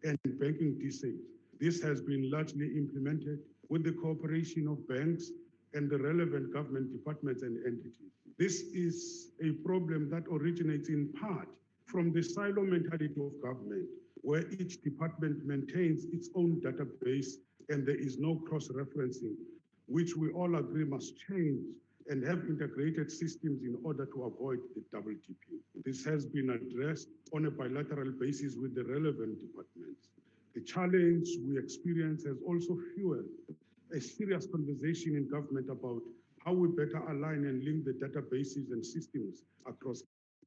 and banking DSAs. This has been largely implemented with the cooperation of banks and the relevant government departments and entities. This is a problem that originates in part from the silo mentality of government, where each department maintains its own database and there is no cross-referencing, which we all agree must change and have integrated systems in order to avoid the double dipping. This has been addressed on a bilateral basis with the relevant departments. The challenge we experience has also fueled a serious conversation in government about how we better align and link the databases and systems across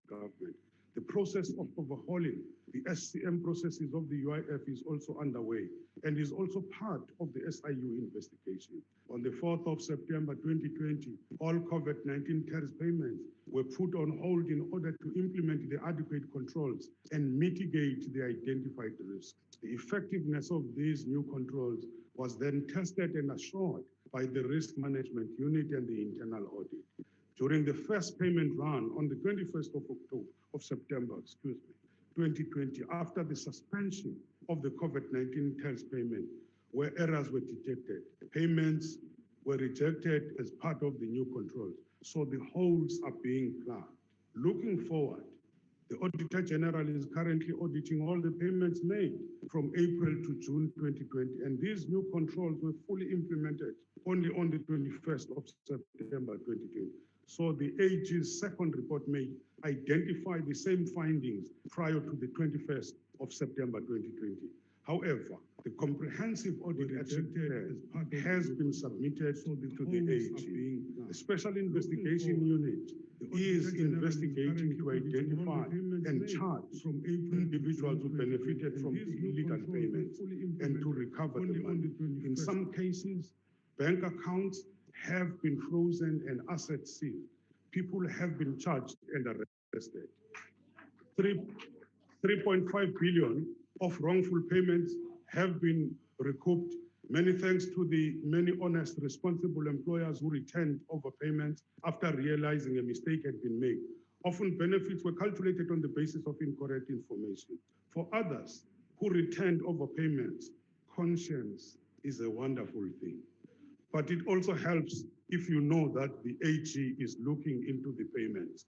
government. The process of overhauling the SCM processes of the UIF is also underway and is also part of the SIU investigation. On the 4th of September 2020, all COVID-19 Ters payments were put on hold in order to implement the adequate controls and mitigate the identified risks. The effectiveness of these new controls was then tested and assured by the Risk Management Unit and the internal audit. During the first payment run on the 21st of September, 2020, after the suspension of the COVID-19 Ters payment, where errors were detected, payments were rejected as part of the new controls. So the holes are being plugged. Looking forward, the Auditor General is currently auditing all the payments made from April to June 2020, and these new controls were fully implemented only on the 21st of September 2020. So the AG's second report may identify the same findings prior to the 21st of September 2020. However, the comprehensive audit has been submitted to the AG. The Special Investigation Unit is investigating to identify and charge individuals who benefited from the illegal payments and to recover the money. In some cases, bank accounts have been frozen and assets seized. People have been charged and arrested. 3.5 billion of wrongful payments have been recouped. Many thanks to the many honest, responsible employers who returned overpayments after realizing a mistake had been made. Often benefits were calculated on the basis of incorrect information. For others who returned overpayments, conscience is a wonderful thing. But it also helps if you know that the AG is looking into the payments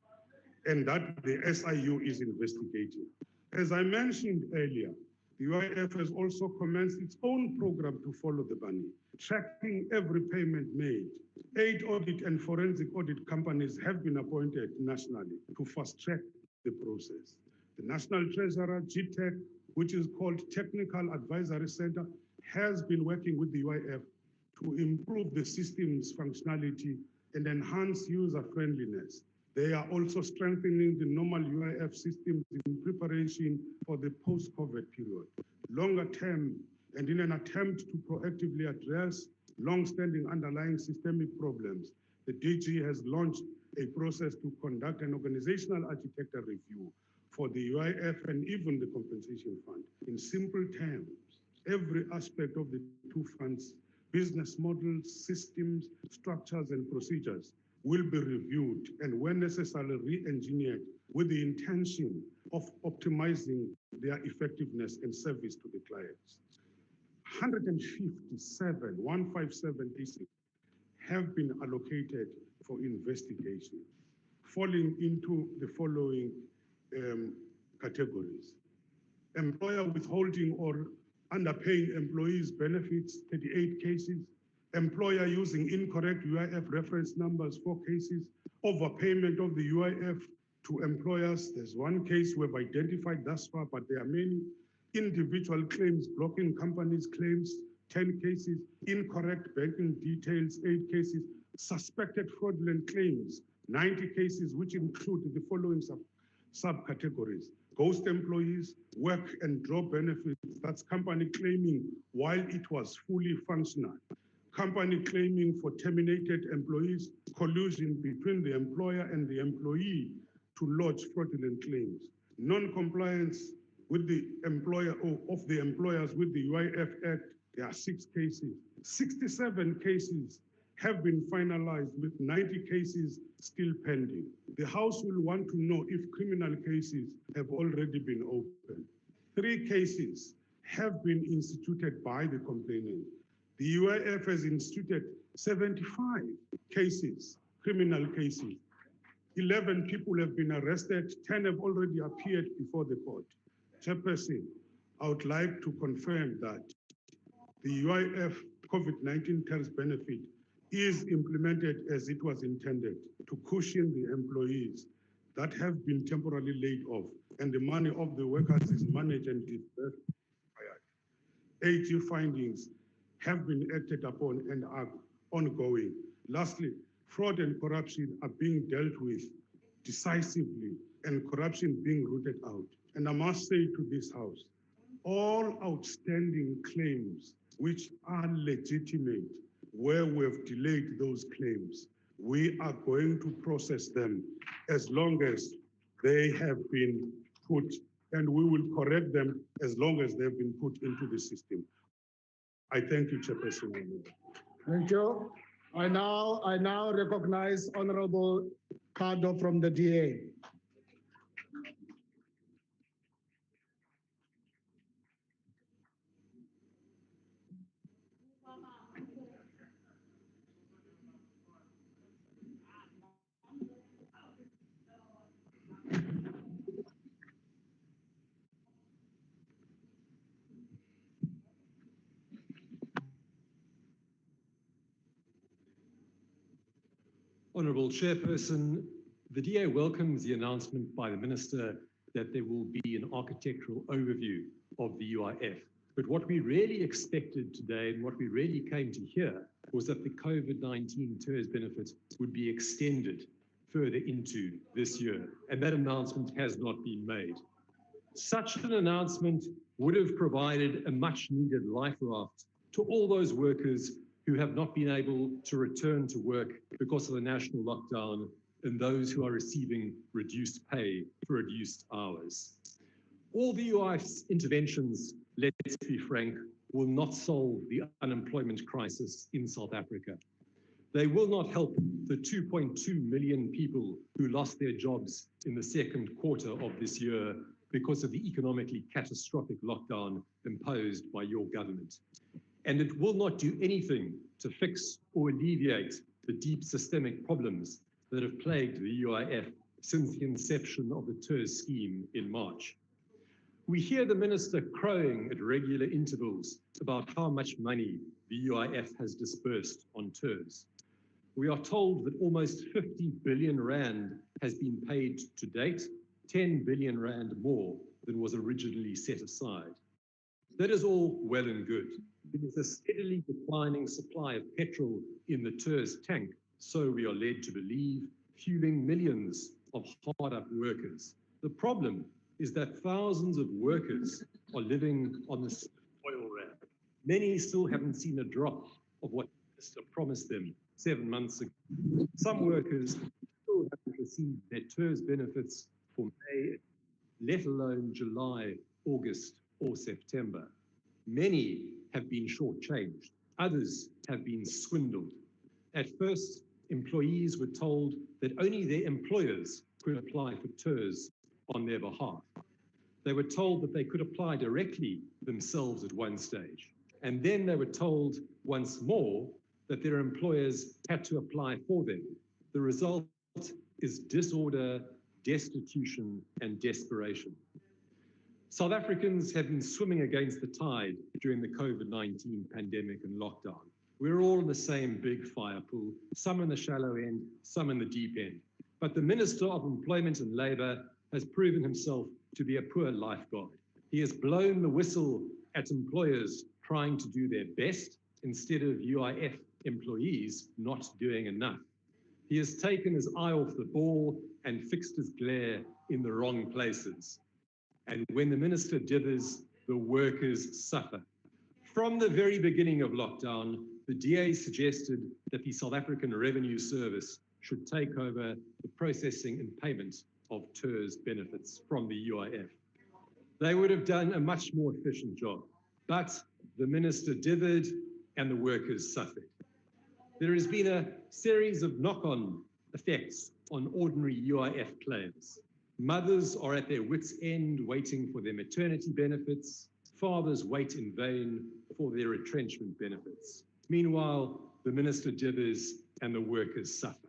and that the SIU is investigating. As I mentioned earlier, the UIF has also commenced its own program to follow the money, tracking every payment made. 8 audit and forensic audit companies have been appointed nationally to fast-track the process. The National Treasurer, GTEC, which is called Technical Advisory Center, has been working with the UIF to improve the system's functionality and enhance user-friendliness. They are also strengthening the normal UIF systems in preparation for the post-COVID period. Longer term, and in an attempt to proactively address long-standing underlying systemic problems, the DG has launched a process to conduct an organizational architecture review for the UIF and even the compensation fund. In simple terms, every aspect of the two funds, business models, systems, structures, and procedures will be reviewed and when necessary re-engineered with the intention of optimizing their effectiveness and service to the clients. 157 cases have been allocated for investigation, falling into the following categories. Employer withholding or underpaying employees' benefits, 38 cases. Employer using incorrect UIF reference numbers, 4 cases. Overpayment of the UIF to employers, there's 1 case we've identified thus far, but there are many. Individual claims, blocking companies' claims, 10 cases. Incorrect banking details, 8 cases. Suspected fraudulent claims, 90 cases, which include the following subcategories. Ghost employees, work and draw benefits, that's company claiming while it was fully functional. Company claiming for terminated employees, collusion between the employer and the employee to lodge fraudulent claims. Non-compliance with the employer or of the employers with the UIF Act, there are 6 cases. 67 cases have been finalized with 90 cases still pending. The House will want to know if criminal cases have already been opened. 3 cases have been instituted by the complainant. The UIF has instituted 75 cases, criminal cases. 11 people have been arrested, 10 have already appeared before the court. Chairperson, I would like to confirm that the UIF COVID-19 Ters benefit is implemented as it was intended to cushion the employees that have been temporarily laid off, and the money of the workers is managed and disbursed. AG findings have been acted upon and are ongoing. Lastly, fraud and corruption are being dealt with decisively and corruption being rooted out. And I must say to this House, all outstanding claims which are legitimate, where we've delayed those claims, we are going to process them as long as they have been put, and we will correct them as long as they've been put into the system. I thank you, Chairperson. Thank you. I now recognize Honorable Cardo from the DA. Honourable Chairperson, the DA welcomes the announcement by the Minister that there will be an architectural overview of the UIF. But what we really expected today and what we really came to hear was that the COVID-19 Ters benefit would be extended further into this year, and that announcement has not been made. Such an announcement would have provided a much-needed life raft to all those workers who have not been able to return to work because of the national lockdown and those who are receiving reduced pay for reduced hours. All the UIF's interventions, let's be frank, will not solve the unemployment crisis in South Africa. They will not help the 2.2 million people who lost their jobs in the second quarter of this year because of the economically catastrophic lockdown imposed by your government. And it will not do anything to fix or alleviate the deep systemic problems that have plagued the UIF since the inception of the Ters scheme in March. We hear the Minister crowing at regular intervals about how much money the UIF has disbursed on Ters. We are told that almost 50 billion rand has been paid to date, 10 billion rand more than was originally set aside. That is all well and good. It is a steadily declining supply of petrol in the Ters tank, so we are led to believe, fueling millions of hard-up workers. The problem is that thousands of workers are living on the oil ramp. Many still haven't seen a drop of what the minister promised them 7 months ago. Some workers still haven't received their Ters benefits for May, let alone July, August, or September. Many have been shortchanged. Others have been swindled. At first, employees were told that only their employers could apply for Ters on their behalf. They were told that they could apply directly themselves at one stage. And then they were told once more that their employers had to apply for them. The result is disorder, destitution, and desperation. South Africans have been swimming against the tide during the COVID-19 pandemic and lockdown. We're all in the same big fire pool, some in the shallow end, some in the deep end. But the Minister of Employment and Labour has proven himself to be a poor lifeguard. He has blown the whistle at employers trying to do their best instead of UIF employees not doing enough. He has taken his eye off the ball and fixed his glare in the wrong places. And when the minister dithers, the workers suffer. From the very beginning of lockdown, the DA suggested that the South African Revenue Service should take over the processing and payment of Ters benefits from the UIF. They would have done a much more efficient job, but the minister dithered and the workers suffered. There has been a series of knock-on effects on ordinary UIF claims. Mothers are at their wits' end waiting for their maternity benefits. Fathers wait in vain for their retrenchment benefits. Meanwhile, the minister dithers and the workers suffer.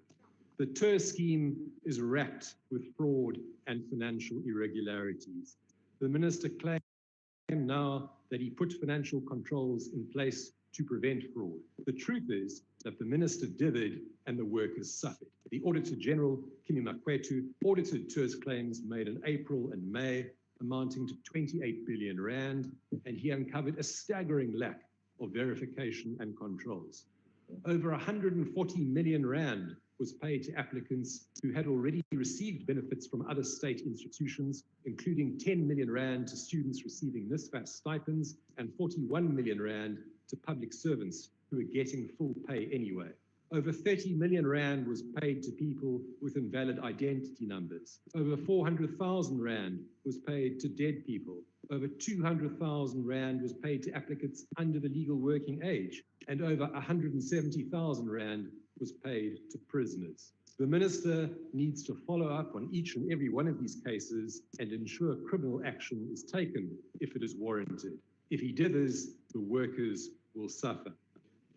The Ters scheme is wrapped with fraud and financial irregularities. The minister claims now that he put financial controls in place to prevent fraud. The truth is that the minister dithered and the workers suffered. The Auditor General, audited Ters claims made in April and May, amounting to 28 billion rand, and he uncovered a staggering lack of verification and controls. Over 140 million rand was paid to applicants who had already received benefits from other state institutions, including 10 million rand to students receiving NSFAS stipends and 41 million rand to public servants who were getting full pay anyway. Over 30 million rand was paid to people with invalid identity numbers. Over 400,000 rand was paid to dead people. Over 200,000 rand was paid to applicants under the legal working age, and over 170,000 rand was paid to prisoners. The minister needs to follow up on each and every one of these cases and ensure criminal action is taken if it is warranted. If he dithers, the workers will suffer.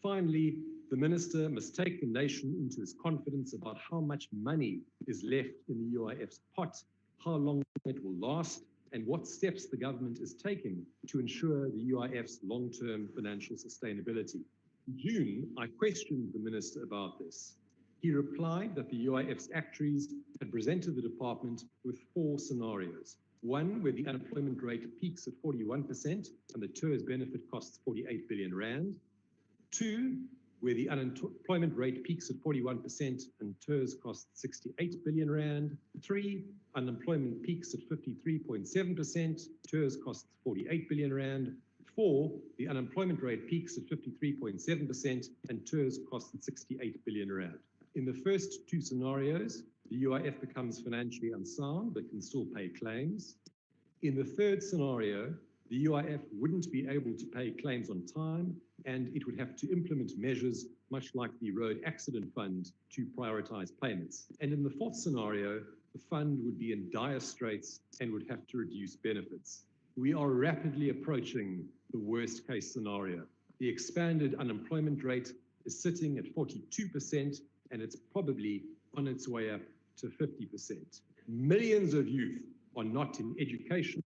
Finally, the minister must take the nation into his confidence about how much money is left in the UIF's pot, how long it will last, and what steps the government is taking to ensure the UIF's long-term financial sustainability. In June, I questioned the minister about this. He replied that the UIF's actuaries had presented the department with 4 scenarios. One, where the unemployment rate peaks at 41% and the Ters benefit costs 48 billion rand. 2, where the unemployment rate peaks at 41% and Ters costs 68 billion rand. 3, unemployment peaks at 53.7%, Ters costs 48 billion rand. 4, the unemployment rate peaks at 53.7% and Ters costs 68 billion rand. In the first 2 scenarios, the UIF becomes financially unsound but can still pay claims. In the third scenario, the UIF wouldn't be able to pay claims on time, and it would have to implement measures much like the Road Accident Fund to prioritize payments. And in the fourth scenario, the fund would be in dire straits and would have to reduce benefits. We are rapidly approaching the worst case scenario. The expanded unemployment rate is sitting at 42%, and it's probably on its way up to 50%. Millions of youth are not in education,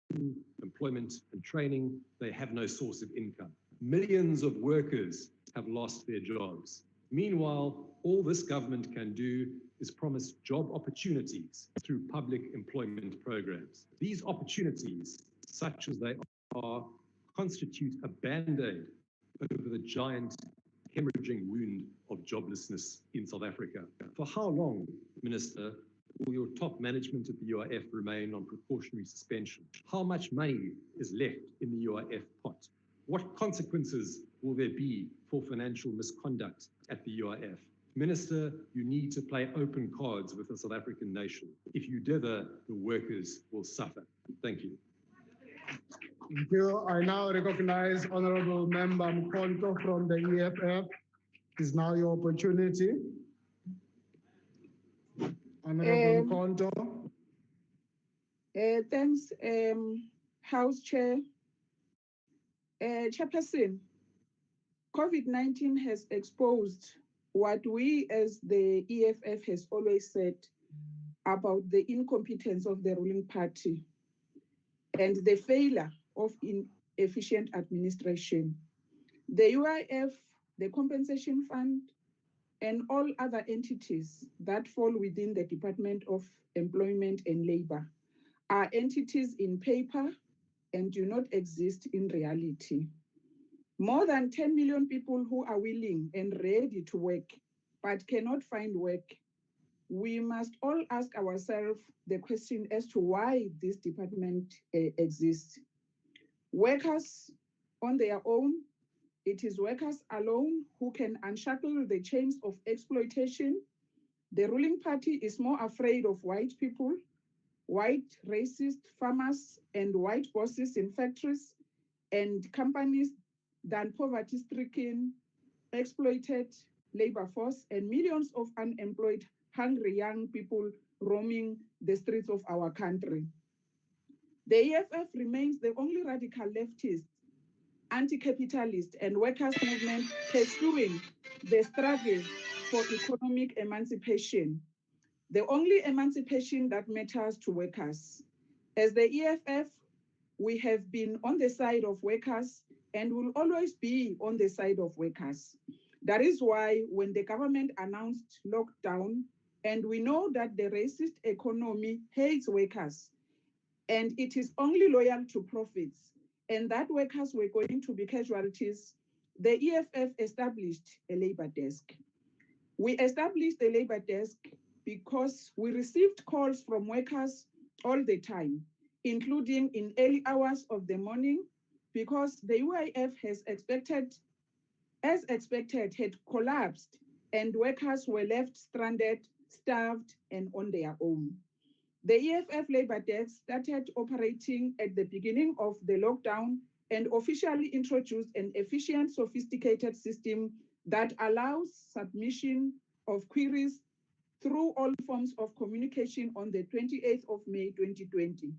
employment, and training. They have no source of income. Millions of workers have lost their jobs. Meanwhile, all this government can do is promise job opportunities through public employment programs. These opportunities, such as they are, constitute a band-aid over the giant hemorrhaging wound of joblessness in South Africa. For how long, Minister, will your top management at the UIF remain on precautionary suspension? How much money is left in the UIF pot? What consequences will there be for financial misconduct at the UIF? Minister, you need to play open cards with the South African nation. If you dither, the workers will suffer. Thank you. Thank you. I now recognize Honorable Member Mkonto from the EFF. It's now your opportunity. Honorable Mkonto. Thanks, House Chair. Chairperson, COVID-19 has exposed what we as the EFF has always said about the incompetence of the ruling party and the failure of inefficient administration. The UIF, the Compensation Fund, and all other entities that fall within the Department of Employment and Labor are entities in paper and do not exist in reality. More than 10 million people who are willing and ready to work but cannot find work. We must all ask ourselves the question as to why this department exists. Workers on their own, it is workers alone who can unshackle the chains of exploitation. The ruling party is more afraid of white people, white racist farmers and white bosses in factories and companies than poverty-stricken, exploited labor force and millions of unemployed, hungry young people roaming the streets of our country. The EFF remains the only radical leftist anti-capitalist and workers' movement pursuing the struggle for economic emancipation, the only emancipation that matters to workers. As the EFF, we have been on the side of workers and will always be on the side of workers. That is why when the government announced lockdown, and we know that the racist economy hates workers, and it is only loyal to profits, and that workers were going to be casualties, the EFF established a labor desk. We established the labor desk because we received calls from workers all the time, including in early hours of the morning, because the UIF as expected, had collapsed and workers were left stranded, starved, and on their own. The EFF labor desk started operating at the beginning of the lockdown and officially introduced an efficient, sophisticated system that allows submission of queries through all forms of communication on the 28th of May 2020.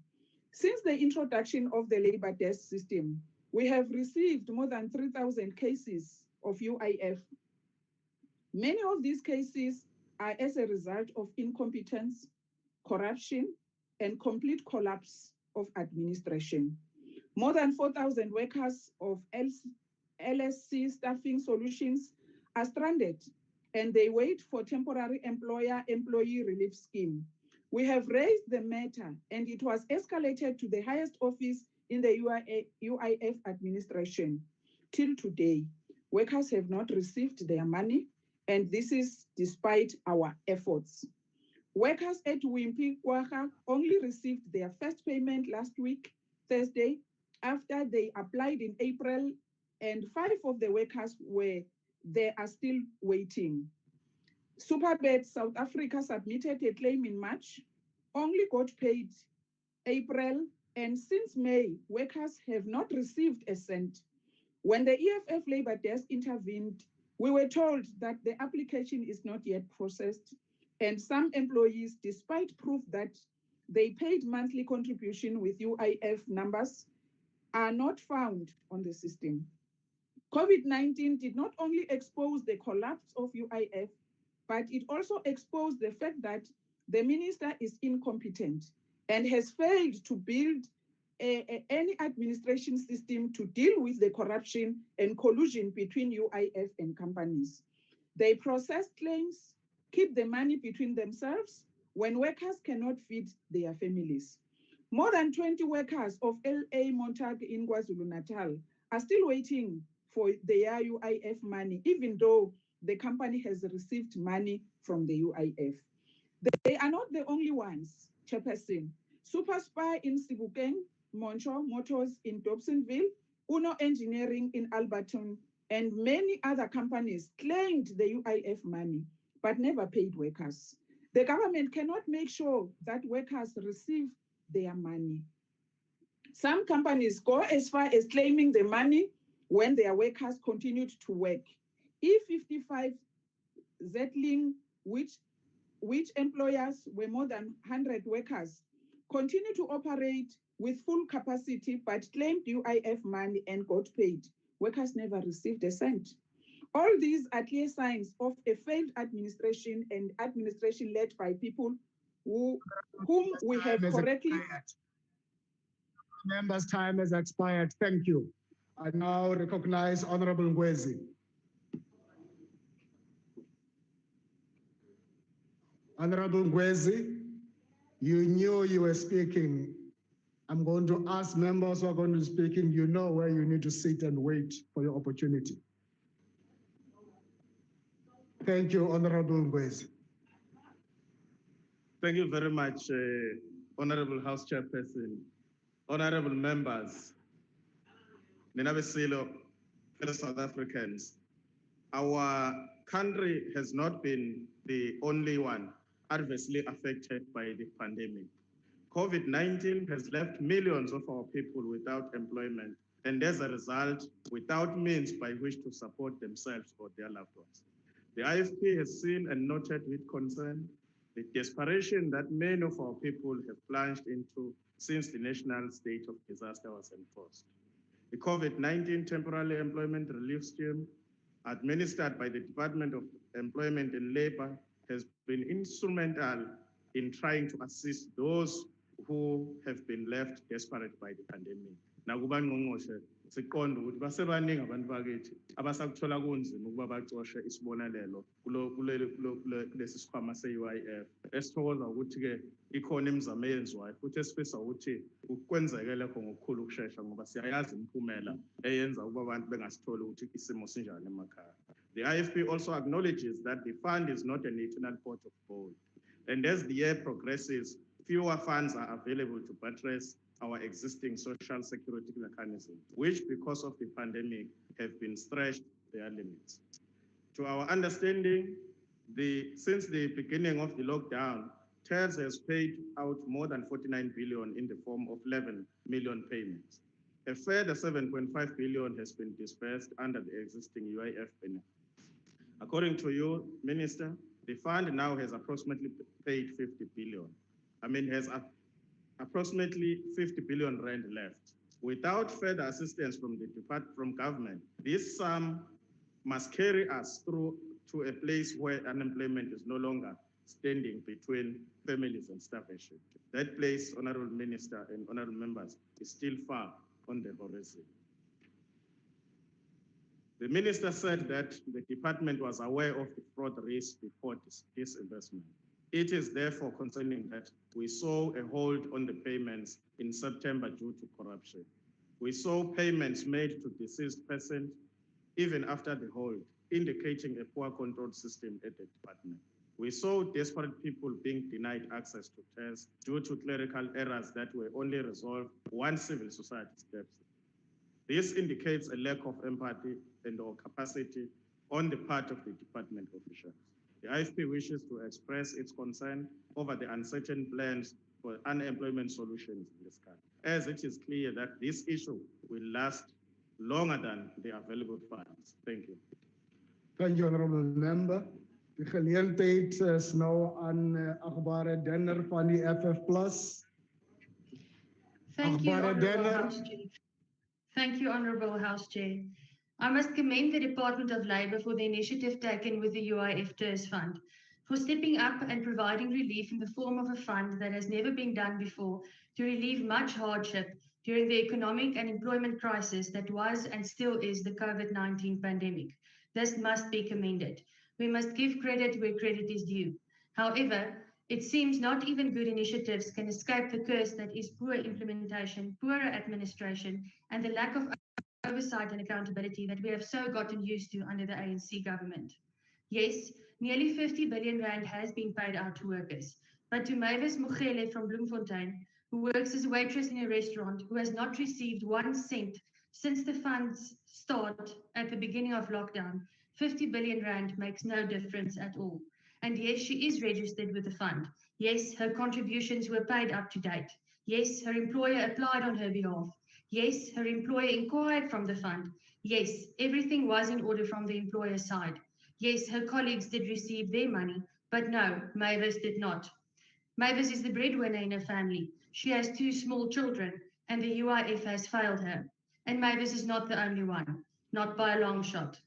Since the introduction of the labor desk system, we have received more than 3,000 cases of UIF. Many of these cases are as a result of incompetence, corruption, and complete collapse of administration. More than 4,000 workers of LSC Staffing Solutions are stranded and they wait for temporary employer-employee relief scheme. We have raised the matter and it was escalated to the highest office in the UIF administration. Till today, workers have not received their money, and this is despite our efforts. Workers at Wimpy Kwaga only received their first payment last week, Thursday, after they applied in April, and 5 of the workers are still waiting. Superbet South Africa submitted a claim in March, only got paid April, and since May, workers have not received a cent. When the EFF labor desk intervened, we were told that the application is not yet processed, and some employees, despite proof that they paid monthly contribution with UIF numbers, are not found on the system. COVID-19 did not only expose the collapse of UIF, but it also exposed the fact that the minister is incompetent and has failed to build any administration system to deal with the corruption and collusion between UIF and companies. They process claims, keep the money between themselves when workers cannot feed their families. More than 20 workers of LA Montag in KwaZulu-Natal are still waiting for their UIF money, even though the company has received money from the UIF. They are not the only ones, Chairperson. Super Spy in Sebokeng, Moncho Motors in Dobsonville, Uno Engineering in Alberton, and many other companies claimed the UIF money, but never paid workers. The government cannot make sure that workers receive their money. Some companies go as far as claiming the money when their workers continued to work. E55 Zetling, which employers were more than 100 workers, continue to operate with full capacity but claimed UIF money and got paid. Workers never received a cent. All these are clear signs of a failed administration and administration led by people whom we have correctly... Members' time has expired. Thank you. I now recognize Honorable Ngwezi. Honorable Ngwezi, you knew you were speaking. I'm going to ask members who are going to be speaking, you know where you need to sit and wait for your opportunity. Thank you, Honorable Ngwezi. Thank you very much, Honorable House Chairperson, honorable members, Ninabesilo, fellow South Africans. Our country has not been the only one adversely affected by the pandemic. COVID-19 has left millions of our people without employment and as a result, without means by which to support themselves or their loved ones. The IFP has seen and noted with concern the desperation that many of our people have plunged into since the national state of disaster was enforced. The COVID-19 Temporary Employment Relief Scheme, administered by the Department of Employment and Labor, has been instrumental in trying to assist those who have been left desperate by the pandemic. Nakuba ngqongqoshe siqonda ukuthi basebaningi abantu bakithi abasakuthola kunzima ukuba bacoshe isibonelelo kulesi sikhwama se-UIF. Esithokoza ukuthi-ke ikhona imizamo eyenziwayo futhi esifisa ukuthi kwenzeke lokho ngokukhulu ukushesha ngoba siyayazi imiphumela eyenza ukuba abantu bengasitholi ukuthi isimo sinjani emakhaya. The IFP also acknowledges that the fund is not an eternal pot of gold, and as the year progresses, fewer funds are available to buttress our existing social security mechanisms, which because of the pandemic have been stretched their limits. To our understanding, since the beginning of the lockdown, Ters has paid out more than 49 billion in the form of 11 million payments. A further 7.5 billion has been disbursed under the existing UIF benefit. According to you, Minister, the fund now has approximately paid 50 billion. Has approximately 50 billion rand left. Without further assistance from government, this sum must carry us through to a place where unemployment is no longer standing between families and starvation. That place, Honorable Minister and Honorable Members, is still far on the horizon. The Minister said that the department was aware of the fraud risk before this investment. It is therefore concerning that we saw a hold on the payments in September due to corruption. We saw payments made to deceased persons even after the hold, indicating a poor control system at the department. We saw desperate people being denied access to Ters due to clerical errors that were only resolved once civil society steps in. This indicates a lack of empathy and/or capacity on the part of the department officials. The IFP wishes to express its concern over the uncertain plans for unemployment solutions in this country, as it is clear that this issue will last longer than the available funds. Thank you. Thank you, Honorable Member. Die geleentheid is nou aan achtbare Denner van die FF+. Thank you, Achtbare Honorable Denner. House Chair. Thank you, Honorable House Chair. I must commend the Department of Labour for the initiative taken with the UIF Ters Fund, for stepping up and providing relief in the form of a fund that has never been done before to relieve much hardship during the economic and employment crisis that was and still is the COVID-19 pandemic. This must be commended. We must give credit where credit is due. However, it seems not even good initiatives can escape the curse that is poor implementation, poor administration, and the lack of oversight and accountability that we have so gotten used to under the ANC government. Yes, nearly 50 billion rand has been paid out to workers, but to Mavis Mogele from Bloemfontein, who works as a waitress in a restaurant, who has not received 1 cent since the fund's start at the beginning of lockdown, 50 billion rand makes no difference at all. And yes, she is registered with the fund. Yes, her contributions were paid up to date. Yes, her employer applied on her behalf. Yes, her employer inquired from the fund. Yes, everything was in order from the employer's side. Yes, her colleagues did receive their money, but no, Mavis did not. Mavis is the breadwinner in her family. She has 2 small children, and the UIF has failed her. And Mavis is not the only one, not by a long shot.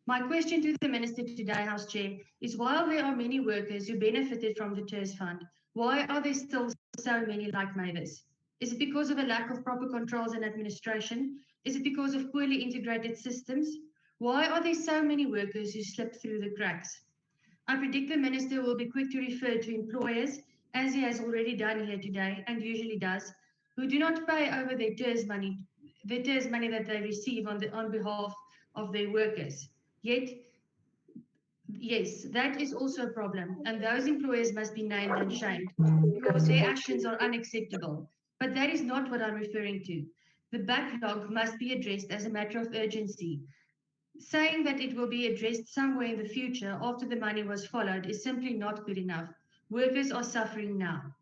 My question to the Minister today, House Chair, is while there are many workers who benefited from the Ters Fund, why are there still so many like Mavis? Is it because of a lack of proper controls and administration? Is it because of poorly integrated systems? Why are there so many workers who slip through the cracks? I predict the Minister will be quick to refer to employers, as he has already done here today and usually does, who do not pay over their Ters money that they receive on behalf of their workers. Yet, yes, that is also a problem, and those employers must be named and shamed because their actions are unacceptable. But that is not what I'm referring to. The backlog must be addressed as a matter of urgency. Saying that it will be addressed somewhere in the future after the money was followed is simply not good enough. Workers are suffering now.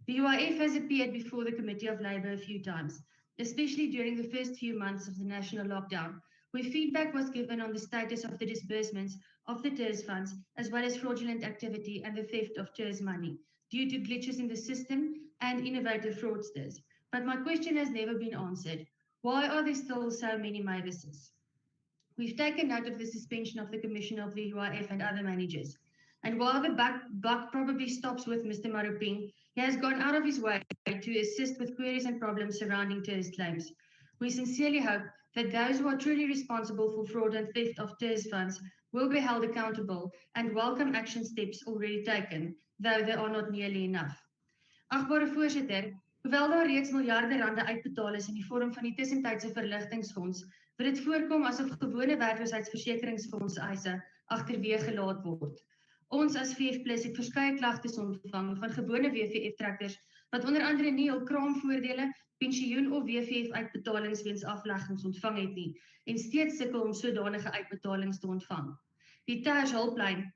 The UIF has appeared before the Committee of Labour a few times, especially during the first few months of the national lockdown, where feedback was given on the status of the disbursements of the Ters funds, as well as fraudulent activity and the theft of Ters money, due to glitches in the system and innovative fraudsters. But my question has never been answered. Why are there still so many Mavises? We've taken note of the suspension of the Commissioner of the UIF and other managers. And while the buck probably stops with Mr. Maruping, he has gone out of his way to assist with queries and problems surrounding Ters claims. We sincerely hope that those who are truly responsible for fraud and theft of Ters funds will be held accountable and welcome action steps already taken, though they are not nearly enough. Agbare voorsitter, hoewel daar reeds miljarde rande uitbetaal is in die vorm van die tussentydse verligtingsfonds, wil dit voorkom asof gewone werkloosheidsversekeringsfonds eise agterweeg gelaat word. Ons as VF+ het verskeie klagtes ontvang van gewone WVF-trekkers wat onder andere nie hul kraamvoordele, pensioen of WVF uitbetalings weens afleggings ontvang het nie en steeds sukkel om sodanige uitbetalings te ontvang. Die Ters hulplyn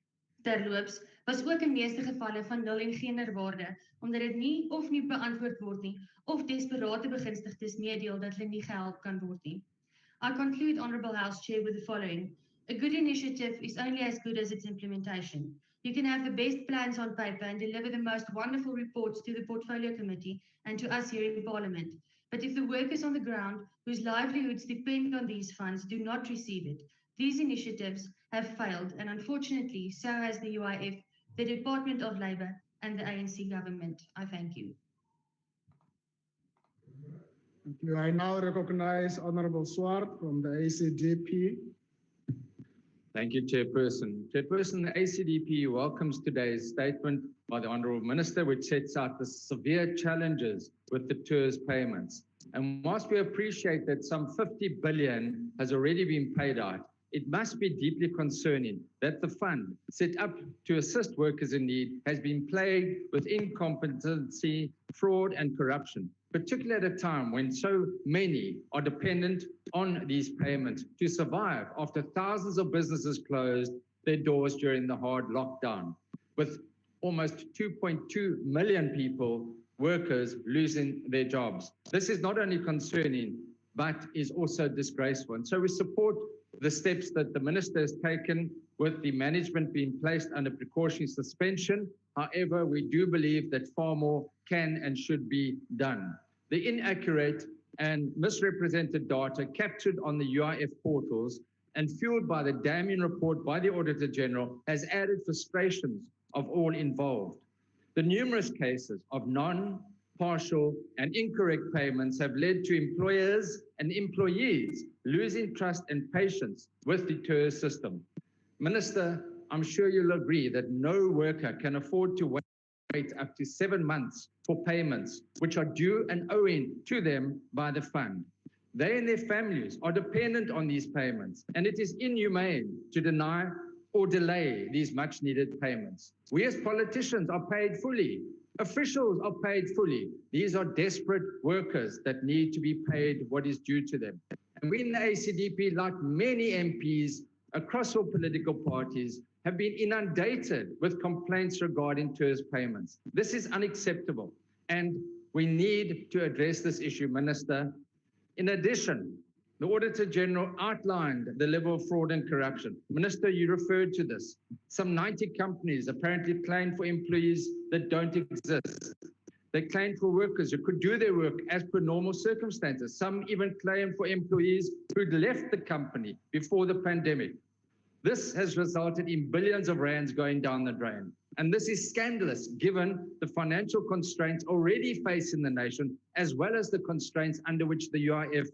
terloops was ook in meeste gevalle van 0 en geen waarde, omdat dit nie beantwoord word nie of desperate begunstigdes meedeel dat hulle nie gehelp kan word nie. I conclude, Honourable House Chair, with the following. A good initiative is only as good as its implementation. You can have the best plans on paper and deliver the most wonderful reports to the Portfolio Committee and to us here in Parliament. But if the workers on the ground, whose livelihoods depend on these funds, do not receive it, these initiatives have failed, and unfortunately, so has the UIF, the Department of Labour, and the ANC government. I thank you. Thank you. I now recognize Honorable Swart from the ACDP. Thank you, Chairperson. Chairperson, the ACDP welcomes today's statement by the Honourable Minister, which sets out the severe challenges with the Ters payments. And whilst we appreciate that some 50 billion has already been paid out, it must be deeply concerning that the fund set up to assist workers in need has been plagued with incompetency, fraud and corruption, particularly at a time when so many are dependent on these payments to survive after thousands of businesses closed their doors during the hard lockdown, with almost 2.2 million people, workers, losing their jobs. This is not only concerning, but is also disgraceful. And so we support the steps that the Minister has taken with the management being placed under precautionary suspension. However, we do believe that far more can and should be done. The inaccurate and misrepresented data captured on the UIF portals and fueled by the damning report by the Auditor General has added frustrations of all involved. The numerous cases of partial and incorrect payments have led to employers and employees losing trust and patience with the Ters system. Minister, I'm sure you'll agree that no worker can afford to wait up to 7 months for payments which are due and owing to them by the fund. They and their families are dependent on these payments, and it is inhumane to deny or delay these much needed payments. We as politicians are paid fully. Officials are paid fully. These are desperate workers that need to be paid what is due to them. And we in the ACDP, like many MPs across all political parties, have been inundated with complaints regarding Ters payments. This is unacceptable, and we need to address this issue, Minister. In addition, the Auditor General outlined the level of fraud and corruption. Minister, you referred to this. Some 90 companies apparently claim for employees that don't exist. They claim for workers who could do their work as per normal circumstances. Some even claim for employees who'd left the company before the pandemic. This has resulted in billions of rands going down the drain. And this is scandalous given the financial constraints already facing the nation, as well as the constraints under which the UIF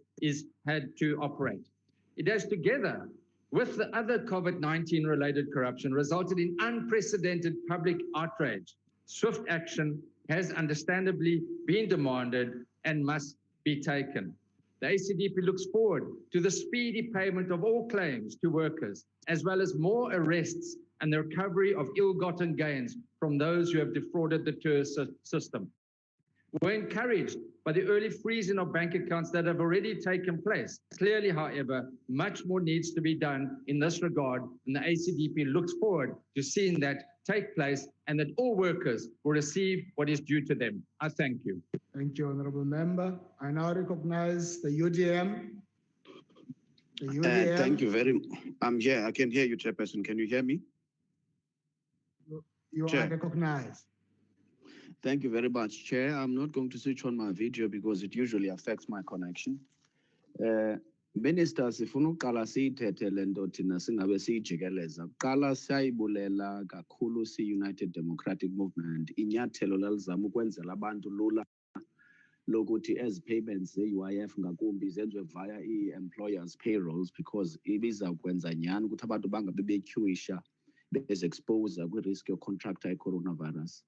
had to operate. It has, together with the other COVID-19 related corruption, resulted in unprecedented public outrage. Swift action has understandably been demanded and must be taken. The ACDP looks forward to the speedy payment of all claims to workers, as well as more arrests and the recovery of ill-gotten gains from those who have defrauded the Ters system. We're encouraged by the early freezing of bank accounts that have already taken place. Clearly, however, much more needs to be done in this regard, and the ACDP looks forward to seeing that take place and that all workers will receive what is due to them. I thank you. Thank you, Honourable Member. I now recognize the UDM. Thank you very much. I'm here. I can hear you, Chairperson. Can you hear me? You are recognized. Thank you very much, Chair. I'm not going to switch on my video because it usually affects my connection. Minister, sifuna uqala siyithethe le nto thina singabe siyijikeleza. Kuqala siyayibulela kakhulu si-United Democratic Movement inyathelo lalizama ukwenzela abantu lula lokuthi ezi payments ze-UIF ngakumbi zenziwe via i-employers' payrolls because ibiza kwenza nyani ukuthi abantu bangabe betyhuisha bezexposa kwi-risk yocontractor i-coronavirus.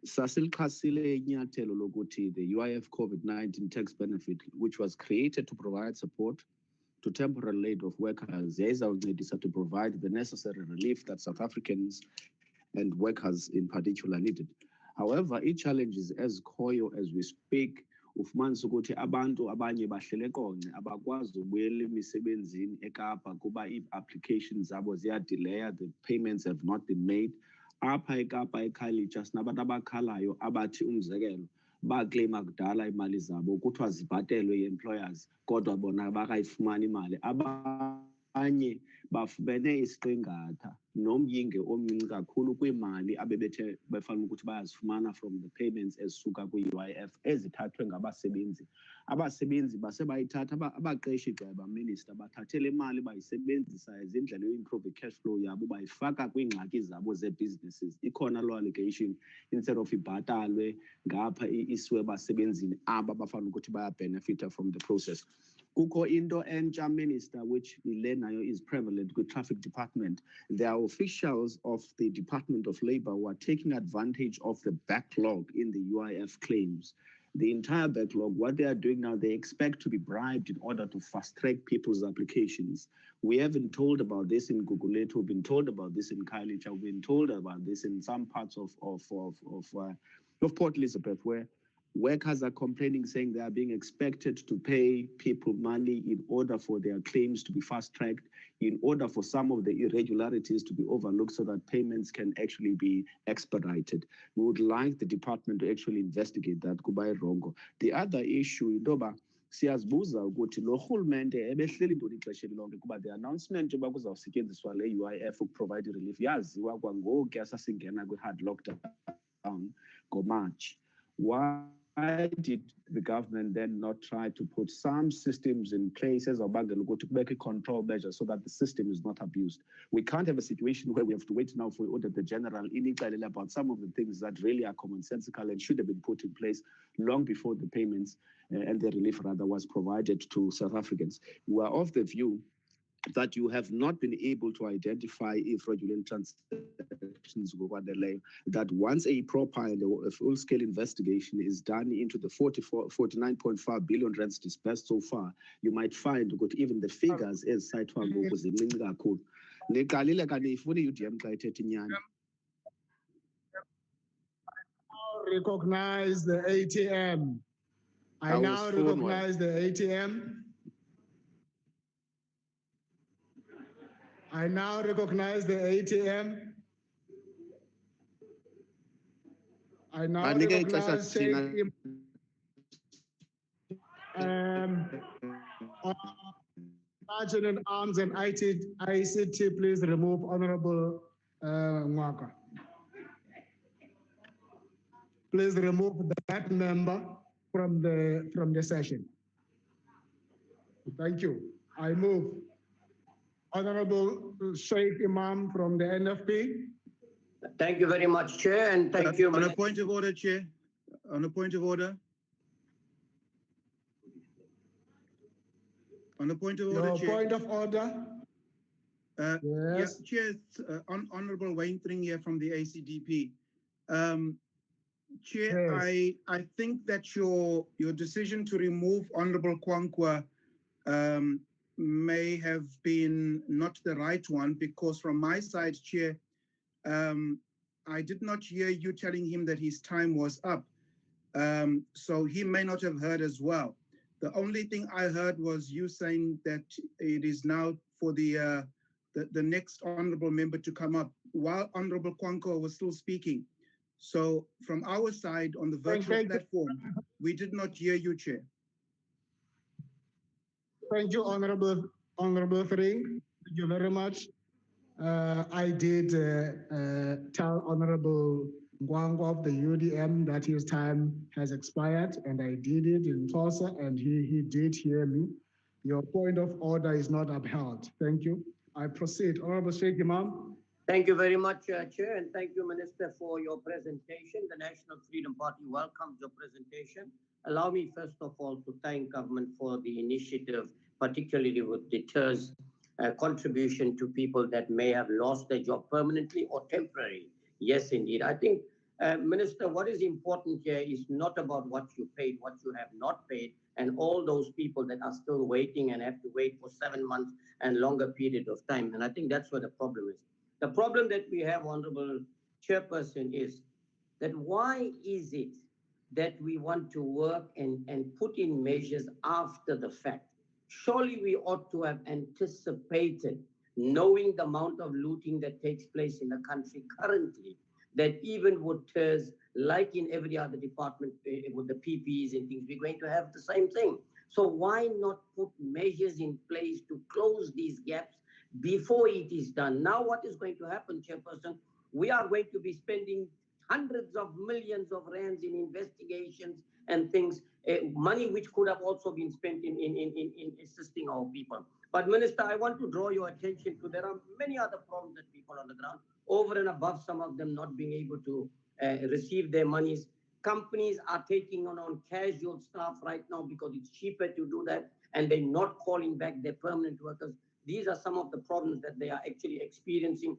Sasilixhasile inyathelo lokuthi the UIF COVID-19 tax benefit, which was created to provide support to temporary laid-off workers, yayizawuncedisa to provide the necessary relief that South Africans and workers in particular needed. However, challenges ezikhoyo as we speak, ufumanisa ukuthi abantu abanye bahlele konke abakwazi ukubuyela emisebenzini eKapa kuba ii-applications zabo ziyadelaya, the payments have not been made. Apha eKapa eKhayelitsha sinabantu abakhalayo abathi umzekelo baclaima kudala imali zabo kuthiwa zibhatelwe i-employers kodwa bona bakayifumani imali. Abanye bafumene isiqingatha nomyinge omncinci kakhulu kwiimali abebethe befanele ukuthi bayazifumana from the payments ezisuka kwi-UIF ezithathwe ngabasebenzi. Abasebenzi base bayithatha abaqeshi gxeba minister bathathe le mali bayisebenzisa ezindlela yo-improve cash flow yabo bayifaka kwiingxaki zabo ze-businesses. Ikhona law allegation instead of ibhatalwe ngapha isiwe basebenzini aba bafanele ukuthi bayabenefita from the process. Kukho into entsha, Minister, which nayo is prevalent with Traffic Department. There are officials of the Department of Labour who are taking advantage of the backlog in the UIF claims. The entire backlog, what they are doing now, they expect to be bribed in order to fast-track people's applications. We have been told about this in Gugulethu, we've been told about this in Khayelitsha, we've been told about this in some parts of Port Elizabeth, where workers are complaining, saying they are being expected to pay people money in order for their claims to be fast-tracked, in order for some of the irregularities to be overlooked so that payments can actually be expedited. We would like the department to actually investigate that. Kubai Rongo. The other issue, Idoba, siyazibuza ukuthi lo rhulumente ebehleli ntoni ixesha lonke kuba the announcement yoba kuzawusetyenziswa le UIF ukuprovide relief yaziwa kwangoku asasingena kwi-hard lockdown ngoMarch. Why did the government then not try to put some systems in place as a to make a control measure so that the system is not abused? We can't have a situation where we have to wait now for Auditor General about some of the things that really are commonsensical and should have been put in place long before the payments and the relief rather was provided to South Africans. We are of the view that you have not been able to identify if fraudulent transactions were underlying, that once a proper and a full-scale investigation is done into the 49.5 billion rands disbursed so far, you might find that even the figures as cited was in kakhulu. Niqalile kanti ifuna UDM xa ithetha inyani. Recognize the ATM. I now recognize the ATM. I now recognize the ATM. I now recognize Sergeant in Arms and ICT, please remove Honorable Mwaka. Please remove that member from the session. Thank you. I move. Honorable Sheikh Imam from the NFP. Thank you very much, Chair, and thank you. On a point of order, Chair. On a point of order. On a point of order, Your Chair. Point of order. Yes, Yes. Chair. Honorable Wayne Tring here from the ACDP. Chair, yes. I think that your decision to remove Honorable Kwankwa may have been not the right one, because from my side, Chair, I did not hear you telling him that his time was up. So he may not have heard as well. The only thing I heard was you saying that it is now for the next honorable member to come up while Honorable Kwankwa was still speaking. So from our side on the virtual platform, we did not hear you, Chair. Thank you, Honorable Tring. Thank you very much. I did tell Honorable Ngwangwa of the UDM that his time has expired, and I did it in Tosa, and he did hear me. Your point of order is not upheld. Thank you. I proceed. Honorable Sheikh Imam. Thank you very much, Chair, and thank you, Minister, for your presentation. The National Freedom Party welcomes your presentation. Allow me, first of all, to thank government for the initiative, particularly with the Ters contribution to people that may have lost their job permanently or temporarily. Yes, indeed. I think, Minister, what is important here is not about what you paid, what you have not paid, and all those people that are still waiting and have to wait for 7 months and longer period of time. And I think that's where the problem is. The problem that we have, Honorable Chairperson, is that why is it that we want to work and put in measures after the fact? Surely we ought to have anticipated, knowing the amount of looting that takes place in the country currently, that even with Ters, like in every other department, with the PPEs and things, we're going to have the same thing. So why not put measures in place to close these gaps before it is done? Now what is going to happen, Chairperson? We are going to be spending hundreds of millions of rands in investigations and things, money which could have also been spent in assisting our people. But Minister, I want to draw your attention to there are many other problems that people on the ground, over and above some of them not being able to receive their monies. Companies are taking on casual staff right now because it's cheaper to do that, and they're not calling back their permanent workers. These are some of the problems that they are actually experiencing.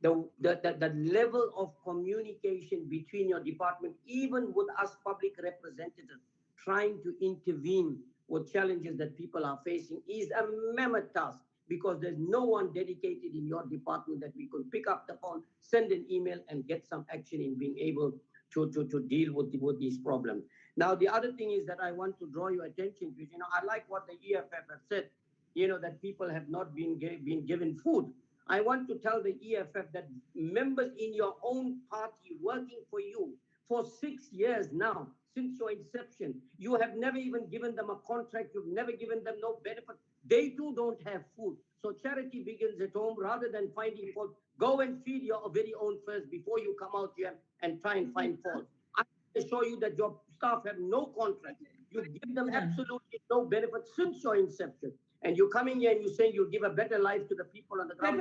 The level of communication between your department, even with us public representatives, trying to intervene with challenges that people are facing is a mammoth task, because there's no one dedicated in your department that we could pick up the phone, send an email, and get some action in being able to deal with these problems. Now, the other thing is that I want to draw your attention to, I like what the EFF have said, that people have not been given food. I want to tell the EFF that members in your own party working for you for 6 years now, since your inception, you have never even given them a contract, you've never given them no benefit. They too don't have food. So charity begins at home. Rather than finding fault, go and feed your very own first before you come out here and try and find fault. I assure you that your staff have no contract. You give them absolutely no benefit since your inception. And you're coming here and you're saying you'll give a better life to the people on the ground.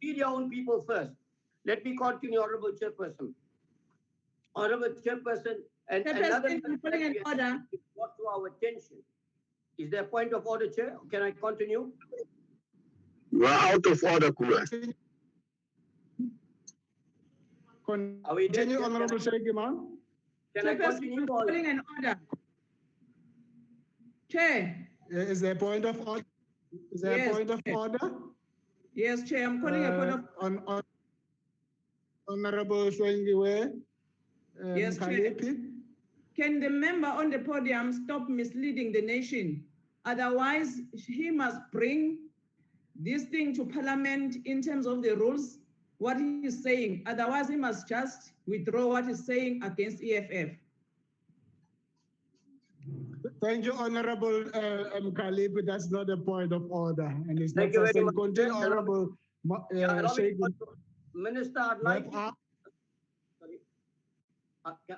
Feed your own people first. Let me continue, Honorable Chairperson. Honorable Chairperson, and another order brought to our attention. Is there a point of order, Chair? Can I continue? You are out of order, Kula. Continue, Honorable Sheikh Imam. Can I continue? Calling an order. Chair. Is there a point of order? Is there a point of order? Yes, Chair, I'm calling a point of... Honorable Shwengiwe. Yes, Chair. Can the member on the podium stop misleading the nation? Otherwise, he must bring this thing to Parliament in terms of the rules, what he is saying. Otherwise, he must just withdraw what he's saying against EFF. Thank you, Honorable Mkhalip. That's not a point of order. And it's Thank you very much. Continue, Honorable Minister,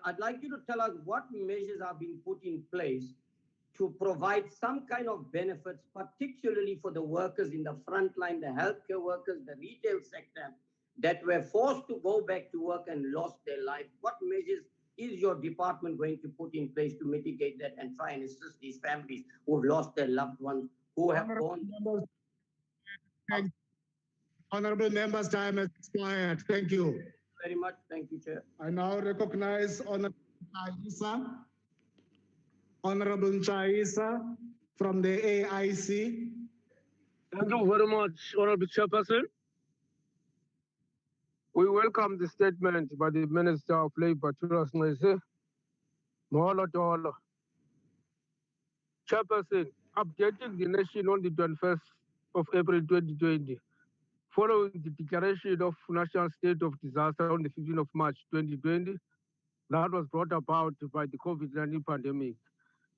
I'd like you to tell us what measures are being put in place to provide some kind of benefits, particularly for the workers in the front line, the healthcare workers, the retail sector, that were forced to go back to work and lost their life. What measures is your department going to put in place to mitigate that and try and assist these families who've lost their loved ones, who have gone? Honorable members, time has expired. Thank you. Very much. Thank you, Chair. I now recognize Honorable Chaisa. Honorable Chaisa from the AIC. Thank you very much, Honorable Chairperson. We welcome the statement by the Minister of Labour, Ters Moholo. Chairperson, updating the nation on the 21st of April 2020, following the declaration of national state of disaster on the 15th of March 2020, that was brought about by the COVID-19 pandemic.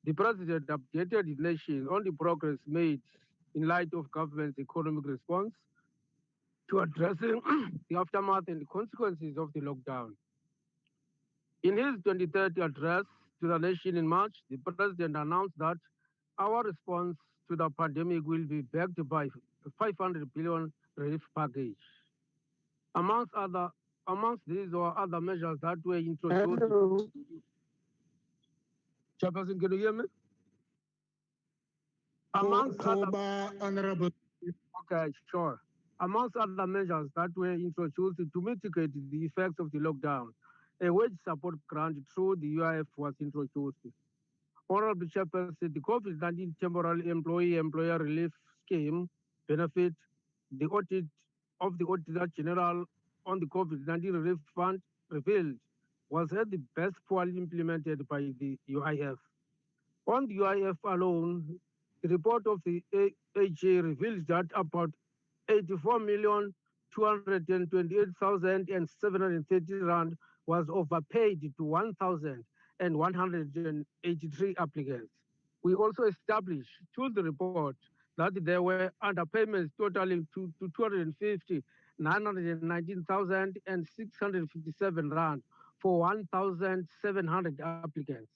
The President updated the nation on the progress made in light of government's economic response to addressing the aftermath and the consequences of the lockdown. In his 23rd address to the nation in March, the President announced that our response to the pandemic will be backed by 500 billion relief package. Amongst these or other measures that were introduced. Hello. Chairperson, can you hear me? Amongst other, Honorable. okay, sure. Amongst other measures that were introduced to mitigate the effects of the lockdown, a wage support grant through the UIF was introduced. Honorable Chairperson, the COVID-19 Temporary Employee-Employer Relief Scheme benefit, the audit of the Auditor General on the COVID-19 Relief Fund revealed was at the best poorly implemented by the UIF. On the UIF alone, the report of the AG reveals that about 84,228,730 rand was overpaid to 1,183 applicants. We also established through the report that there were underpayments totaling to 250,919,657 rand for 1,700 applicants.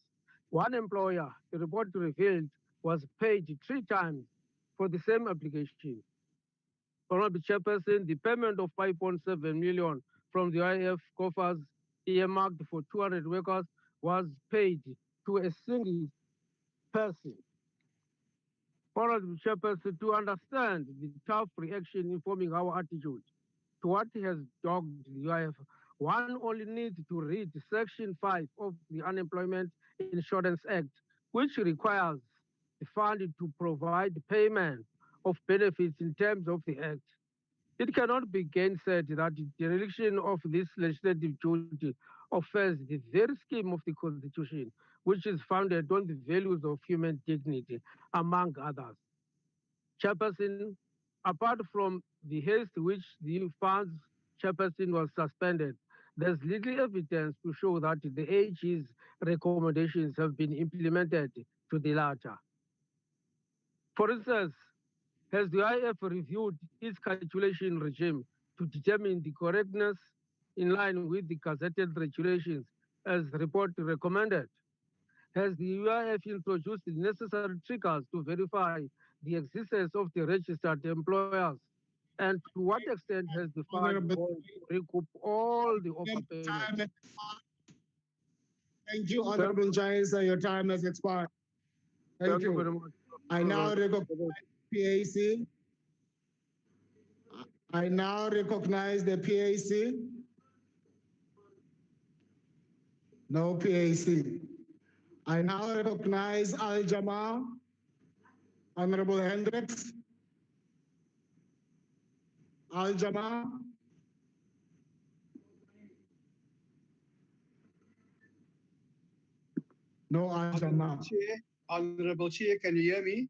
One employer, the report revealed, was paid 3 times for the same application. Honorable Chairperson, the payment of 5.7 million from the IF coffers earmarked for 200 workers was paid to a single person. Honorable Chairperson, to understand the tough reaction informing our attitude to what has dogged the UIF, one only needs to read Section 5 of the Unemployment Insurance Act, which requires the fund to provide payment of benefits in terms of the Act. It cannot be gainsaid that the dereliction of this legislative duty offends the very scheme of the Constitution, which is founded on the values of human dignity, among others. Chairperson, apart from the haste which the fund's chairperson was suspended, there's little evidence to show that the AG's recommendations have been implemented to the latter. For instance, has the IF reviewed its calculation regime to determine the correctness in line with the gazetted regulations as the report recommended? Has the UIF introduced the necessary triggers to verify the existence of the registered employers? And to what extent has the fund recoup all the overpayments? Thank you, Honorable Chair. Your time has expired. Thank you very much. I now recognize PAC. I now recognize the PAC. No PAC. I now recognize Al-Jama, Honorable Hendricks. Al-Jama. No Al-Jama. Honorable Chair, can you hear me?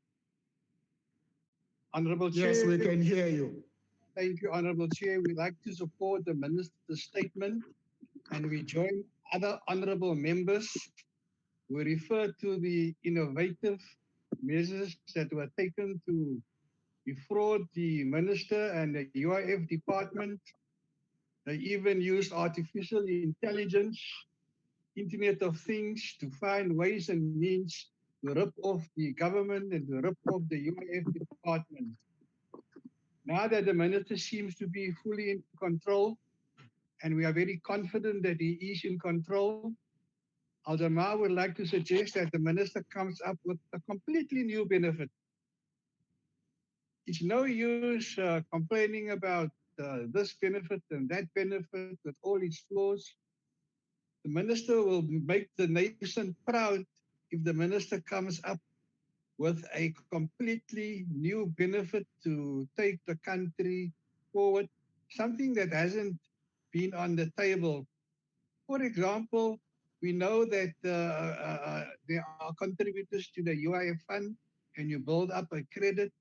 Honorable Chair. Yes, we can hear you. Thank you, Honorable Chair. We'd like to support the Minister's statement and we join other honorable members who refer to the innovative measures that were taken to defraud the Minister and the UIF department. They even used artificial intelligence, Internet of Things to find ways and means to rip off the government and to rip off the UIF department. Now that the Minister seems to be fully in control, and we are very confident that he is in control, Al-Jama would like to suggest that the Minister comes up with a completely new benefit. It's no use complaining about this benefit and that benefit with all its flaws. The Minister will make the nation proud if the Minister comes up with a completely new benefit to take the country forward, something that hasn't been on the table. For example, we know that there are contributors to the UIF fund and you build up a credit.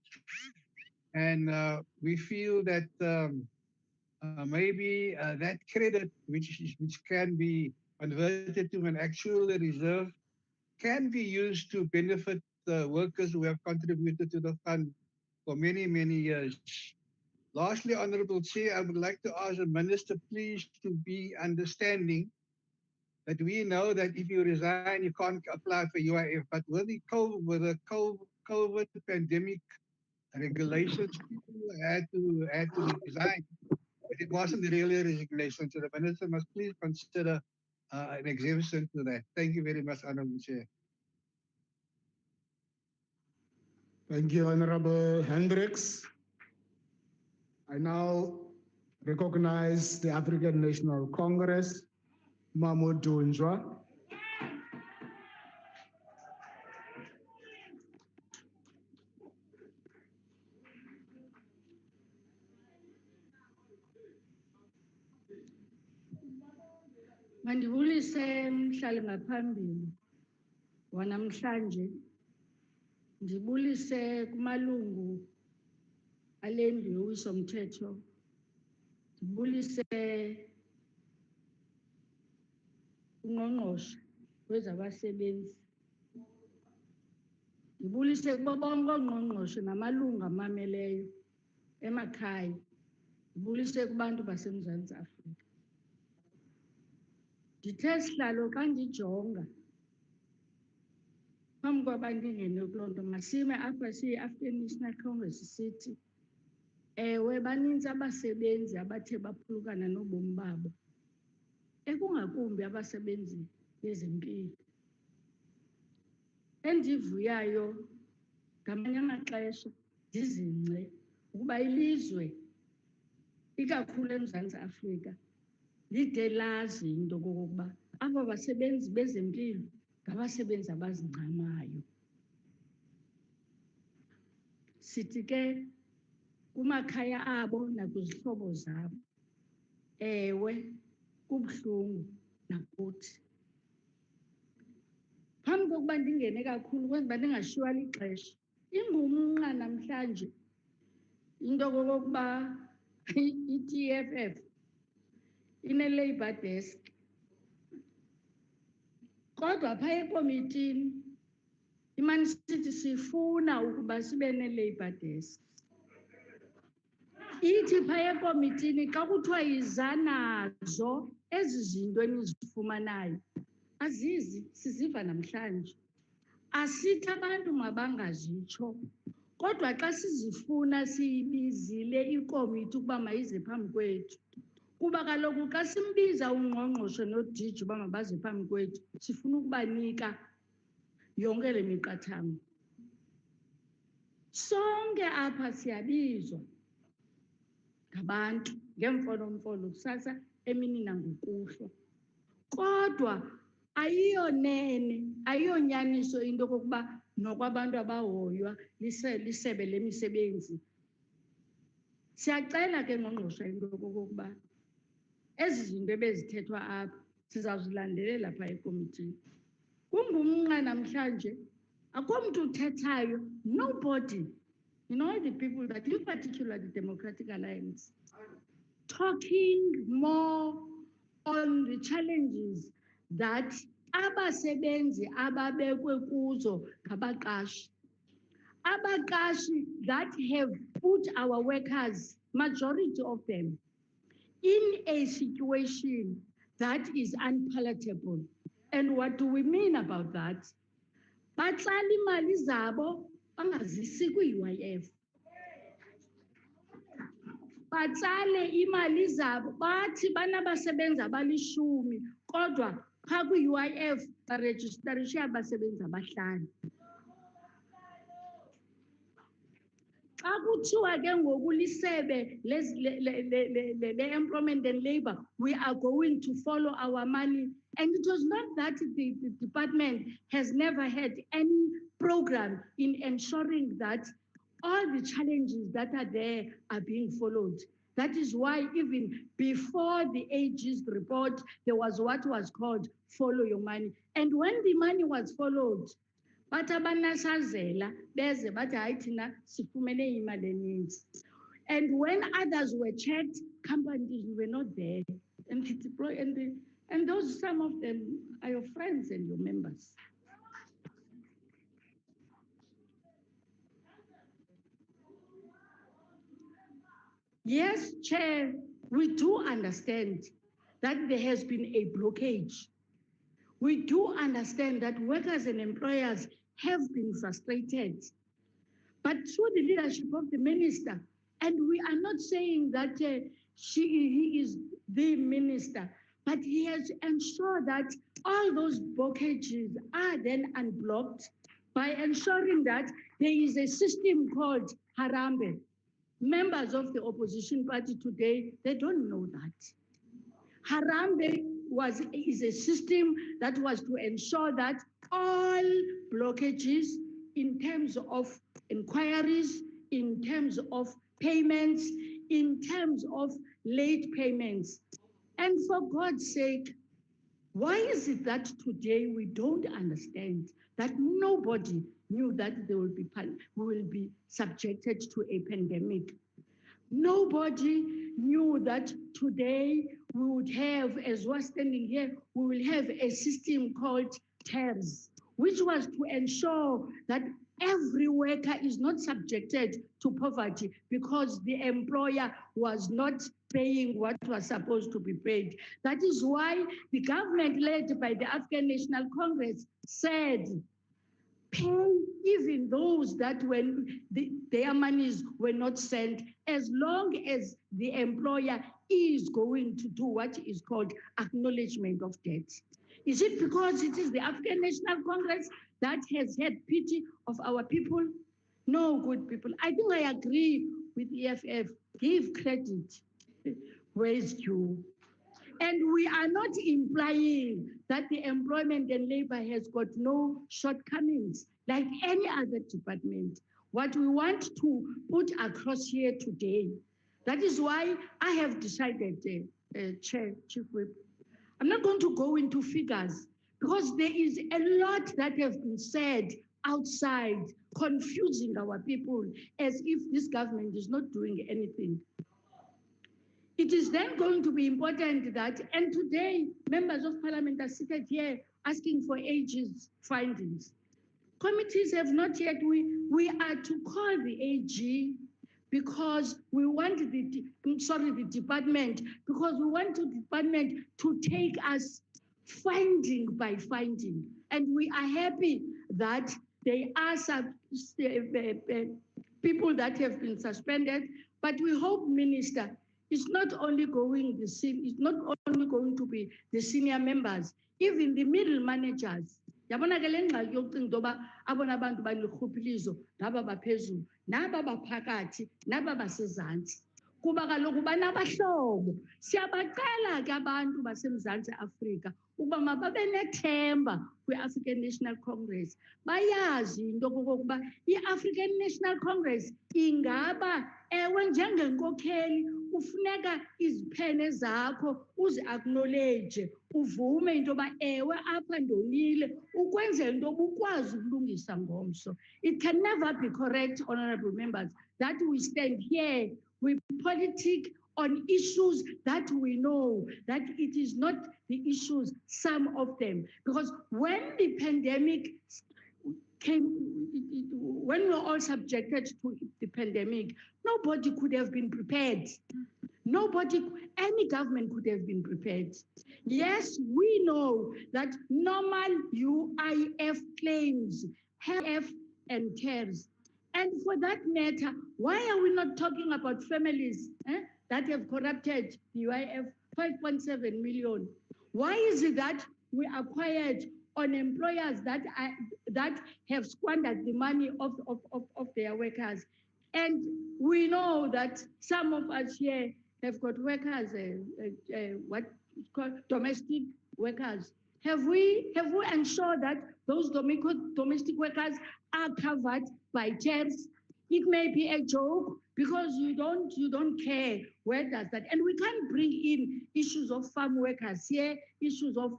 And we feel that maybe that credit, which can be converted to an actual reserve, can be used to benefit the workers who have contributed to the fund for many, many years. Lastly, Honorable Chair, I would like to ask the Minister please to be understanding that we know that if you resign, you can't apply for UIF, but with the COVID pandemic regulations, people had to resign. But it wasn't really a resignation, so the minister must please consider an exemption to that. Thank you very much, Honorable Chair. Thank you, Honorable Hendricks. I now recognize the African National Congress, Mahmoud Dunjwa. Mandibulise mhlali ngaphambili wanamhlanje, ndibulise kumalungu alendlu yowiso-mthetho, ndibulise ungqongqoshe wezabasebenzi, ndibulise kubo bonke oongqongqoshe namalungu amameleyo emakhaya, ndibulise kubantu baseMzantsi Afrika. Ndithe sihlalo xa ndijonga phambi kwaba ndingene kuloo nto, masime apha siyi-African National Congress sithi, ewe banintsi abasebenzi abathe baphulukana nobomi babo, ekungakumbi abasebenzi bezempilo. Endivuyayo ngamanye amaxesha ndizingce ukuba ilizwe, ikakhulu eMzantsi Afrika, lide lazi into kokokuba aba basebenzi bezempilo ngabasebenzi abazincamayo. Sithi ke kumakhaya abo nakwizihlobo zabo, ewe kubuhlungu nakuthi. Phambi kokuba ndingene kakhulu kwenza uba ndingashiywa lixesha, ingumnqa namhlanje into kokokuba i-TFF ine-Labour desk, kodwa phaya ekomitini imane sithi sifuna ukuba sibe ne-Labour desk. Ithi phaya ekomitini xa kuthiwa yiza nazo ezi zinto enizifumanayo, azizi, siziva namhlanje. Asithi abantu mabangazitsho, kodwa xa sizifuna siyibizile ikomiti ukuba mayize phambi kwethu. Kuba kaloku xa simbiza ungqongqoshe noDiji uba mabaze phambi kwethu, sifuna ukubanika yonke le miqathango. Sonke apha siyabizwa ngabantu ngemfonomfono kusasa, emini nangokuhlwa. Kodwa ayiyonene, ayiyonyaniso into kokuba nokwabantu abahoywa lisebe lemisebenzi. Siyacela ke ngqongqoshe into kokuba ezi zinto ebezithethwa apha sizawuzilandelela phaa ekomitini. Kungumnqa namhlanje, akho mntu uthethayo, nobody, you know, the people that, in particular the Democratic Alliance, talking more on the challenges that abasebenzi ababekwe kuzo ngabaqashi. Abaqashi that have put our workers, majority of them, in a situation that is unpalatable. And what do we mean about that? Batsala imali zabo bangazisi kwi-UIF. Batsale imali zabo bathi banabasebenzi abalishumi, kodwa phaa kwi-UIF barejistarishe abasebenzi abahlanu. Xa kuthiwa ke ngoku lisebe le-employment and labor, we are going to follow our money. And it was not that the department has never had any program in ensuring that all the challenges that are there are being followed. That is why even before the AG's report, there was what was called follow your money. And when the money was followed, bathi abanasazela beze bathi hayi thina sifumene imali eninzi. And when others were checked, companies were not there. And those, some of them are your friends and your members. Yes, Chair, we do understand that there has been a blockage. We do understand that workers and employers have been frustrated but through the leadership of the minister. And we are not saying that he is the minister, but he has ensured that all those blockages are then unblocked by ensuring that there is a system called Harambe. Members of the opposition party today, they don't know that. Harambe is a system that was to ensure that all blockages in terms of inquiries, in terms of payments, in terms of late payments. And for God's sake, why is it that today we don't understand that nobody knew that we will be subjected to a pandemic? Nobody knew that today we would have, as we're standing here, we will have a system called Ters, which was to ensure that every worker is not subjected to poverty because the employer was not paying what was supposed to be paid. That is why the government led by the African National Congress said, pay even those that when their monies were not sent, as long as the employer is going to do what is called acknowledgement of debt. Is it because it is the African National Congress that has had pity of our people? No, good people. I think I agree with EFF. Give credit where is due. And we are not implying that the employment and labor has got no shortcomings like any other department. What we want to put across here today, that is why I have decided, Chair, Chief Whip, I'm not going to go into figures because there is a lot that has been said outside, confusing our people as if this government is not doing anything. It is then going to be important that, and today, members of parliament are seated here asking for AG's findings. Committees have not yet, we are to call the AG because we want the department, because we want the department to take us finding by finding. And we are happy that there are some people that have been suspended, but we hope, Minister, it's not only going to be the senior members, even the middle managers. Yabona ke le ngxaki yokucinga into yoba abona abantu banirhuluphilizo naba baphezulu naba baphakathi naba basezantsi kuba kaloku banabahlobo. Siyabacela ke abantu baseMzantsi Afrika ukuba mababe nethemba kwi-African National Congress, bayazi into okokuba i-African National Congress ingaba ewe njengenkokheli kufuneka iziphene zakho uzi-acknowledge, uvume into yoba ewe apha ndonile ukwenzela into yoba ukwazi ukulungisa ngomso. It can never be correct, honorable members, that we stand here, we politic on issues that we know that it is not the issues, some of them. Because when the pandemic came, when we were all subjected to the pandemic, nobody could have been prepared. Nobody, any government could have been prepared. Yes, we know that normal UIF claims, HF and Ters. And for that matter, why are we not talking about families that have corrupted the UIF 5.7 million? Why is it that we are quiet on employers that have squandered the money of their workers? And we know that some of us here have got workers, what is called domestic workers. Have we ensured that those domestic workers are covered by Ters? It may be a joke because you don't care where does that, and we can't bring in issues of farm workers here, issues of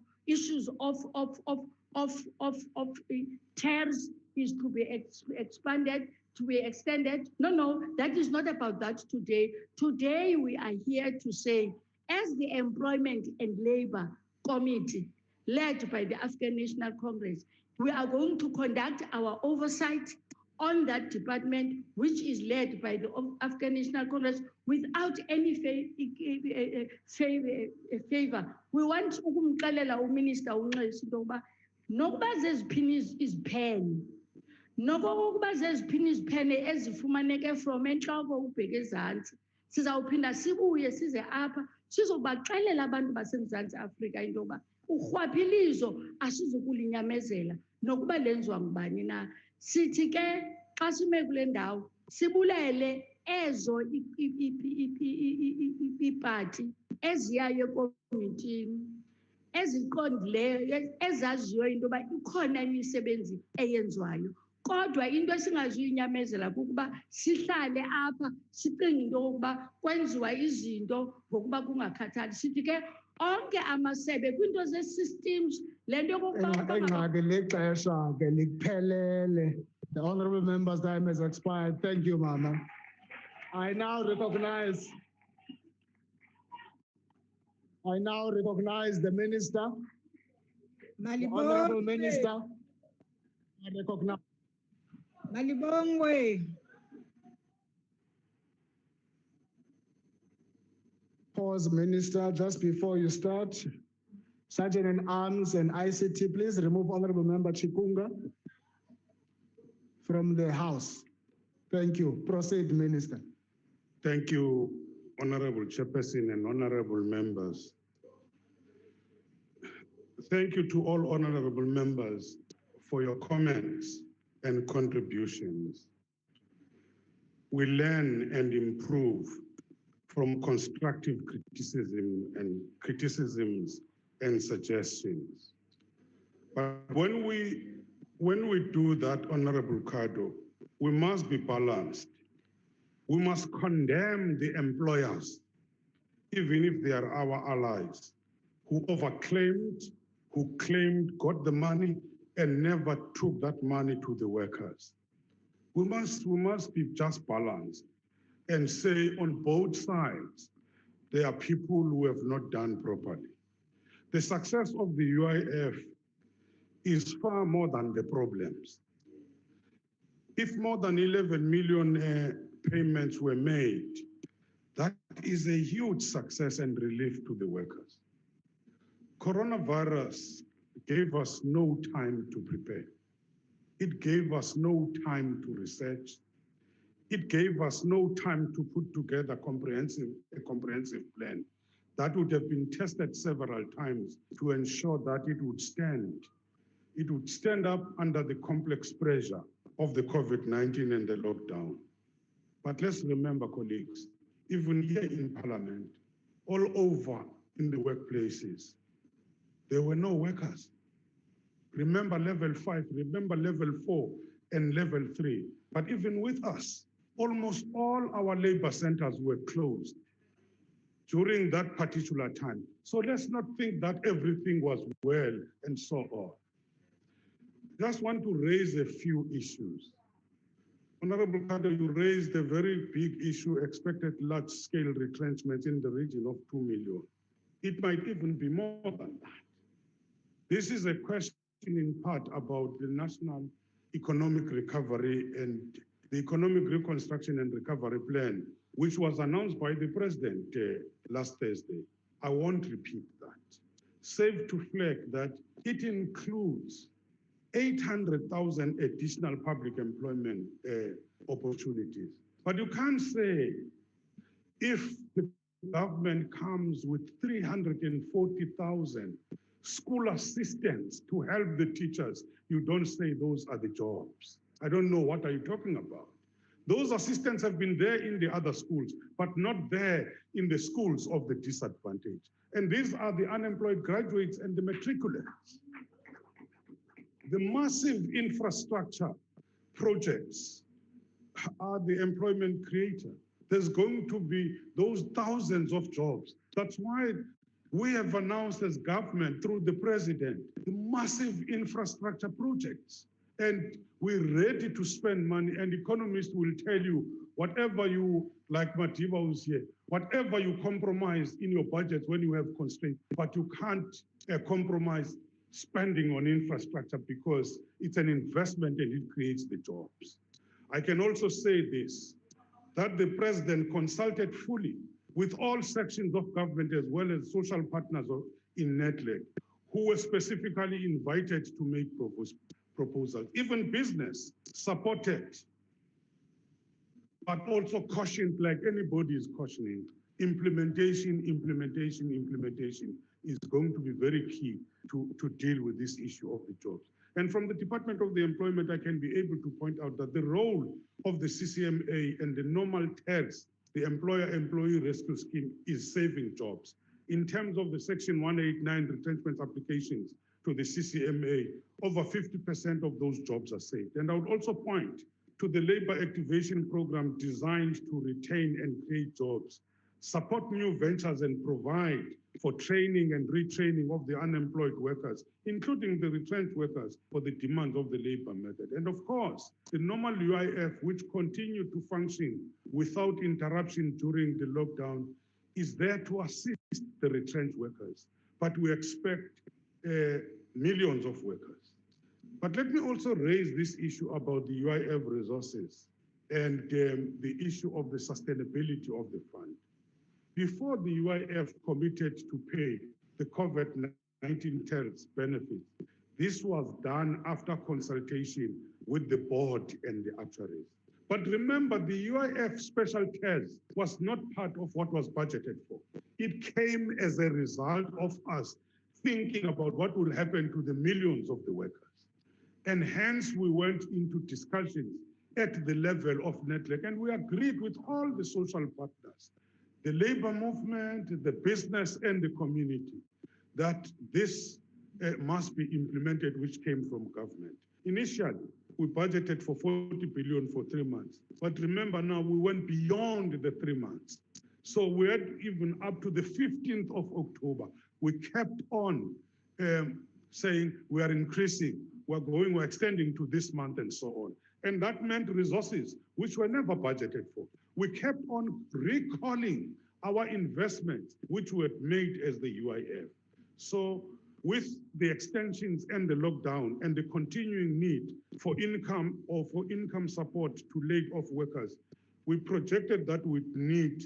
Ters is to be expanded, to be extended. No, that is not about that today. Today we are here to say, as the Employment and Labor Committee, led by the African National Congress, we are going to conduct our oversight on that department, which is led by the African National Congress, without any favor. We want ukumxelela uMinister uNxesi into yokuba nokuba zeziphini is pen, nokokuba zeziphini iziphene ezifumaneke from enhloko ubheke ezantsi sizawuphinda sibuye size apha sizobaxelela abantu baseMzantsi Afrika into yoba urhwaphilizo asizukulinyamezela nokuba lenziwa ngubani na. Sithi ke xa sime kule ndawo sibulele ezo ipati eziyayo ekomitini eziqondileyo ezaziyo into yoba ikhona imisebenzi eyenziwayo. Kodwa into esingazuyinyamezela kukuba sihlale apha sicinge into yokuba kwenziwa izinto ngokuba kungakhathali. Sithi ke onke amasebe kwinto ze-systems le nto engxaki lixesha ke likuphelele. The honorable member's time has expired. Thank you, Mama. I now recognize the minister. The honorable minister. I recognize. Malibongwe. Pause, Minister, just before you start. Sergeant in Arms and ICT, please remove Honorable Member Chikunga from the House. Thank you. Proceed, Minister. Thank you, Honorable Chairperson and honorable members. Thank you to all honorable members for your comments and contributions. We learn and improve from constructive criticisms and suggestions. But when we do that, Honorable Kado, we must be balanced. We must condemn the employers, even if they are our allies, who overclaimed, who claimed got the money and never took that money to the workers. We must be just balanced and say on both sides, there are people who have not done properly. The success of the UIF is far more than the problems. If more than 11 million payments were made, that is a huge success and relief to the workers. Coronavirus gave us no time to prepare. It gave us no time to research. It gave us no time to put together a comprehensive plan that would have been tested several times to ensure that it would stand up under the complex pressure of the COVID-19 and the lockdown. But let's remember, colleagues, even here in Parliament, all over in the workplaces, there were no workers. Remember level 5, remember level 4 and level 3. But even with us, almost all our labor centers were closed during that particular time. So let's not think that everything was well and so on. Just want to raise a few issues. Honorable Kado, you raised a very big issue, expected large-scale retrenchment in the region of 2 million. It might even be more than that. This is a question in part about the national economic recovery and the economic reconstruction and recovery plan, which was announced by the president last Thursday. I won't repeat that. Save to flag that it includes 800,000 additional public employment opportunities. But you can't say if the government comes with 340,000 school assistants to help the teachers, you don't say those are the jobs. I don't know, what are you talking about? Those assistants have been there in the other schools, but not there in the schools of the disadvantaged. And these are the unemployed graduates and the matriculants. The massive infrastructure projects are the employment creator. There's going to be those thousands of jobs. That's why we have announced as government through the president, the massive infrastructure projects. And we're ready to spend money, and economists will tell you, whatever you, like Madiba was here, whatever you compromise in your budget when you have constraints, but you can't compromise spending on infrastructure because it's an investment and it creates the jobs. I can also say this, that the president consulted fully with all sections of government as well as social partners in NETLEC, who were specifically invited to make proposals. Even business supported, but also cautioned, like anybody is cautioning. Implementation is going to be very key to deal with this issue of the jobs. And from the Department of the Employment, I can be able to point out that the role of the CCMA and the normal Ters, the Employer-Employee Rescue Scheme, is saving jobs. In terms of the Section 189 retrenchment applications to the CCMA, over 50% of those jobs are saved. And I would also point to the labor activation program designed to retain and create jobs, support new ventures and provide for training and retraining of the unemployed workers, including the retrenched workers, for the demands of the labor method. And of course, the normal UIF, which continued to function without interruption during the lockdown, is there to assist the retrenched workers. But we expect millions of workers. But let me also raise this issue about the UIF resources and the issue of the sustainability of the fund. Before the UIF committed to pay the COVID-19 Ters benefits, this was done after consultation with the board and the actuaries. But remember, the UIF special Ters was not part of what was budgeted for. It came as a result of us thinking about what will happen to the millions of the workers. And hence we went into discussions at the level of NETLEC, and we agreed with all the social partners, the labor movement, the business, and the community, that this must be implemented, which came from government. Initially, we budgeted for 40 billion for 3 months. But remember now, we went beyond the 3 months. So we had even up to the 15th of October, we kept on saying we are increasing, we're extending to this month and so on. And that meant resources which were never budgeted for. We kept on recalling our investments, which were made as the UIF. So with the extensions and the lockdown and the continuing need for income or for income support to laid off workers, we projected that we'd need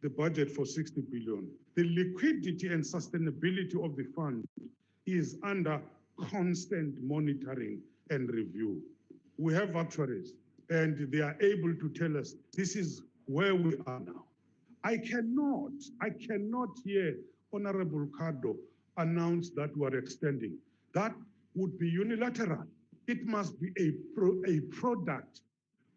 the budget for 60 billion. The liquidity and sustainability of the fund is under constant monitoring and review. We have actuaries, and they are able to tell us this is where we are now. I cannot hear Honorable Cardo announce that we are extending. That would be unilateral. It must be a product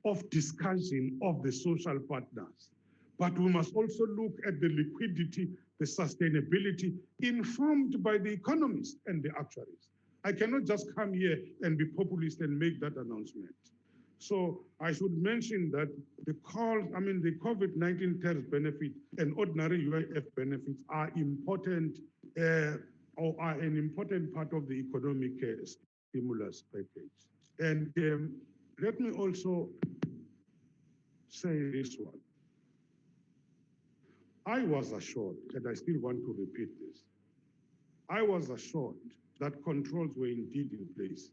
of discussion of the social partners. But we must also look at the liquidity, the sustainability, informed by the economists and the actuaries. I cannot just come here and be populist and make that announcement. So I should mention that the COVID-19 Ters benefit and ordinary UIF benefits are important or are an important part of the economic stimulus package. And let me also say this one. I was assured, and I still want to repeat this, I was assured that controls were indeed in place.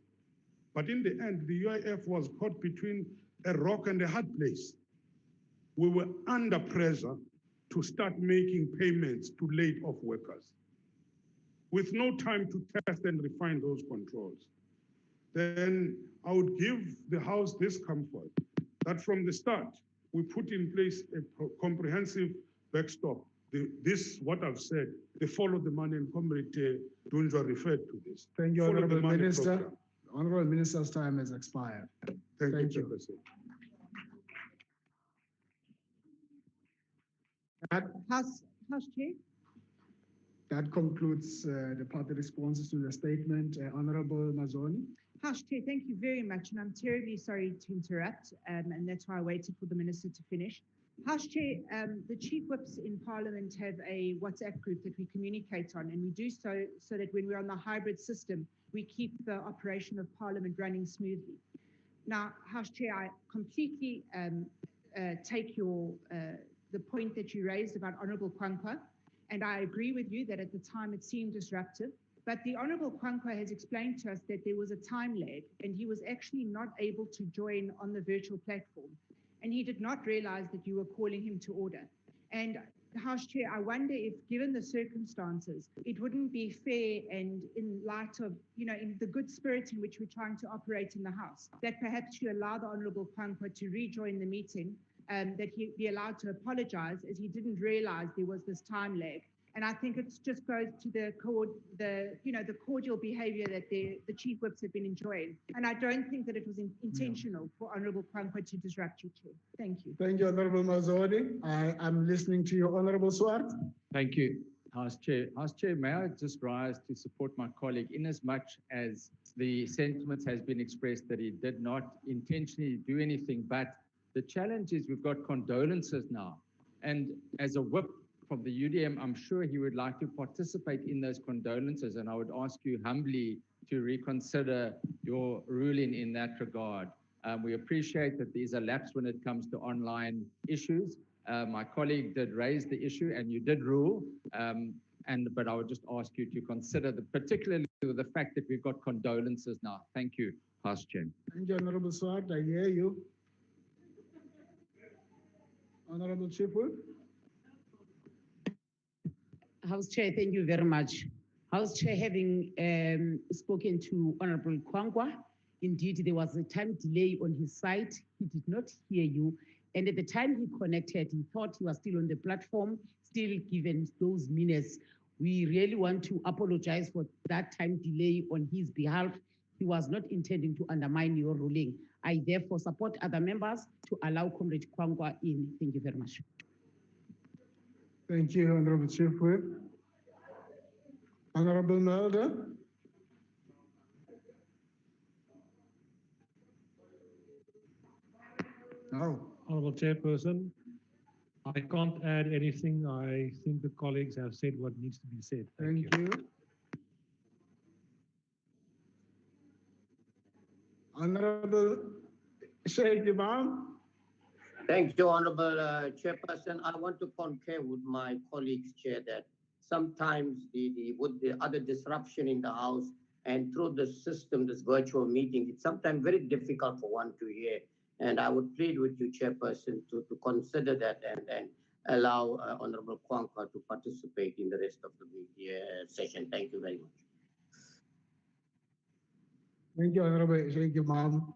But in the end, the UIF was caught between a rock and a hard place. We were under pressure to start making payments to laid off workers with no time to test and refine those controls. Then I would give the House this comfort that from the start, we put in place a comprehensive backstop. What I've said, they follow the money, and Comrade Dunjwa referred to this. Thank you, Honorable Minister. Program. Honorable Minister's time has expired. Thank you. House Chair. That concludes the party responses to the statement. Honorable Mazoni. House Chair, thank you very much. And I'm terribly sorry to interrupt, and that's why I waited for the Minister to finish. House Chair, the Chief Whips in Parliament have a WhatsApp group that we communicate on, and we do so that when we're on the hybrid system, we keep the operation of Parliament running smoothly. Now, House Chair, I completely take the point that you raised about Honourable Kwankwa, and I agree with you that at the time it seemed disruptive. But the Honourable Kwankwa has explained to us that there was a time lag, and he was actually not able to join on the virtual platform. And he did not realize that you were calling him to order. And House Chair, I wonder if, given the circumstances, it wouldn't be fair and in light of, in the good spirit in which we're trying to operate in the House, that perhaps you allow the Honourable Kwankwa to rejoin the meeting, that he be allowed to apologise, as he didn't realise there was this time lag. And I think it just goes to the cordial behaviour that the Chief Whips have been enjoying. And I don't think that it was intentional for Honourable Kwankwa to disrupt you, Chair. Thank you. Thank you, Honourable Mazodi. I am listening to you, Honourable Swart. Thank you, House Chair. House Chair, may I just rise to support my colleague in as much as the sentiment has been expressed that he did not intentionally do anything, but the challenge is we've got condolences now. And as a whip from the UDM, I'm sure he would like to participate in those condolences, and I would ask you humbly to reconsider your ruling in that regard. We appreciate that there's a lapse when it comes to online issues. My colleague did raise the issue and you did rule, but I would just ask you to consider, particularly the fact that we've got condolences now. Thank you, House Chair. Thank you, Honourable Swart. I hear you. Honourable Chief Whip. House Chair, thank you very much. House Chair, having spoken to Honourable Kwankwa, indeed there was a time delay on his side. He did not hear you. And at the time he connected, he thought he was still on the platform, still given those minutes. We really want to apologize for that time delay on his behalf. He was not intending to undermine your ruling. I therefore support other members to allow Comrade Kwankwa in. Thank you very much. Thank you, Honourable Chief Whip. Honourable Mulder. No. Honourable Chairperson, I can't add anything. I think the colleagues have said what needs to be said. Thank you. Honourable Sheikh Imam. Thank you, Honourable Chairperson. I want to concur with my colleagues, Chair, that sometimes with the other disruption in the House and through the system, this virtual meeting, it's sometimes very difficult for one to hear. And I would plead with you, Chairperson, to consider that and allow Honourable Kwankwa to participate in the rest of the media session. Thank you very much. Thank you, Honourable Sheikh Imam.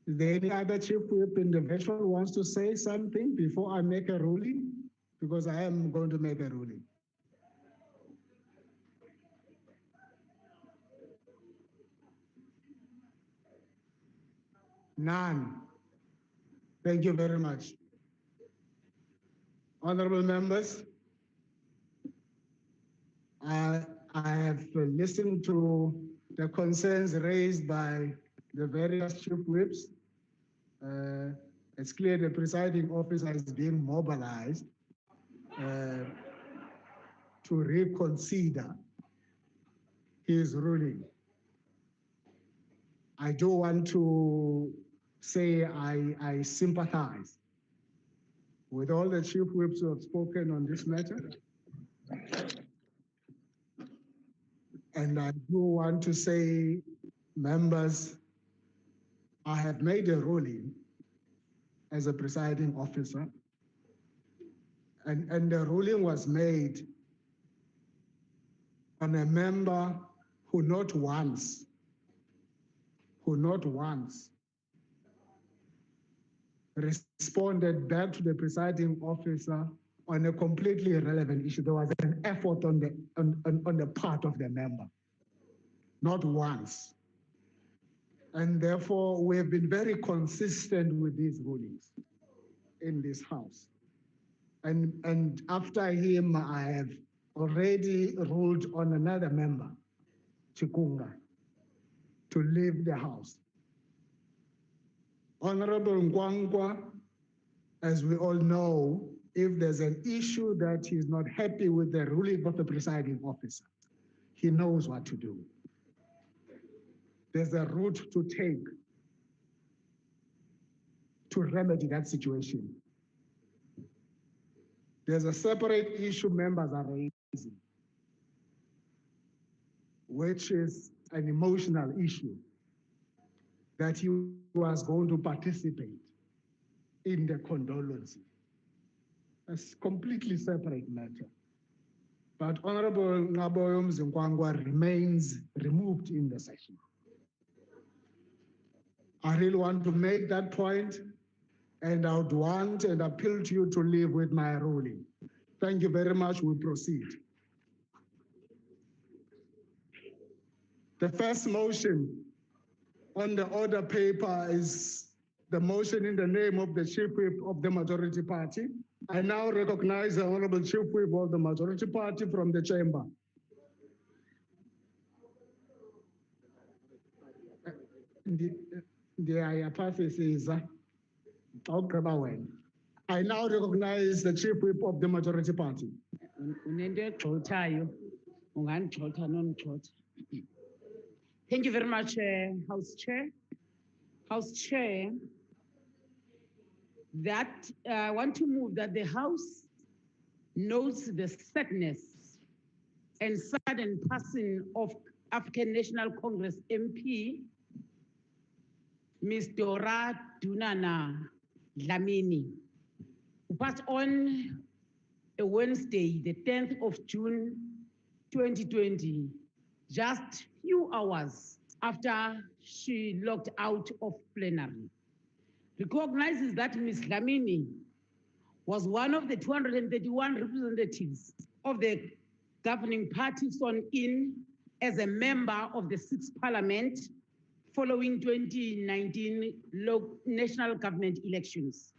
Is there any other Chief Whip in the virtual who wants to say something before I make a ruling? Because I am going to make a ruling. None. Thank you very much. Honourable members, I have listened to the concerns raised by the various Chief Whips. It's clear the presiding officer is being mobilized to reconsider his ruling. I do want to say I sympathize with all the Chief Whips who have spoken on this matter. And I do want to say, members, I have made a ruling as a presiding officer, and the ruling was made on a member who not once responded back to the presiding officer on a completely irrelevant issue. There was an effort on the part of the member, not once. And therefore, we have been very consistent with these rulings in this House. And after him, I have already ruled on another member, Chikunga, to leave the House. Honorable Nkwankwa, as we all know, if there's an issue that he's not happy with the ruling of the presiding officer, he knows what to do. There's a route to take to remedy that situation. There's a separate issue members are raising, which is an emotional issue, that he was going to participate in the condolences. a completely separate matter. But Honorable Ngaboyo Mzimkwangwa remains removed in the session. I really want to make that point, and I would want and appeal to you to live with my ruling. Thank you very much. We proceed. The first motion on the order paper is the motion in the name of the Chief Whip of the Majority Party. I now recognize the Honorable Chief Whip of the Majority Party from the chamber. I now recognize the Chief Whip of the Majority Party. Thank you very much, House Chair. House Chair, that I want to move that the House notes the sadness and sudden passing of African National Congress MP, Ms. Dora Dunana Lamini, who passed on a Wednesday, the 10th of June, 2020, just few hours after she logged out of plenary. Recognizes that Ms. Lamini was one of the 231 representatives of the governing party sworn in as a member of the 6th Parliament following 2019 national government elections.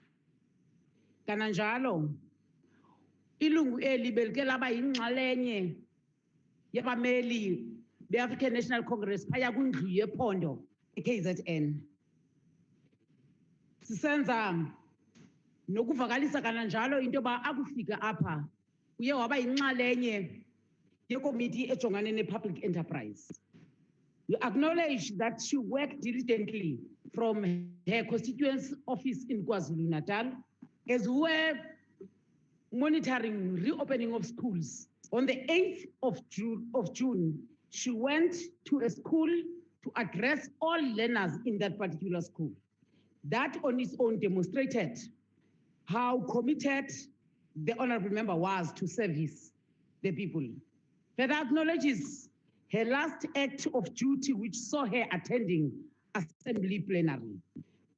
Kananjalo, ilungu eli belike laba yingxalenye yabameli be-African National Congress phaya kwindlu yephondo e-KZN. Sisenza nokuvakalisa kananjalo into yoba akufika apha uye waba yinxalenye yekomiti ejongane ne-public enterprise. We acknowledge that she worked diligently from her constituency office in KwaZulu-Natal as we were monitoring reopening of schools. On the 8th of June, she went to a school to address all learners in that particular school. That on its own demonstrated how committed the honorable member was to service the people. Further acknowledges her last act of duty, which saw her attending assembly plenary.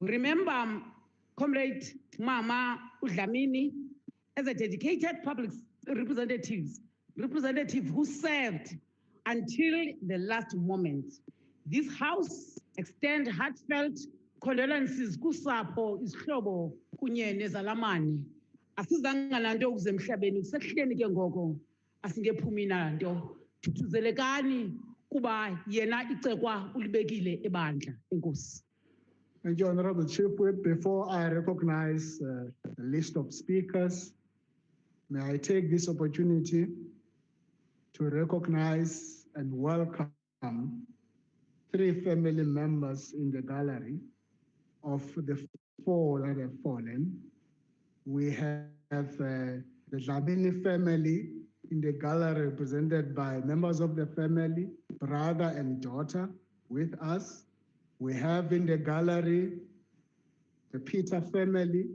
Remember, Comrade Mama Lamini as a dedicated public representative who served until the last moment. This House extends heartfelt condolences kusapho isihlobo kunye nezalamane. Asizanga nanto ukuze emhlabeni kusehleni ke ngoko asingephumi nanto. Thuthuzelekani kuba yena icekwa ulibekile ebandla. Enkosi. Thank you, Honorable Chief Whip. Before I recognize the list of speakers, may I take this opportunity to recognize and welcome 3 family members in the gallery of the 4 that have fallen. We have the Lamini family in the gallery represented by members of the family, brother and daughter with us. We have in the gallery the Peter family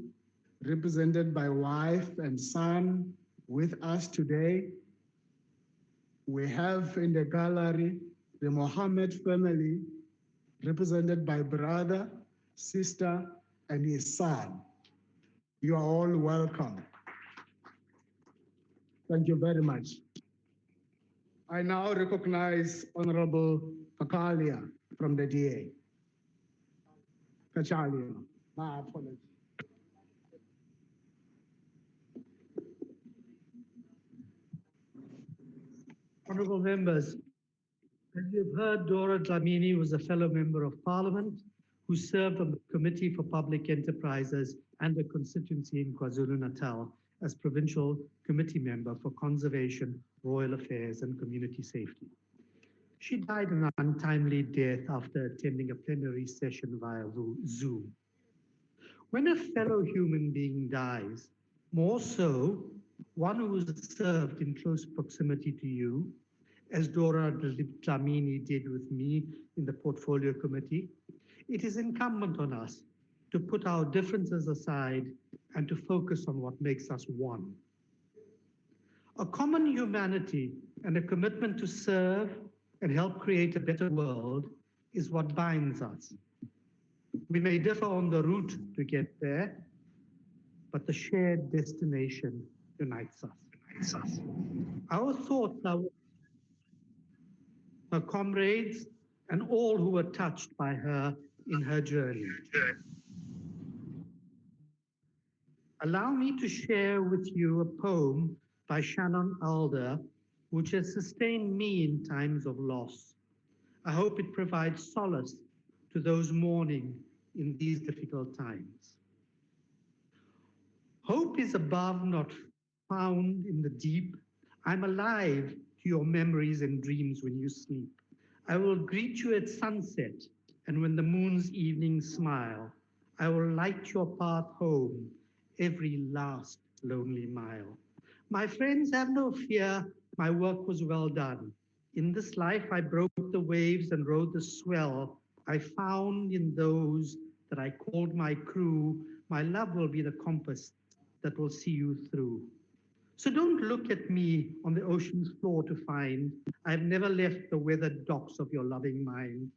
represented by wife and son with us today. We have in the gallery the Mohammed family represented by brother, sister, and his son. You are all welcome. Thank you very much. I now recognize Honorable Fakalia from the DA. Kachalia, my apologies. Honourable members, as you've heard, Dora Dlamini was a fellow member of Parliament who served on the Committee for Public Enterprises and a constituency in KwaZulu-Natal as Provincial Committee Member for Conservation, Royal Affairs and Community Safety. She died an untimely death after attending a plenary session via Zoom. When a fellow human being dies, more so one who has served in close proximity to you, as Dora Dlamini did with me in the Portfolio Committee, it is incumbent on us to put our differences aside and to focus on what makes us one. A common humanity and a commitment to serve and help create a better world is what binds us. We may differ on the route to get there, but the shared destination unites us. Our thoughts are with her comrades and all who were touched by her in her journey. Allow me to share with you a poem by Shannon Alder, which has sustained me in times of loss. I hope it provides solace to those mourning in these difficult times. Hope is above, not found in the deep. I'm alive to your memories and dreams when you sleep. I will greet you at sunset, and when the moon's evening smile, I will light your path home every last lonely mile. My friends, have no fear, my work was well done. In this life I broke the waves and rode the swell. I found in those that I called my crew, my love will be the compass that will see you through. So don't look at me on the ocean's floor to find I've never left the weathered docks of your loving mind.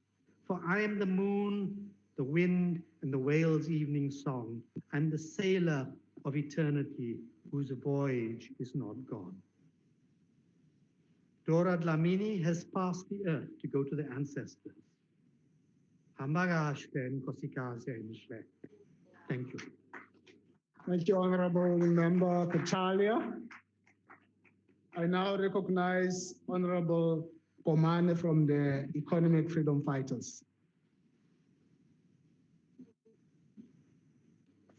For I am the moon, the wind, and the whale's evening song. I'm the sailor of eternity whose voyage is not gone. Dora Dlamini has passed the earth to go to the ancestors. Thank you. Thank you, Honorable Member Katalia. I now recognize Honorable Komane from the Economic Freedom Fighters.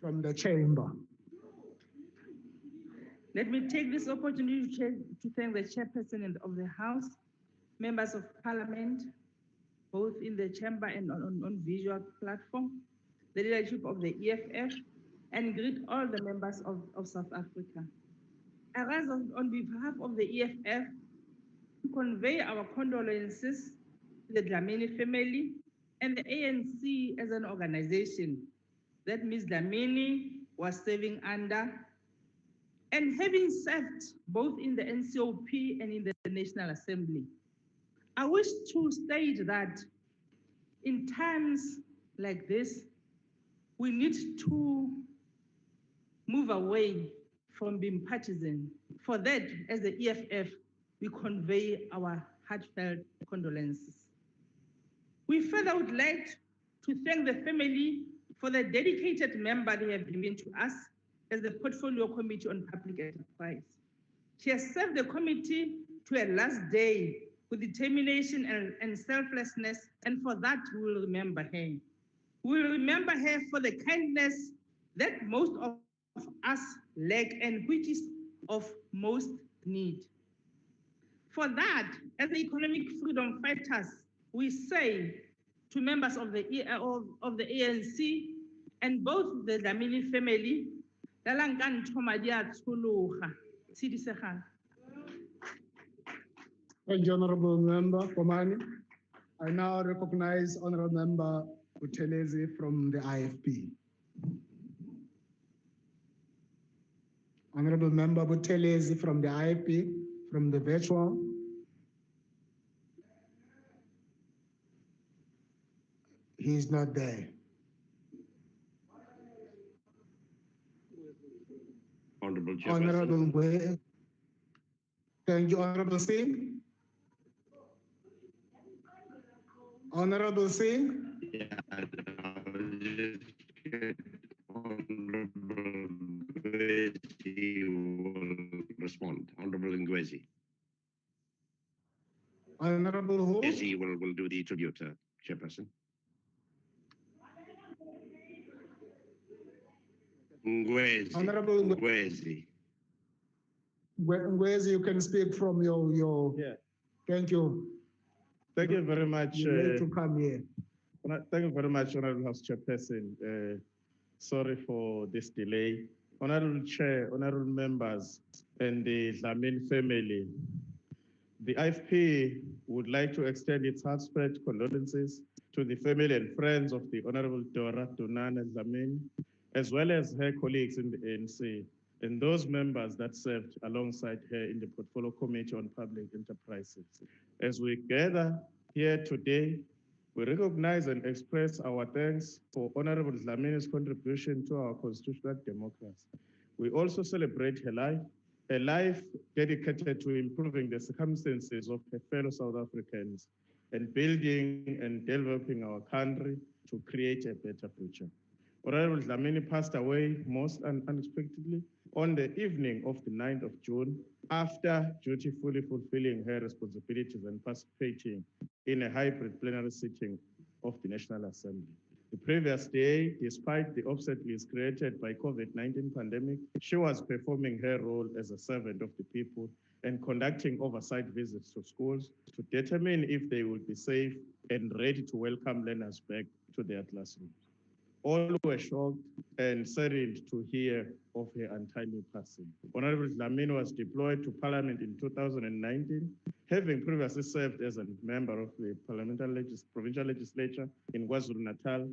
From the chamber. Let me take this opportunity to thank the chairperson of the House, members of Parliament, both in the chamber and on visual platform, the leadership of the EFF, and greet all the members of South Africa. I rise on behalf of the EFF to convey our condolences to the Dlamini family and the ANC as an organization that Ms. Dlamini was serving under, and having served both in the NCOP and in the National Assembly. I wish to state that in times like this, we need to move away from being partisan. For that, as the EFF, we convey our heartfelt condolences. We further would like to thank the family for the dedicated member they have given to us as the Portfolio Committee on Public Enterprise. She has served the committee to her last day with determination and selflessness, and for that we will remember her. We will remember her for the kindness that most of us lack and which is of most need. For that, as the economic freedom fighters, we say to members of the ANC and both the Dlamini family, Thank you, Honorable Member Komane. I now recognize Honorable Member Buthelezi from the IFP. Honorable Member Buthelezi from the IFP, from the virtual. He's not there. Honorable Chairperson. Honorable Ngwe. Thank you, Honorable Singh. Honorable Singh. Yeah, Honorable Ngwezi will respond. Honorable Ngwezi. Honorable who? Ngwezi will do the tribute, Chairperson. Ngwezi. Honorable Ngwezi. Ngwezi, you can speak from your. Yeah. Thank you. Thank you very much. You need to come here. Thank you very much, Honorable House Chairperson. Sorry for this delay. Honorable Chair, honorable members, and the Dlamini family. The IFP would like to extend its heartfelt condolences to the family and friends of the Honorable Dora Lamini, as well as her colleagues in the ANC, and those members that served alongside her in the Portfolio Committee on Public Enterprises. As we gather here today, we recognize and express our thanks for Honorable Lamini's contribution to our constitutional democracy. We also celebrate her life dedicated to improving the circumstances of her fellow South Africans and building and developing our country to create a better future. Honorable Lamini passed away most unexpectedly on the evening of the 9th of June after dutifully fulfilling her responsibilities and participating in a hybrid plenary sitting of the National Assembly. The previous day, despite the obstacles created by COVID-19 pandemic, she was performing her role as a servant of the people and conducting oversight visits to schools to determine if they would be safe and ready to welcome learners back to their classrooms. All were shocked and saddened to hear of her untimely passing. Honorable Lamini was deployed to Parliament in 2019, having previously served as a member of the provincial legislature in KwaZulu-Natal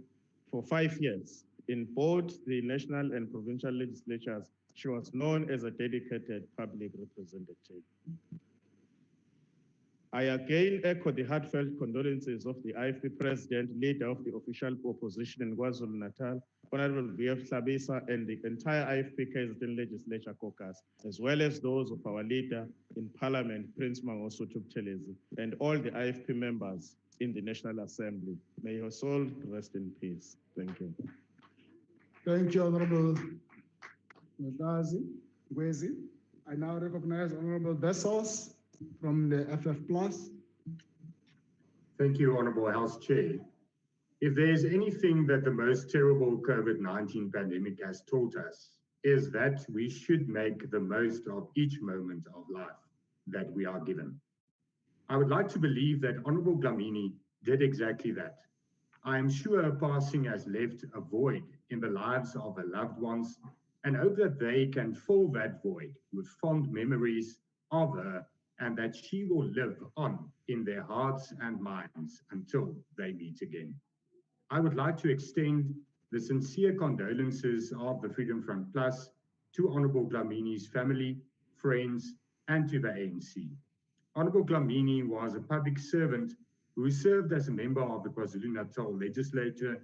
for 5 years. In both the national and provincial legislatures, she was known as a dedicated public representative. I again echo the heartfelt condolences of the IFP President, leader of the official opposition in KwaZulu-Natal, Honorable V.F. Hlabisa, and the entire IFP KZN Legislature Caucus, as well as those of our leader in Parliament, Prince Mangosuthu Buthelezi, and all the IFP members in the National Assembly. May your soul rest in peace. Thank you. Thank you, Honorable Gwezi. I now recognize Honorable Wessels from the FF+. Thank you, Honorable House Chair. If there's anything that the most terrible COVID-19 pandemic has taught us, is that we should make the most of each moment of life that we are given. I would like to believe that Honorable Lamini did exactly that. I am sure her passing has left a void in the lives of her loved ones and hope that they can fill that void with fond memories of her and that she will live on in their hearts and minds until they meet again. I would like to extend the sincere condolences of the Freedom Front Plus to Honorable Lamini's family, friends, and to the ANC. Honorable Lamini was a public servant who served as a member of the KwaZulu-Natal legislature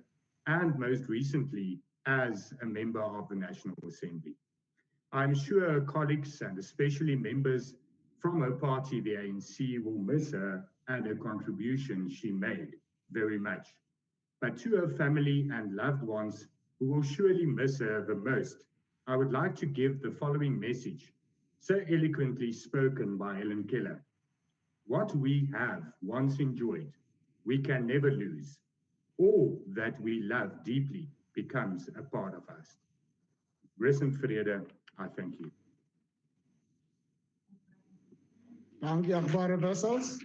and most recently as a member of the National Assembly. I'm sure her colleagues and especially members from her party, the ANC, will miss her and her contribution she made very much. But to her family and loved ones who will surely miss her the most, I would like to give the following message, so eloquently spoken by Ellen Keller. What we have once enjoyed, we can never lose. All that we love deeply becomes a part of us. Rest in vrede, I thank you. Thank you, Honorable Wessels.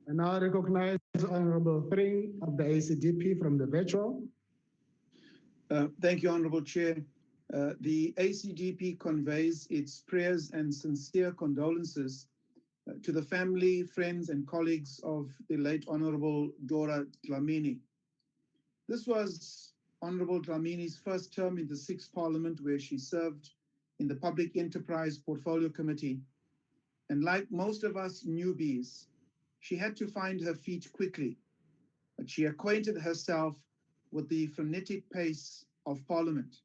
And now I recognize Honorable Thring of the ACDP from the virtual. Thank you, Honorable Chair. The ACDP conveys its prayers and sincere condolences to the family, friends, and colleagues of the late Honorable Dora Lamini. This was Honorable Lamini's first term in the 6th Parliament, where she served in the Public Enterprise Portfolio Committee. And like most of us newbies, she had to find her feet quickly, but she acquainted herself with the frenetic pace of Parliament.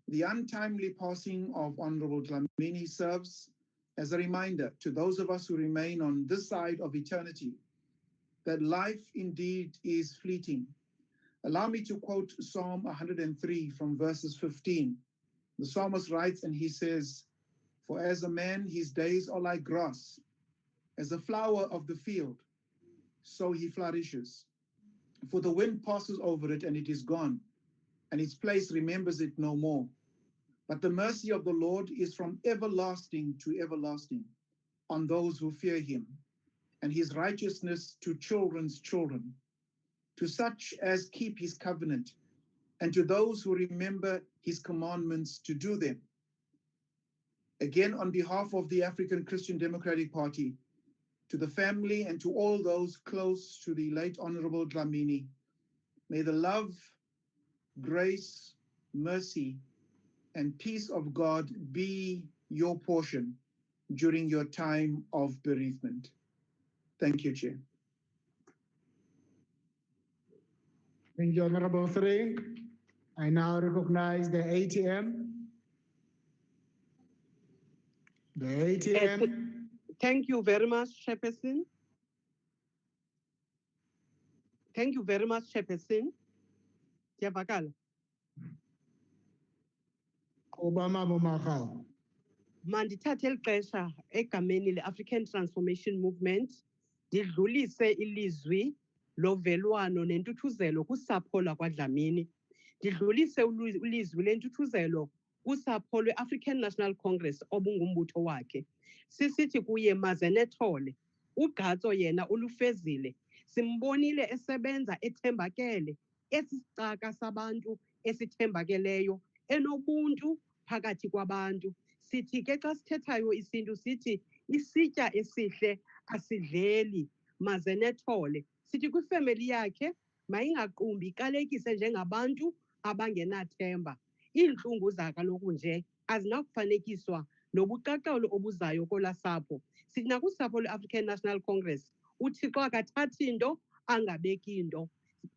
The untimely passing of Honorable Lamini serves as a reminder to those of us who remain on this side of eternity that life indeed is fleeting. Allow me to quote Psalm 103 from verses 15. The psalmist writes and he says, "For as a man his days are like grass, as a flower of the field, so he flourishes. For the wind passes over it and it is gone, and its place remembers it no more. But the mercy of the Lord is from everlasting to everlasting on those who fear him, and his righteousness to children's children, to such as keep his covenant, and to those who remember his commandments to do them." Again, on behalf of the African Christian Democratic Party, to the family and to all those close to the late Honorable Lamini, may the love, grace, mercy, and peace of God be your portion during your time of bereavement. Thank you, Chair. Thank you, Honorable Sring. I now recognize the ATM. The ATM. Thank you very much, Chairperson. Thank you very much, Chairperson. Siyavakala. Obama Bomakau. Mandithathe eli xesha egameni le-African Transformation Movement ndidlulise ilizwi lovelwano nentuthuzelo kusapho lakwaDlamini. Ndidlulise ilizwi lentuthuzelo kusapho lwe-African National Congress obungumbutho wakhe. Sisithi kuye maze nethole, uGatso yena ulufezile. Simbonile esebenza ethembakele, esisicaka sabantu esithembakeleyo, enobuntu phakathi kwabantu. Sithi ke xa sithethayo isintu sithi isitya esihle asidleli maze nethole. Sithi kwifemeli yakhe mayingaqumbi ikalekise njengabantu abangenathemba. Iintlungu zakaloku nje azinakufanekiswa nobuqaqolo obuzayo kolasapho. Sithi nakusapho lwe-African National Congress uThixo akathathi into angabeki into.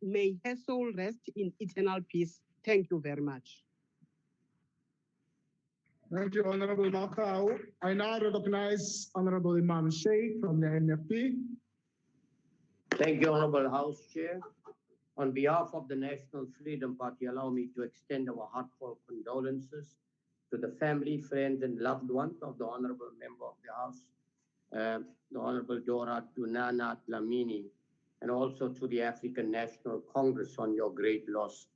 May her soul rest in eternal peace. Thank you very much. Thank you, Honorable Makau. I now recognize Honorable Imam Sheikh from the NFP. Thank you, Honorable House Chair. On behalf of the National Freedom Party, allow me to extend our heartfelt condolences to the family, friends, and loved ones of the Honorable Member of the House, the Honorable Dora Dunana Lamini, and also to the African National Congress on your great loss.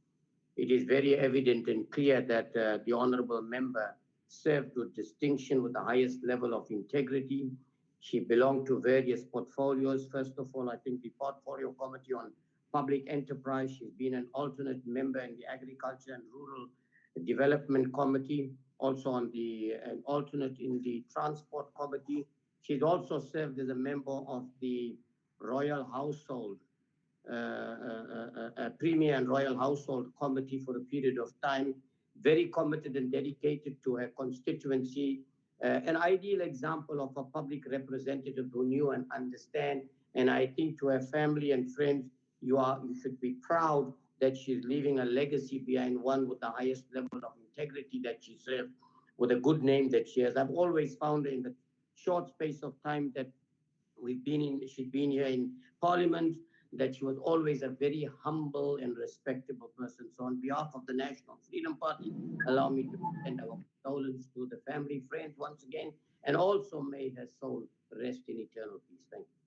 It is very evident and clear that the Honorable Member served with distinction with the highest level of integrity. She belonged to various portfolios. First of all, I think the Portfolio Committee on Public Enterprise. She's been an alternate member in the Agriculture and Rural Development Committee, also on an alternate in the Transport Committee. She's also served as a member of the Royal Household, Premier and Royal Household Committee for a period of time, very committed and dedicated to her constituency, an ideal example of a public representative who knew and understand. And I think to her family and friends, you should be proud that she's leaving a legacy behind, one with the highest level of integrity that she served, with a good name that she has. I've always found in the short space of time that she'd been here in Parliament, that she was always a very humble and respectable person. So on behalf of the National Freedom Party, allow me to extend our condolence to the family, friends once again, and also may her soul rest in eternal peace. Thank you.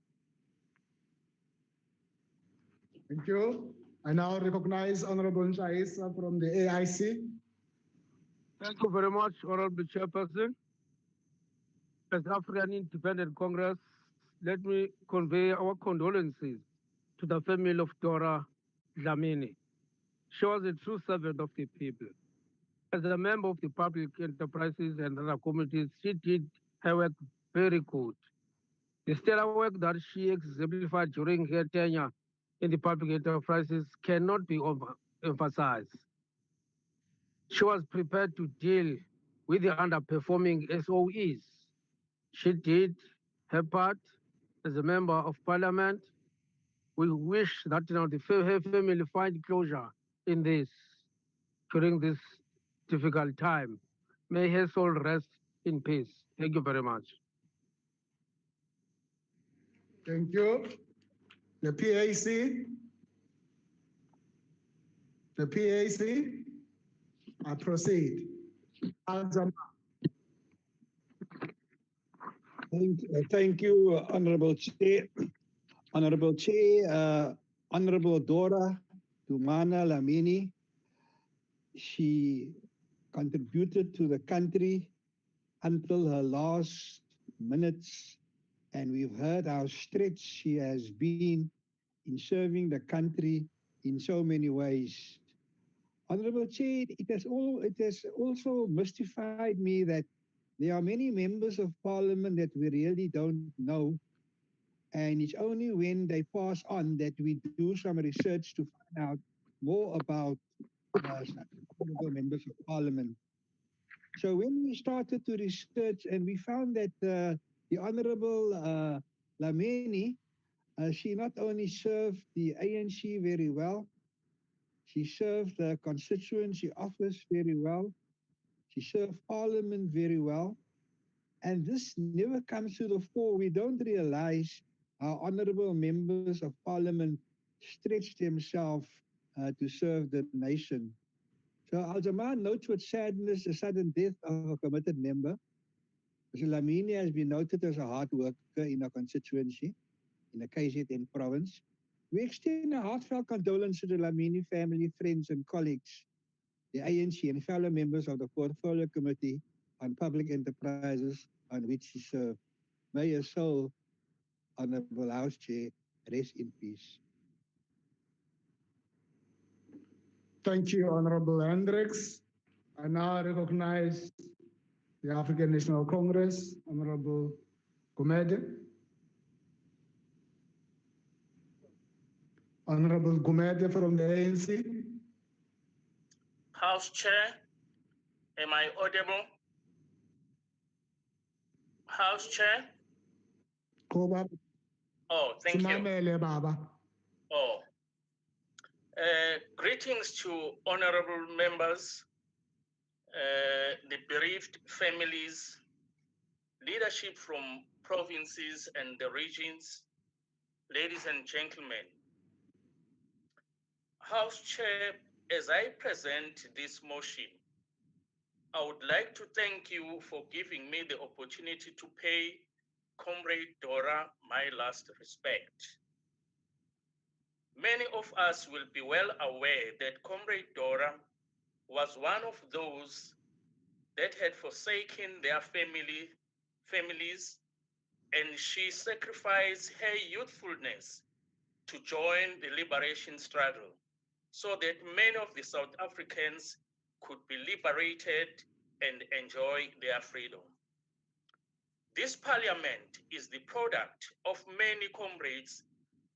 Thank you. I now recognize Honorable Shaisa from the AIC. Thank you very much, Honorable Chairperson. As African Independent Congress, let me convey our condolences to the family of Dora Lamini. She was a true servant of the people. As a member of the public enterprises and other committees, she did her work very good. The stellar work that she exemplified during her tenure in the public enterprises cannot be overemphasized. She was prepared to deal with the underperforming SOEs. She did her part as a member of Parliament. We wish that her family find closure in this during this difficult time. May her soul rest in peace. Thank you very much. Thank you. The PAC. The PAC. I proceed. Thank you, Honorable Chair. Honorable Chair, Honorable Dora Dumana Lamini. She contributed to the country until her last minutes, and we've heard how stretched she has been in serving the country in so many ways. Honorable Chair, it has also mystified me that There are many members of parliament that we really don't know, and it's only when they pass on that we do some research to find out more about honorable members of parliament. So when we started to research and we found that the Honorable Lamini, she not only served the ANC very well, she served the constituency office very well, she served parliament very well, and this never comes to the fore. We don't realize how honorable members of parliament stretch themselves to serve the nation. So Al-Jamaa notes with sadness the sudden death of a committed member. Mr. Lamini has been noted as a hard worker in our constituency, in the KZN province. We extend a heartfelt condolence to the Lamini family, friends and colleagues, the ANC and fellow members of the Portfolio Committee on Public Enterprises on which he served. May your soul, Honorable House Chair, rest in peace. Thank you, Honorable Hendricks. I now recognize the African National Congress, Honorable Mohammed. Honorable Mohammed from the ANC. House Chair, am I audible? House Chair? Oh, thank you. Oh. Greetings to honorable members, the bereaved families, leadership from provinces and the regions, ladies and gentlemen. House Chair, as I present this motion, I would like to thank you for giving me the opportunity to pay Comrade Dora my last respect. Many of us will be well aware that Comrade Dora was one of those that had forsaken their families, and she sacrificed her youthfulness to join the liberation struggle so that many of the South Africans could be liberated and enjoy their freedom. This parliament is the product of many comrades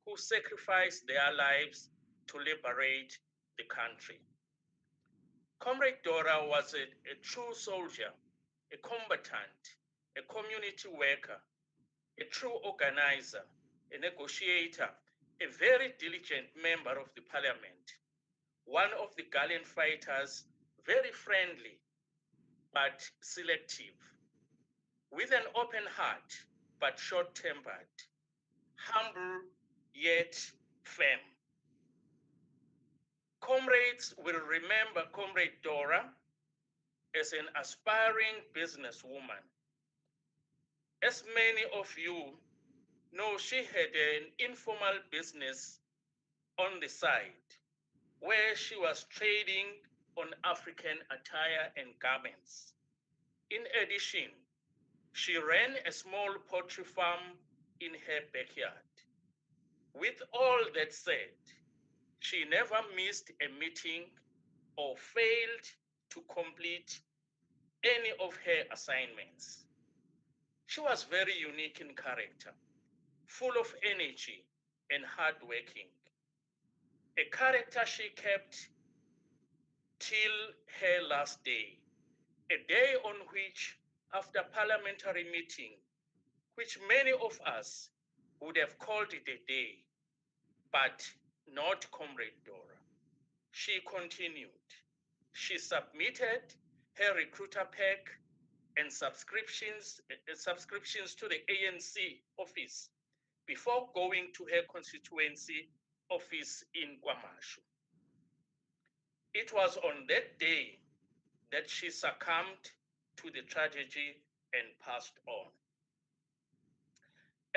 who sacrificed their lives to liberate the country. Comrade Dora was a true soldier, a combatant, a community worker, a true organizer, a negotiator, a very diligent member of the parliament, one of the gallant fighters, very friendly but selective, with an open heart but short-tempered, humble yet firm. Comrades will remember Comrade Dora as an aspiring businesswoman. As many of you know, she had an informal business on the side where she was trading on African attire and garments. In addition, she ran a small poultry farm in her backyard. With all that said, she never missed a meeting or failed to complete any of her assignments. She was very unique in character, full of energy and hardworking. A character she kept till her last day, a day on which, after parliamentary meeting, which many of us would have called it a day, but not Comrade Dora. She continued. She submitted her recruiter pack and subscriptions to the ANC office before going to her constituency office in KwaMashu. It was on that day that she succumbed to the tragedy and passed on.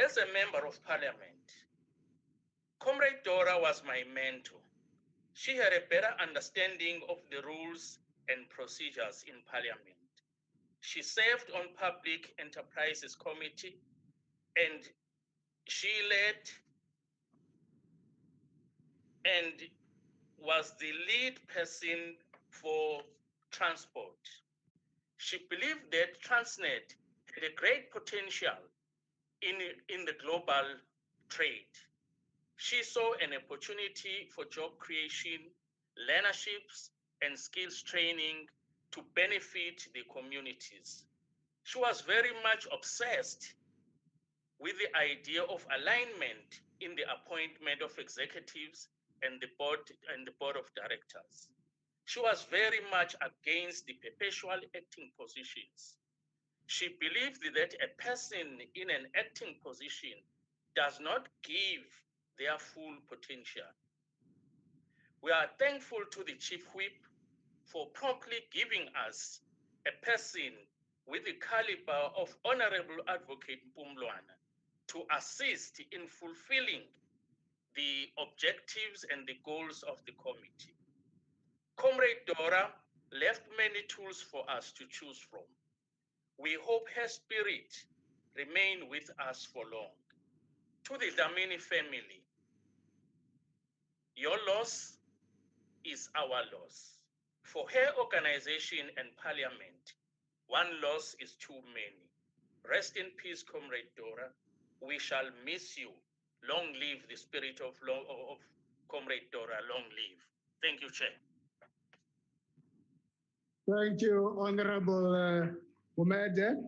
As a member of parliament, Comrade Dora was my mentor. She had a better understanding of the rules and procedures in parliament. She served on Public Enterprises Committee and she led and was the lead person for transport. She believed that Transnet had a great potential in the global trade. She saw an opportunity for job creation, learnerships, and skills training to benefit the communities. She was very much obsessed with the idea of alignment in the appointment of executives and the board of directors. She was very much against the perpetual acting positions. She believed that a person in an acting position does not give their full potential. We are thankful to the Chief Whip for promptly giving us a person with the caliber of Honorable Advocate Mohammed to assist in fulfilling the objectives and the goals of the committee. Comrade Dora left many tools for us to choose from. We hope her spirit remain with us for long. To the Lamini family, your loss is our loss. For her organization and parliament, one loss is too many. Rest in peace, Comrade Dora. We shall miss you. Long live the spirit of Comrade Dora. Long live. Thank you, Chair. Thank you, Honorable Mohammed.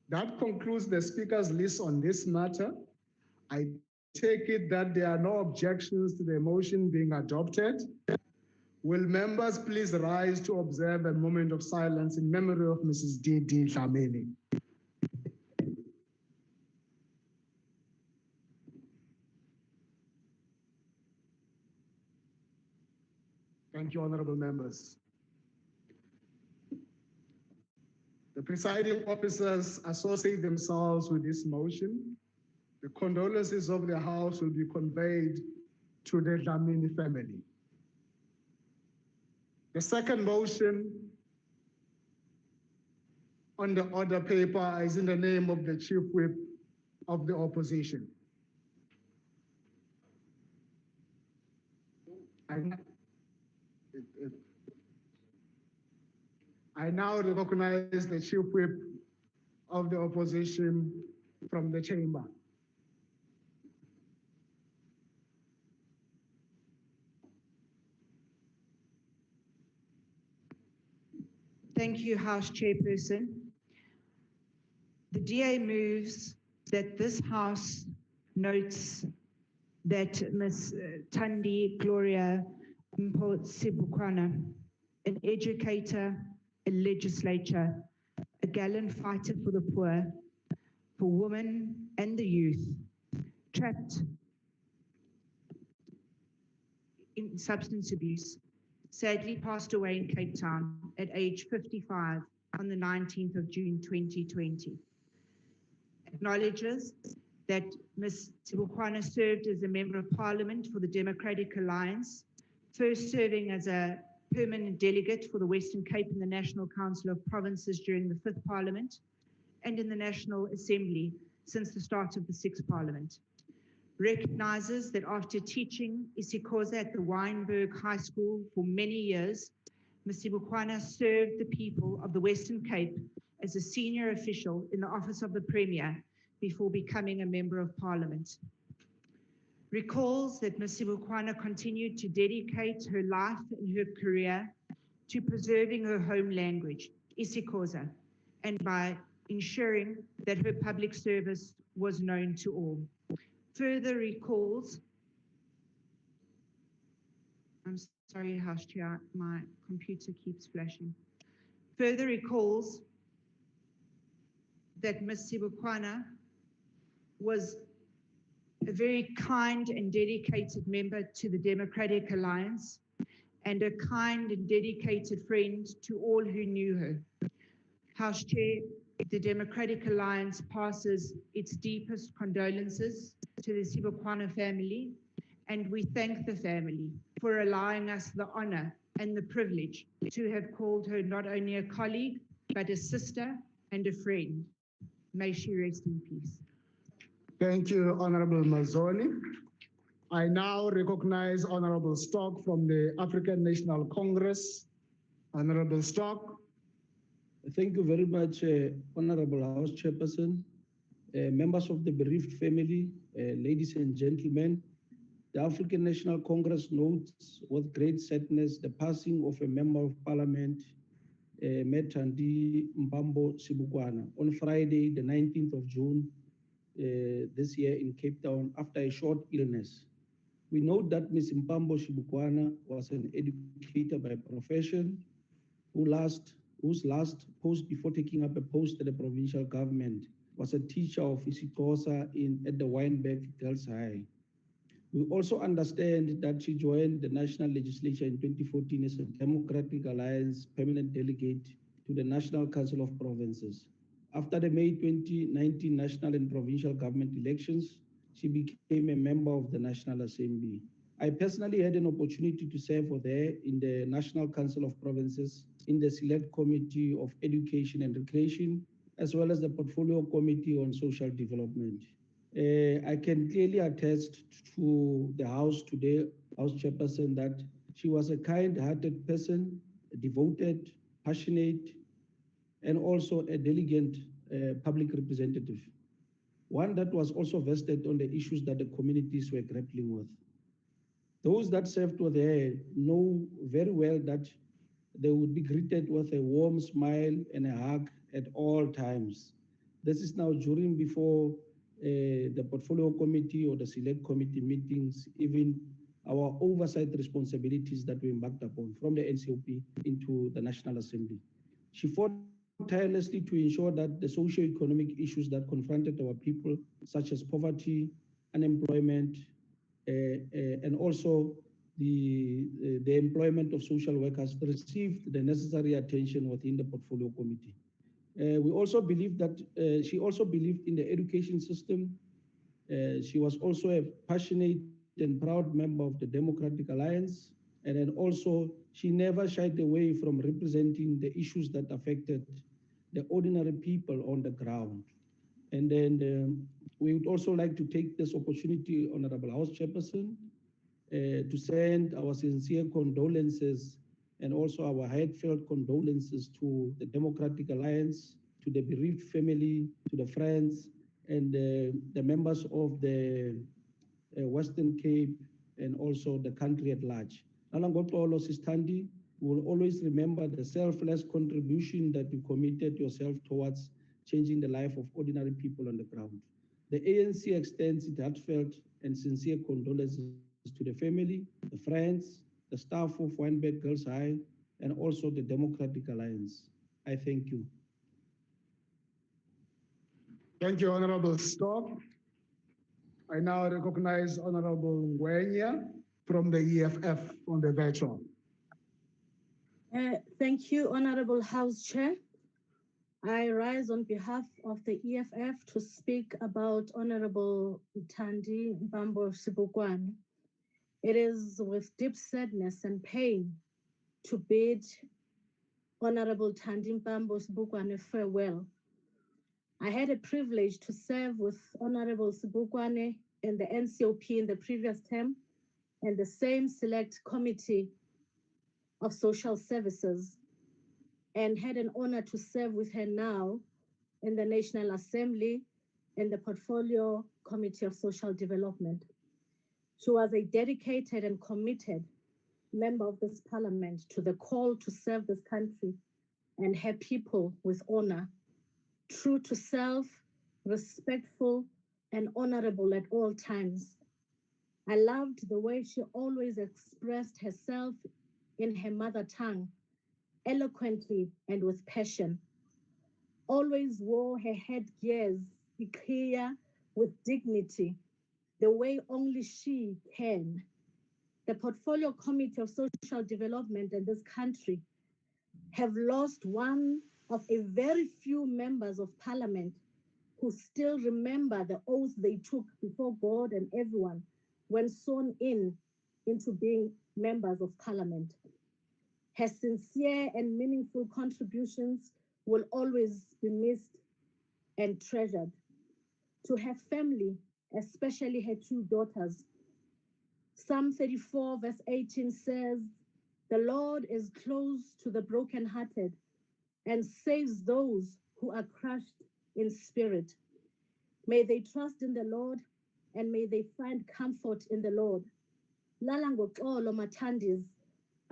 That concludes the speakers list on this matter. I take it that there are no objections to the motion being adopted. Will members please rise to observe a moment of silence in memory of Mrs. D DDlamini. Thank you, honorable members. The presiding officers associate themselves with this motion. The condolences of the House will be conveyed to the Lamini family. The second motion on the order paper is in the name of the Chief Whip of the opposition. I now recognize the Chief Whip of the opposition from the chamber. Thank you, House Chairperson. The DA moves that this House notes that Ms. Thandi Gloria Mpambo-Sibhukwana, an educator, a legislator, a gallant fighter for the poor, for women and the youth, trapped in substance abuse, sadly passed away in Cape Town at age 55 on the 19th of June 2020. Acknowledges that Ms. Sibhukwana served as a Member of Parliament for the Democratic Alliance, first serving as a permanent delegate for the Western Cape in the National Council of Provinces during the 5th Parliament, and in the National Assembly since the start of the 6th Parliament. Recognizes that after teaching isiXhosa at the Wynberg High School for many years, Ms. Sibhukwana served the people of the Western Cape as a senior official in the office of the Premier before becoming a Member of Parliament. Recalls that Ms. Sibhukwana continued to dedicate her life and her career to preserving her home language, isiXhosa, and by ensuring that her public service was known to all. Further recalls, I'm sorry, House Chair, my computer keeps flashing. Further recalls that Ms. Sibhukwana was a very kind and dedicated member to the Democratic Alliance and a kind and dedicated friend to all who knew her. House Chair, the Democratic Alliance passes its deepest condolences to the Sibhukwana family, and we thank the family for allowing us the honor and the privilege to have called her not only a colleague, but a sister and a friend. May she rest in peace. Thank you, Honorable Mazzoni. I now recognize Honorable Stock from the African National Congress. Honorable Stock. Thank you very much, Honorable House Chairperson, members of the bereaved family, ladies and gentlemen. The African National Congress notes with great sadness the passing of a member of parliament, D Mpambo-Sibhukwana, on Friday, the 19th of June this year in Cape Town after a short illness. We note that Ms. Mpambo-Sibhukwana was an educator by profession whose last post before taking up a post at the provincial government was a teacher of isiXhosa at the Wynberg Girls High. We also understand that she joined the national legislature in 2014 as a Democratic Alliance permanent delegate to the National Council of Provinces. After the May 2019 national and provincial government elections, she became a member of the National Assembly. I personally had an opportunity to serve with her in the National Council of Provinces, in the Select Committee of Education and Recreation, as well as the Portfolio Committee on Social Development. I can clearly attest to the House today, House Chairperson, that she was a kind-hearted person, devoted, passionate, and also a diligent public representative. One that was also vested on the issues that the communities were grappling with. Those that served with her know very well that they would be greeted with a warm smile and a hug at all times. This is now before the Portfolio Committee or the Select Committee meetings, even our oversight responsibilities that we embarked upon from the NCOP into the National Assembly. She fought tirelessly to ensure that the socio-economic issues that confronted our people, such as poverty, unemployment, and also the employment of social workers, received the necessary attention within the Portfolio Committee. We also believe that she also believed in the education system. She was also a passionate and proud member of the Democratic Alliance. And then also, she never shied away from representing the issues that affected the ordinary people on the ground. And then we would also like to take this opportunity, Honorable House Chairperson, to send our sincere condolences and also our heartfelt condolences to the Democratic Alliance, to the bereaved family, to the friends, and the members of the Western Cape, and also the country at large. Nalangopolo Sistandi, will always remember the selfless contribution that you committed yourself towards changing the life of ordinary people on the ground. The ANC extends its heartfelt and sincere condolences to the family, the friends, the staff of Wynberg Girls High, and also the Democratic Alliance. I thank you. Thank you, Honorable Stock. I now recognize Honorable Ngwenya from the EFF on the virtual. Thank you, Honorable House Chair. I rise on behalf of the EFF to speak about Honorable D Mpambo-Sibhukwana. It is with deep sadness and pain to bid Honorable D Mpambo-Sibhukwana farewell. I had a privilege to serve with Honorable Sibhukwana in the NCOP in the previous term and the same Select Committee of Social Services, and had an honor to serve with her now in the National Assembly in the Portfolio Committee of Social Development. She was a dedicated and committed member of this parliament to the call to serve this country and her people with honor, true to self, respectful, and honorable at all times. I loved the way she always expressed herself in her mother tongue, eloquently and with passion. Always wore her headgears clear with dignity, the way only she can. The Portfolio Committee of Social Development in this country have lost one of a very few members of parliament who still remember the oath they took before God and everyone when sworn into being members of parliament. Her sincere and meaningful contributions will always be missed and treasured. To her family, especially her two daughters, Psalm 34 verse 18 says, "The Lord is close to the brokenhearted and saves those who are crushed in spirit. May they trust in the Lord and may they find comfort in the Lord. Lala ngoxolo mathandis,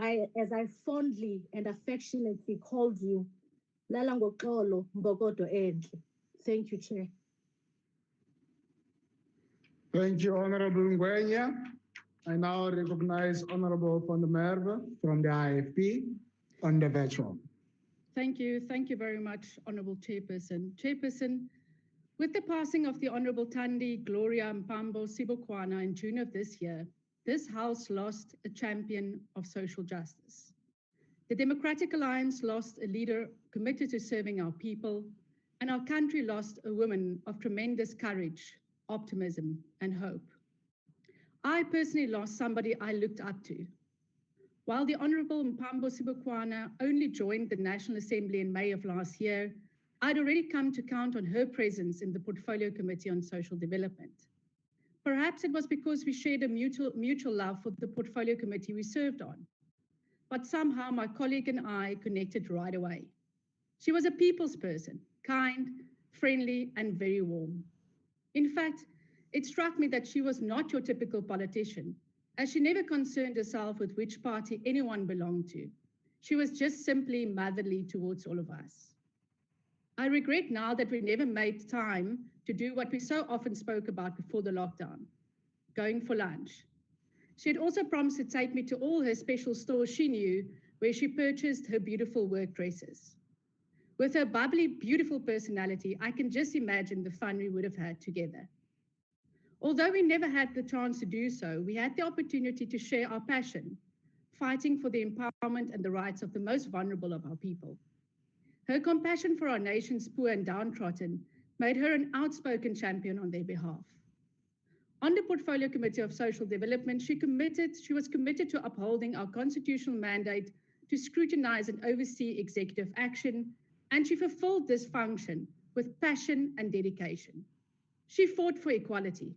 as I fondly and affectionately called you, Lala ngoxolo mbokodo enhle. Thank you, Chair. Thank you, Honorable Ngwenya. I now recognize Honorable Van der Merwe from the IFP on the virtual. Thank you very much, Honorable Chairperson. Chairperson, with the passing of the Honorable Thandi Gloria Mpambo-Sibhukwana in June of this year, this House lost a champion of social justice. The Democratic Alliance lost a leader committed to serving our people, and our country lost a woman of tremendous courage, optimism, and hope. I personally lost somebody I looked up to. While the Honorable Mpambo-Sibhukwana only joined the National Assembly in May of last year, I'd already come to count on her presence in the Portfolio Committee on Social Development. Perhaps it was because we shared a mutual love for the Portfolio Committee we served on. But somehow my colleague and I connected right away. She was a people's person, kind, friendly, and very warm. In fact, it struck me that she was not your typical politician, as she never concerned herself with which party anyone belonged to. She was just simply motherly towards all of us. I regret now that we never made time to do what we so often spoke about before the lockdown, going for lunch. She had also promised to take me to all her special stores she knew, where she purchased her beautiful work dresses. With her bubbly, beautiful personality, I can just imagine the fun we would have had together. Although we never had the chance to do so, we had the opportunity to share our passion, fighting for the empowerment and the rights of the most vulnerable of our people. Her compassion for our nation's poor and downtrodden made her an outspoken champion on their behalf. On the Portfolio Committee of Social Development, she was committed to upholding our constitutional mandate to scrutinize and oversee executive action, and she fulfilled this function with passion and dedication. She fought for equality.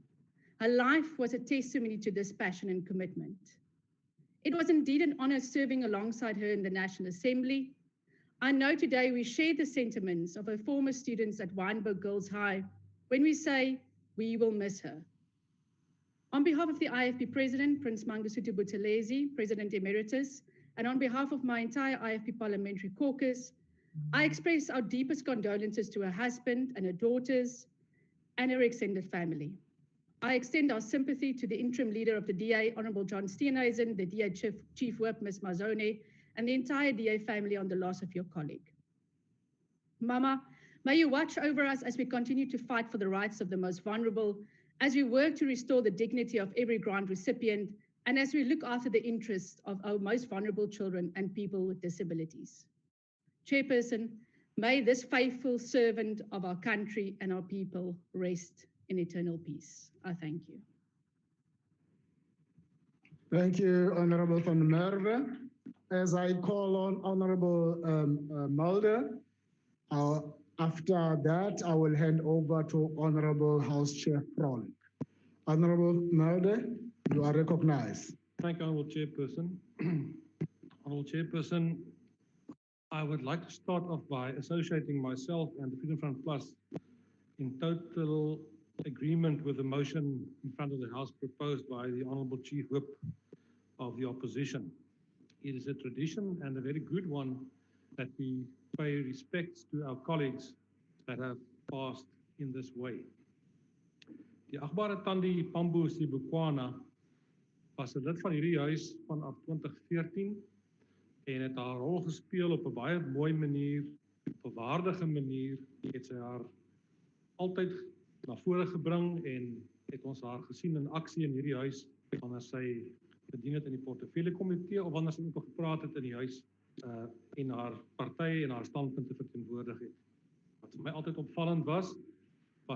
Her life was a testimony to this passion and commitment. It was indeed an honor serving alongside her in the National Assembly. I know today we share the sentiments of her former students at Wynberg Girls High when we say we will miss her. On behalf of the IFP President, Prince Mangosuthu Buthelezi, President Emeritus, and on behalf of my entire IFP Parliamentary Caucus, I express our deepest condolences to her husband and her daughters and her extended family. I extend our sympathy to the interim leader of the DA, Honorable John Steenhuisen, the DA Chief Whip, Ms. Mazone, and the entire DA family on the loss of your colleague. Mama, may you watch over us as we continue to fight for the rights of the most vulnerable, as we work to restore the dignity of every grant recipient, and as we look after the interests of our most vulnerable children and people with disabilities. Chairperson, may this faithful servant of our country and our people rest in eternal peace. I thank you. Thank you, Honorable Van der Merwe. As I call on Honorable Mulder, after that, I will hand over to Honorable House Chair Frolik. Honorable Mulder, you are recognized. Thank you, Honorable Chairperson. Honorable Chairperson, I would like to start off by associating myself and the Freedom Front Plus in total agreement with the motion in front of the House proposed by the Honorable Chief Whip of the opposition. It is a tradition and a very good one that we pay respects to our colleagues that have passed in this way. Die agbare Thandi Mpambo-Sibhukwana was 'n lid van hierdie huis vanaf 2014 en het haar rol gespeel op 'n baie mooi manier, op 'n waardige manier. Het sy haar altyd na vore gebring en het ons haar gesien in aksie in hierdie huis wanneer sy gedien het in die portefeulje komitee of wanneer sy ook gepraat het in die huis en haar party en haar standpunte verteenwoordig het. Wat vir my altyd opvallend was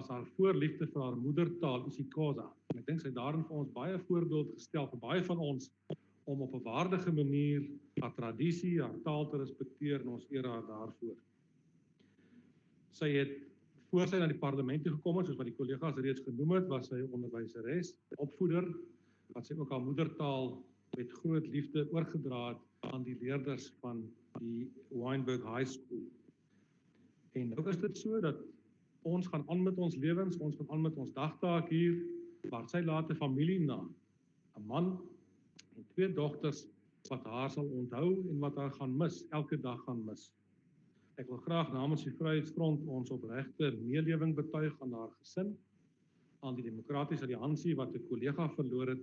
haar voorliefde vir haar moedertaal, isiXhosa. En ek dink sy het daarin vir ons baie voorbeeld gestel vir baie van ons om op 'n waardige manier haar tradisie, haar taal te respekteer en ons eer haar daarvoor. Sy het voor sy na die parlement toe gekom het, soos wat die kollegas reeds genoem het, was sy onderwyseres, opvoeder, wat sy ook haar moedertaal met groot liefde oorgedra het aan die leerders van die Wynberg High School. En nou is dit so dat ons gaan aan met ons lewens, ons gaan aan met ons dagtaak hier, waar sy laat 'n familie na, 'n man en 2 dogters wat haar sal onthou en wat haar gaan mis, elke dag gaan mis. Ek wil graag namens die Vryheidsfront ons opregte meelewing betuig aan haar gesin, aan die Demokratiese Alliansie wat 'n kollega verloor het,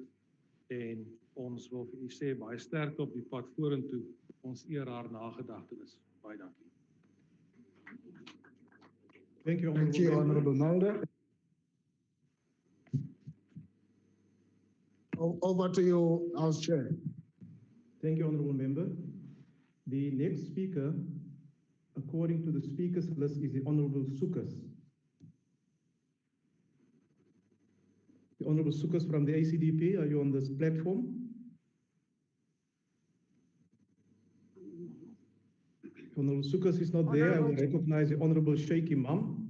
en ons wil vir u sê baie sterkte op die pad vorentoe. Ons eer haar nagedagtenis. Baie dankie. Thank you, Honorable Mulder. Over to you, House Chair. Thank you, Honorable Member. The next speaker, according to the speakers list, is the Honorable Sukas. The Honorable Sukas from the ACDP, are you on this platform? Honorable Sukas is not there. I will recognize the Honorable Sheikh Imam.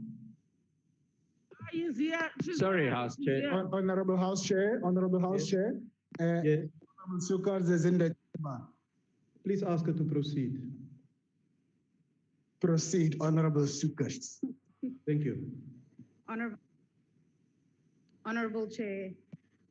Is here. Sorry, House Chair. Honorable House Chair, Honorable House Chair. Yes. Honorable Sukas is in the chamber. Please ask her to proceed. Proceed, Honorable Sukas. Thank you. Honorable Chair,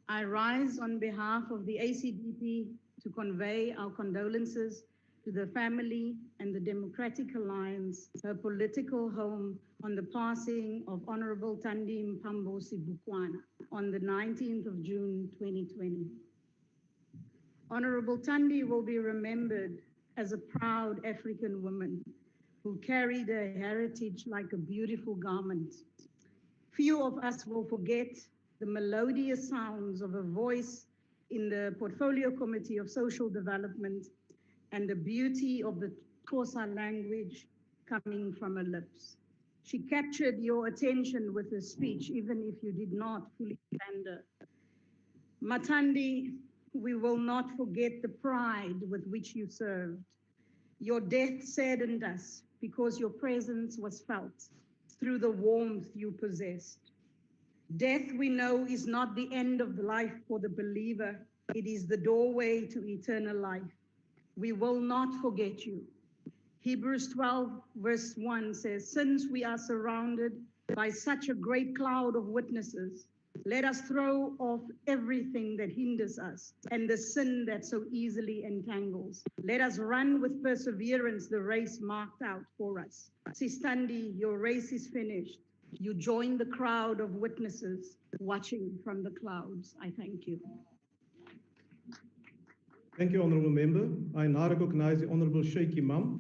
I rise on behalf of the ACDP to convey our condolences to the family and the Democratic Alliance, her political home, on the passing of Honorable T G Mpambo-Sibhukwana on the 19th of June, 2020. Honorable Thandi will be remembered as a proud African woman who carried her heritage like a beautiful garment. Few of us will forget the melodious sounds of her voice in the Portfolio Committee of Social Development and the beauty of the Xhosa language coming from her lips. She captured your attention with her speech, even if you did not fully understand her. Mathandi, we will not forget the pride with which you served. Your death saddened us because your presence was felt through the warmth you possessed. Death, we know, is not the end of life for the believer. It is the doorway to eternal life. We will not forget you. Hebrews 12 verse 1 says, since we are surrounded by such a great cloud of witnesses, let us throw off everything that hinders us and the sin that so easily entangles. Let us run with perseverance the race marked out for us. Sistandi, your race is finished. You join the crowd of witnesses watching from the clouds. I thank you. Thank you, Honorable Member. I now recognize the Honorable Sheikh Imam.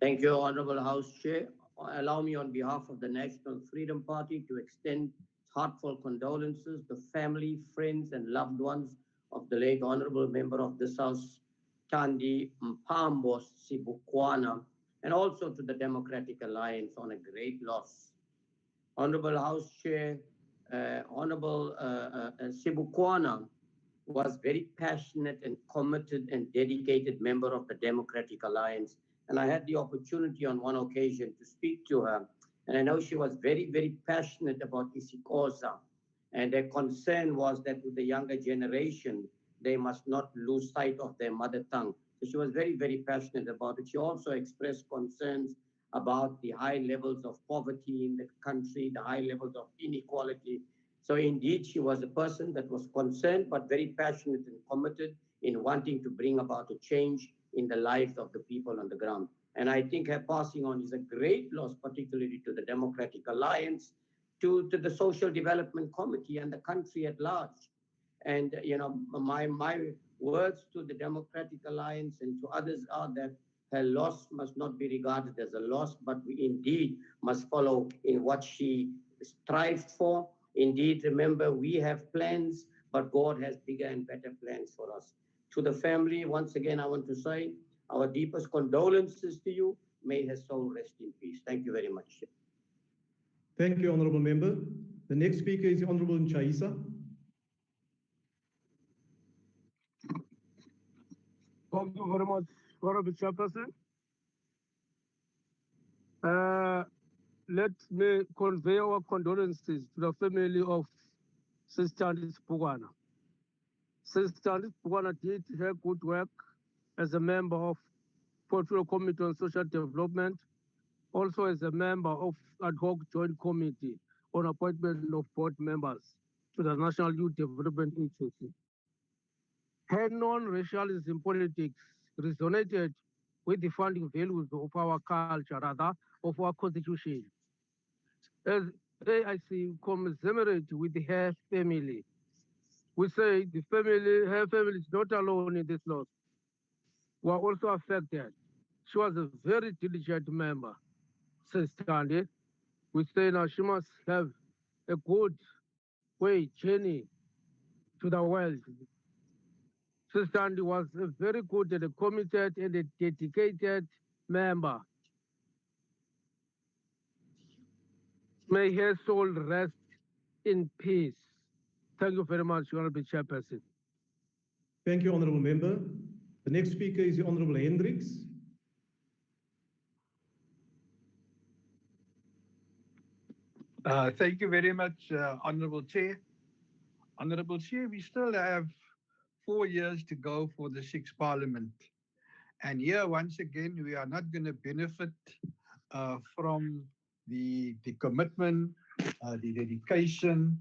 Thank you, Honorable House Chair. Allow me on behalf of the National Freedom Party to extend heartfelt condolences to family, friends, and loved ones of the late Honorable Member of this House, T G Mpambo-Sibhukwana, and also to the Democratic Alliance on a great loss. Honorable House Chair, Honorable Sibhukwana was very passionate and committed and dedicated member of the Democratic Alliance. And I had the opportunity on one occasion to speak to her. And I know she was very, very passionate about isiXhosa. And her concern was that with the younger generation, they must not lose sight of their mother tongue. So she was very, very passionate about it. She also expressed concerns about the high levels of poverty in the country, the high levels of inequality. So indeed, she was a person that was concerned, but very passionate and committed in wanting to bring about a change in the lives of the people on the ground. And I think her passing on is a great loss, particularly to the Democratic Alliance, to the Social Development Committee and the country at large. And, you know, my words to the Democratic Alliance and to others are that her loss must not be regarded as a loss, but we indeed must follow in what she strived for. Indeed, remember, we have plans, but God has bigger and better plans for us. To the family, once again, I want to say our deepest condolences to you. May her soul rest in peace. Thank you very much. Thank you, Honorable Member. The next speaker is the Honorable Nchaisa. Thank you very much, Honorable Chairperson. Let me convey our condolences to the family of Sister Mpambo-Sibhukwana. Sister Mpambo-Sibhukwana did her good work as a member of Portfolio Committee on Social Development also as a member of Ad hoc Joint Committee on appointment of board members to the National Youth Development Agency. Her non-racialism politics resonated with the founding values of our culture, rather, of our constitution. As AIC commiserate with her family, we say her family is not alone in this loss. We are also affected. She was a very diligent member. Since Tandy, we say now she must have a good journey to the world. Sister Andy was a very good and a committed and a dedicated member. May her soul rest in peace. Thank you very much, Honorable Chairperson. Thank you, Honorable Member. The next speaker is the Honorable Hendricks. Thank you very much, Honorable Chair. Honorable Chair, we still have 4 years to go for the 6th Parliament. And here, once again, we are not going to benefit from the commitment, the dedication,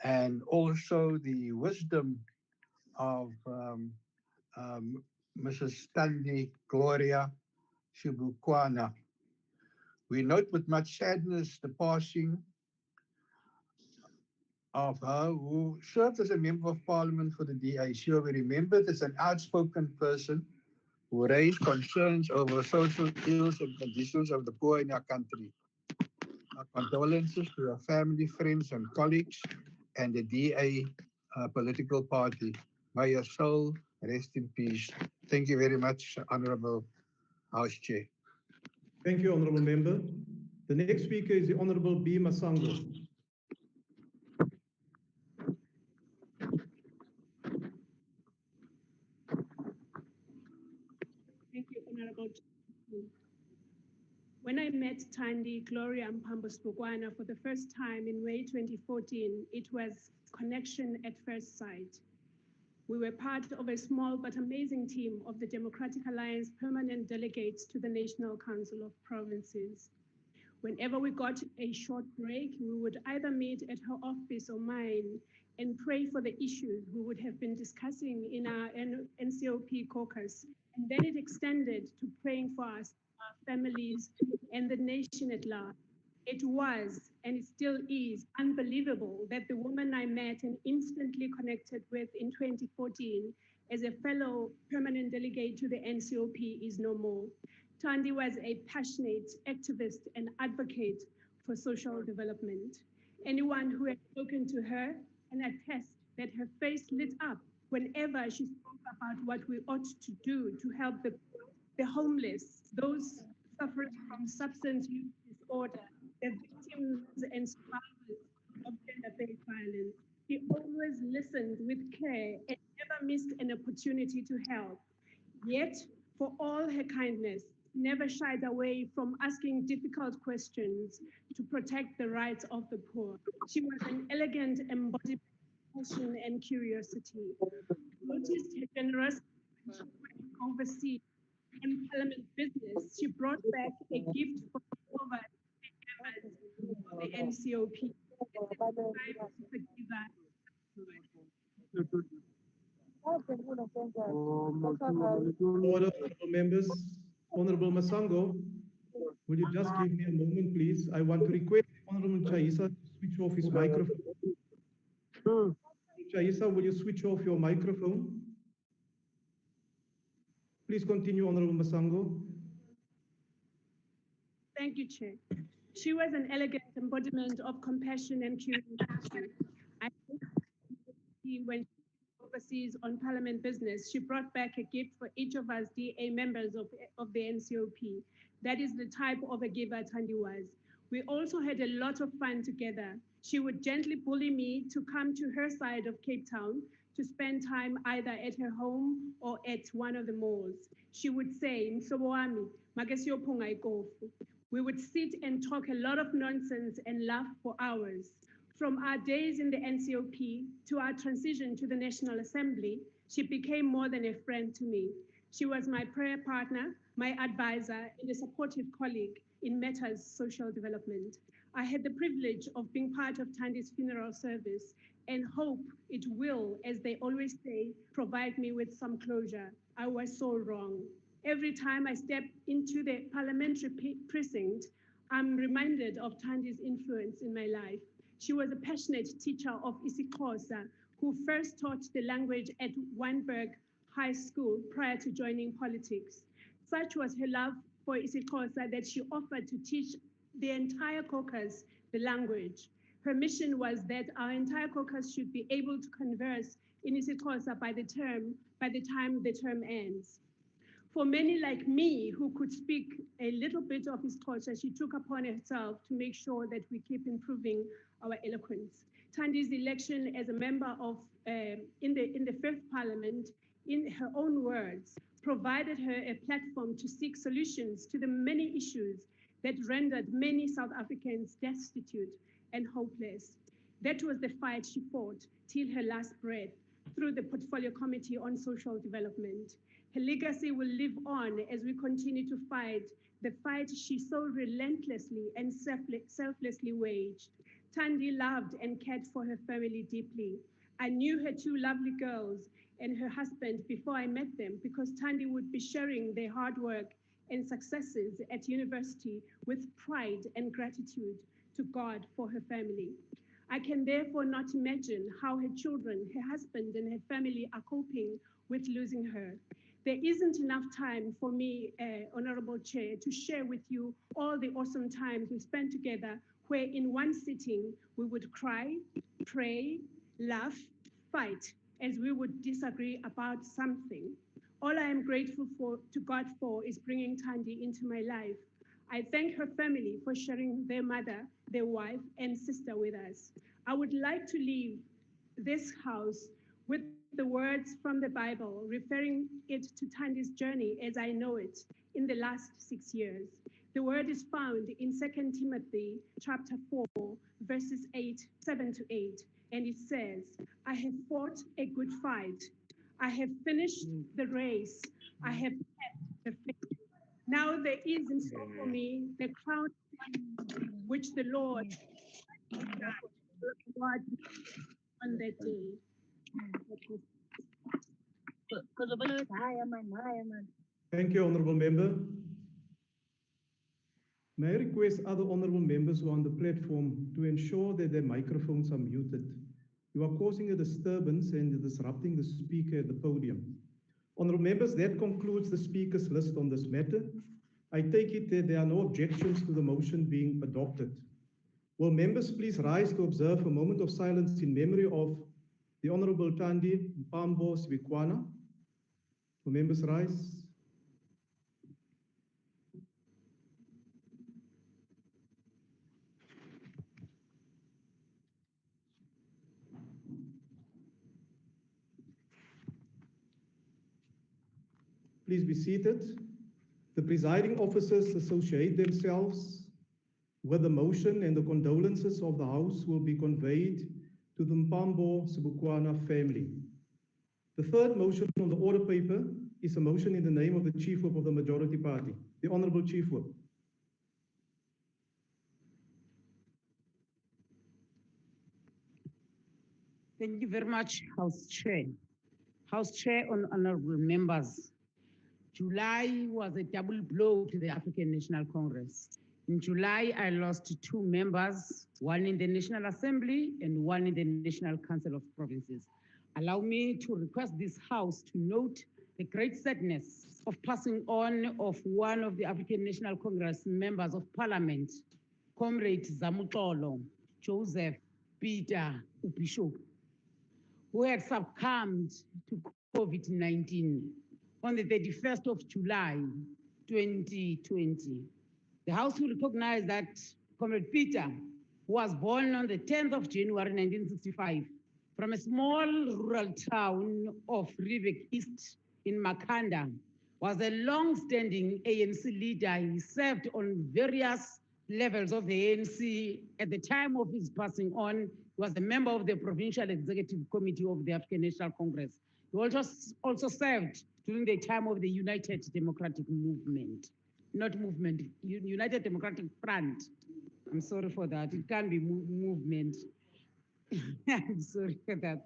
and also the wisdom of Mrs. Stanley Gloria Sibhukwana. We note with much sadness the passing of her, who served as a member of Parliament for the DA. She will be remembered as an outspoken person who raised concerns over social ills and conditions of the poor in our country. Our condolences to her family, friends, and colleagues, and the DA political party. May your soul rest in peace. Thank you very much, Honorable House Chair. Thank you, Honorable Member. The next speaker is the Honorable B. Masango. Thank you, Honorable Chair. When I met Thandi Gloria Mpambo-Sibhukwana for the first time in May 2014, it was connection at first sight. We were part of a small but amazing team of the Democratic Alliance permanent delegates to the National Council of Provinces. Whenever we got a short break, we would either meet at her office or mine and pray for the issues we would have been discussing in our NCOP caucus. And then it extended to praying for us, our families, and the nation at large. It was, and it still is, unbelievable that the woman I met and instantly connected with in 2014 as a fellow permanent delegate to the NCOP is no more. Thandi was a passionate activist and advocate for social development. Anyone who had spoken to her can attest that her face lit up whenever she spoke about what we ought to do to help the homeless, those suffering from substance use disorder, the victims and survivors of gender-based violence. She always listened with care and never missed an opportunity to help. Yet, for all her kindness, never shied away from asking difficult questions to protect the rights of the poor. She was an elegant embodiment of passion and curiosity. Noticed her generosity when she went overseas in Parliament business. She brought back a gift for over the NCOP. Order, honorable members. Honorable Masango, will you just give me a moment, please? I want to request Honorable Chaisa to switch off his microphone. Chaisa, will you switch off your microphone? Please continue, Honorable Masango. Thank you, Chair. She was an elegant embodiment of compassion and curiosity. I think when she was overseas on Parliament business, she brought back a gift for each of us DA members of the NCOP. That is the type of a giver Thandi was. We also had a lot of fun together. She would gently bully me to come to her side of Cape Town to spend time either at her home or at one of the malls. She would say, "Mhlobo wami, make siyophunga ikofu." We would sit and talk a lot of nonsense and laugh for hours. From our days in the NCOP to our transition to the National Assembly, she became more than a friend to me. She was my prayer partner, my advisor, and a supportive colleague. in matters social development. I had the privilege of being part of Tandi's funeral service and hope it will, as they always say, provide me with some closure. I was so wrong. Every time I step into the parliamentary precinct, I'm reminded of Tandi's influence in my life. She was a passionate teacher of isiXhosa who first taught the language at Wynberg High School prior to joining politics. Such was her love for isiXhosa that she offered to teach the entire caucus the language. Her mission was that our entire caucus should be able to converse in isiXhosa by the time the term ends. For many like me who could speak a little bit of isiXhosa, she took upon herself to make sure that we keep improving our eloquence. Tandi's election as a member of in the fifth parliament, in her own words, provided her a platform to seek solutions to the many issues that rendered many South Africans destitute and hopeless. That was the fight she fought till her last breath through the Portfolio Committee on Social Development. Her legacy will live on as we continue to fight the fight she so relentlessly and selflessly waged. Tandi loved and cared for her family deeply. I knew her two lovely girls and her husband before I met them because Tandi would be sharing their hard work and successes at university with pride and gratitude to God for her family. I can therefore not imagine how her children, her husband, and her family are coping with losing her. There isn't enough time for me, Honorable Chair, to share with you all the awesome times we spent together where in one sitting we would cry, pray, laugh, fight, as we would disagree about something. All I am grateful to God for is bringing Tandi into my life. I thank her family for sharing their mother, their wife, and sister with us. I would like to leave this house with the words from the Bible, referring it to Tandi's journey as I know it in the last 6 years. The word is found in 2 Timothy chapter 4, verses 7 to 8, and it says, I have fought a good fight. I have finished the race. I have kept the faith. Now there is in store for me the crown which the Lord award on that day. Thank you, Honourable Member. May I request other Honourable Members who are on the platform to ensure that their microphones are muted. You are causing a disturbance and disrupting the speaker at the podium. Honourable Members, that concludes the speakers list on this matter. I take it that there are no objections to the motion being adopted. Will members please rise to observe a moment of silence in memory of the Honourable T Mpambo-Sibhukwana. Will members rise? Please be seated. The presiding officers associate themselves with the motion, and the condolences of the House will be conveyed to the Mpambo-Sibhukwana family. The third motion on the order paper is a motion in the name of the Chief Whip of the Majority Party, the Honourable Chief Whip. Thank you very much, House Chair. House Chair and honourable members. July was a double blow to the African National Congress. In July, I lost 2 members, one in the National Assembly and one in the National Council of Provinces. Allow me to request this House to note the great sadness of passing on of one of the African National Congress members of Parliament, Comrade Zamutolo Joseph Peter Bishop, who had succumbed to COVID-19 on the 31st of July, 2020. The House will recognize that Comrade Peter, who was born on the 10th of January, 1965, from a small rural town of Riebeek East in Makhanda, was a long-standing ANC leader. He served on various levels of the ANC. At the time of his passing on, he was a member of the Provincial Executive Committee of the African National Congress. He also served during the time of the United Democratic Movement. not movement, United Democratic Front. I'm sorry for that. It can't be movement. I'm sorry for that.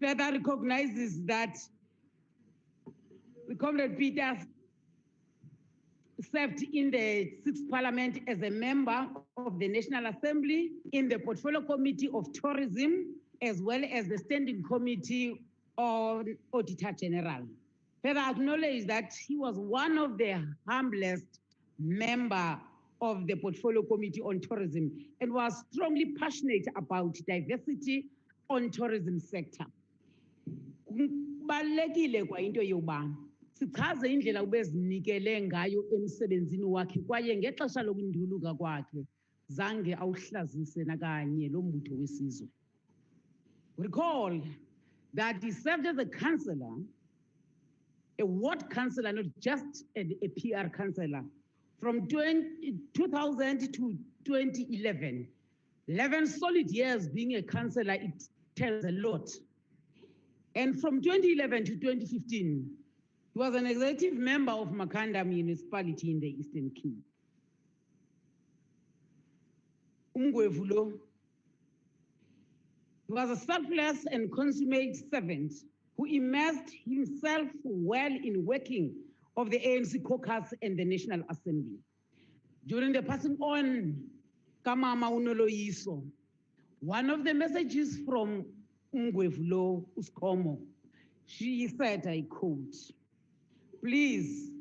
Further recognizes that the Comrade Peter served in the 6th Parliament as a member of the National Assembly in the Portfolio Committee of Tourism, as well as the Standing Committee on Auditor General. Further acknowledge that he was one of the humblest member of the Portfolio Committee on Tourism and was strongly passionate about diversity on tourism sector. Kubalulekile kwa into yokuba sichaze indlela ubezinikele ngayo emsebenzini wakhe kwaye ngexesha lokunduluka kwakhe zange awuhlazise nakanye lo mbutho wesizwe. Recall that he served as a councillor, a ward councillor, not just a PR councillor, from 2000 to 2011. 11 solid years being a councillor, it tells a lot. And from 2011 to 2015, he was an executive member of Makanda municipality in the Eastern Cape. Umgwevulo, he was a selfless and consummate servant who immersed himself well in working of the ANC caucus and the National Assembly. During the passing on, Kamama Unoloyiso, one of the messages from Umgwevulo Uskomo, she said, I quote, "Please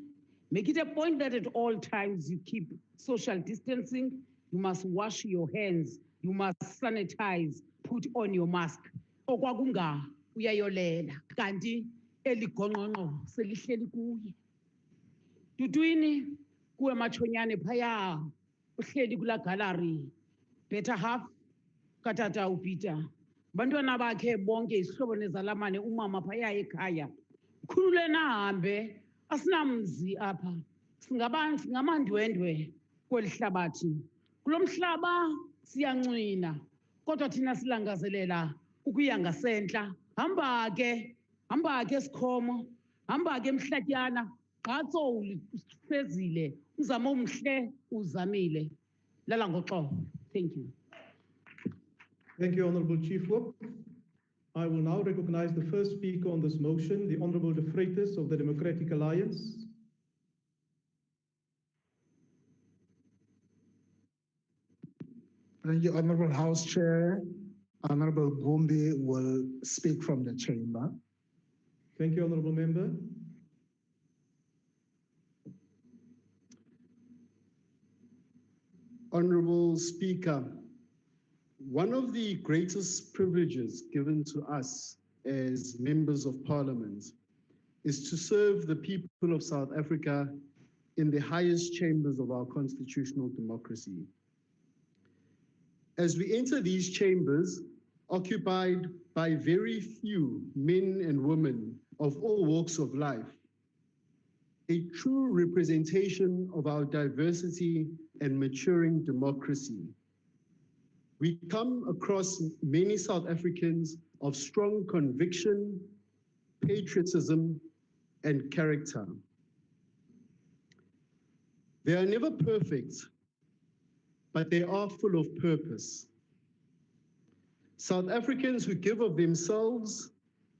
make it a point that at all times you keep social distancing, you must wash your hands, you must sanitize, put on your mask. Okwakunga uyayolela, kanti eligonqonqo selihleli kuye. Tutwini kuwe machonyane phaya, uhleli kula gallery, better half, katata upita. Bantwana bakhe bonke isihlobo nezalamane umama phaya ekhaya. Khulule nahambe, asinamzi apha. Singamandwendwe kweli hlabathi. Kulo mhlaba siyancwina, kodwa thina silangazelela ukuya ngasentla. Hamba ke Sikhomo, hamba ke Mhlatyana, gqatso ufezile, uzama omhle uzamile. Lala ngoxolo. Thank you. Thank you, Honourable Chief Whip. I will now recognize the first speaker on this motion, the Honourable De Freitas of the Democratic Alliance. Thank you, Honourable House Chair. Honourable Gumbi will speak from the chamber. Thank you, Honourable Member. Honourable Speaker, one of the greatest privileges given to us as members of Parliament is to serve the people of South Africa in the highest chambers of our constitutional democracy. As we enter these chambers, occupied by very few men and women of all walks of life, a true representation of our diversity and maturing democracy, we come across many South Africans of strong conviction, patriotism, and character. They are never perfect, but they are full of purpose. South Africans who give of themselves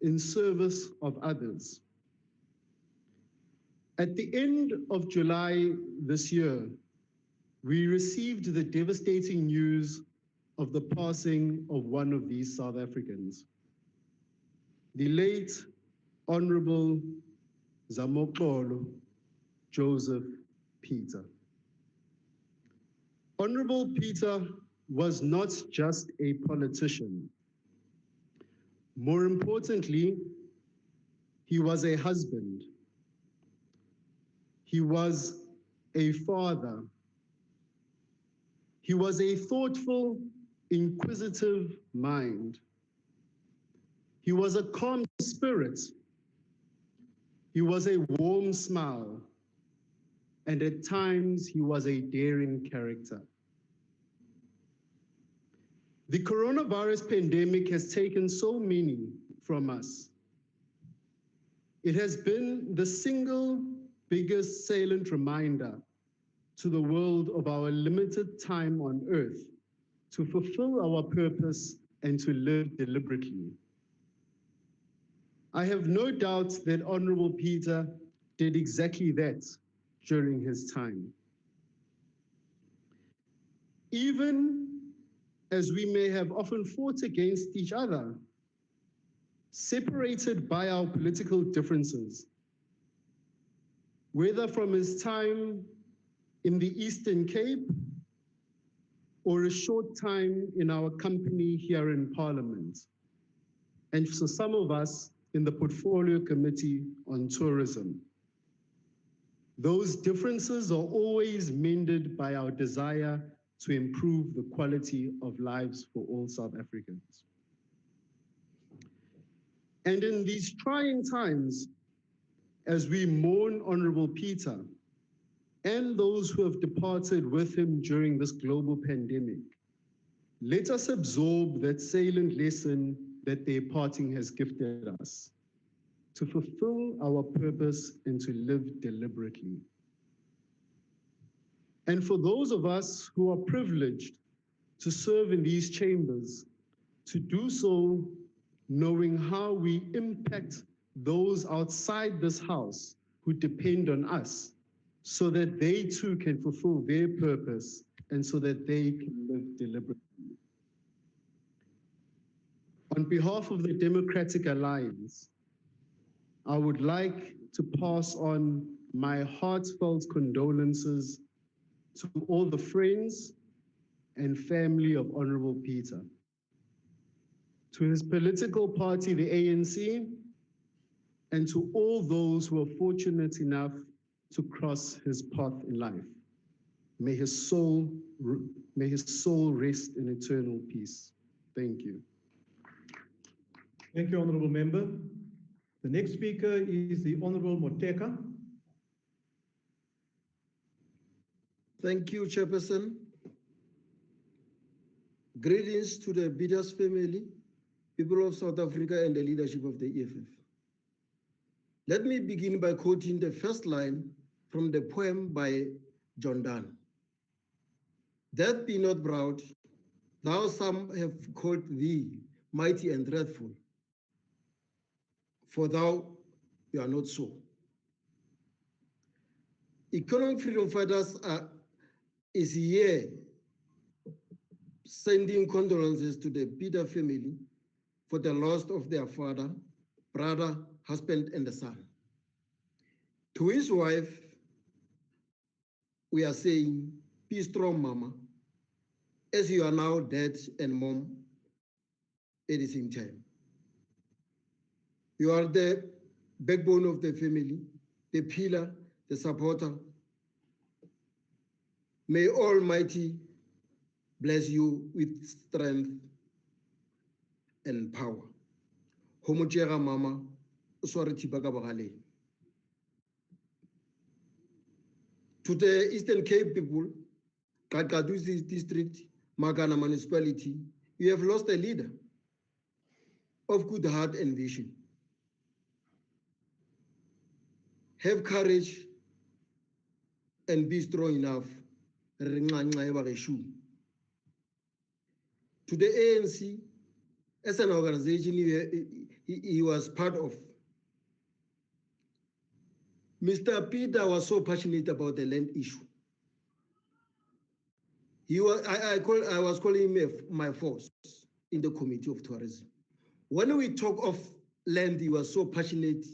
in service of others. At the end of July this year, we received the devastating news of the passing of one of these South Africans, the late Honorable Zamokolo Joseph Peter. Honorable Peter was not just a politician. More importantly, he was a husband. He was a father. He was a thoughtful, inquisitive mind. He was a calm spirit. He was a warm smile. And at times, he was a daring character. The coronavirus pandemic has taken so many from us. It has been the single biggest salient reminder to the world of our limited time on earth to fulfill our purpose and to live deliberately. I have no doubt that Honorable Peter did exactly that during his time. Even as we may have often fought against each other, separated by our political differences, whether from his time in the Eastern Cape or a short time in our company here in Parliament, and for some of us in the Portfolio Committee on Tourism. Those differences are always mended by our desire to improve the quality of lives for all South Africans. And in these trying times, as we mourn Honorable Peter and those who have departed with him during this global pandemic, let us absorb that salient lesson that their parting has gifted us, to fulfill our purpose and to live deliberately. And for those of us who are privileged to serve in these chambers, to do so knowing how we impact those outside this house who depend on us, so that they too can fulfill their purpose and so that they can live deliberately. On behalf of the Democratic Alliance, I would like to pass on my heartfelt condolences to all the friends and family of Honorable Peter, to his political party, the ANC, and to all those who are fortunate enough to cross his path in life. May his soul rest in eternal peace. Thank you. Thank you, Honourable Member. The next speaker is the Honourable Moteka. Thank you, Chairperson. Greetings to the Peters family, people of South Africa, and the leadership of the EFF. Let me begin by quoting the first line from the poem by John Donne. Death be not proud, thou some have called thee mighty and dreadful, for thou you are not so. Economic freedom fighters is here sending condolences to the Peter family for the loss of their father, brother, husband, and the son. To his wife, we are saying, be strong, Mama, as you are now dad and mom at the same time. You are the backbone of the family, the pillar, the supporter. May Almighty bless you with strength and power. Homotjera Mama, sorry Tibaka. To the Eastern Cape people, Kakaduzi district, Magana municipality, you have lost a leader of good heart and vision. Have courage and be strong enough. To the ANC, as an organization he was part of, Mr. Peter was so passionate about the land issue. He was, I was calling him my force in the Committee of Tourism. When we talk of land, he was so passionate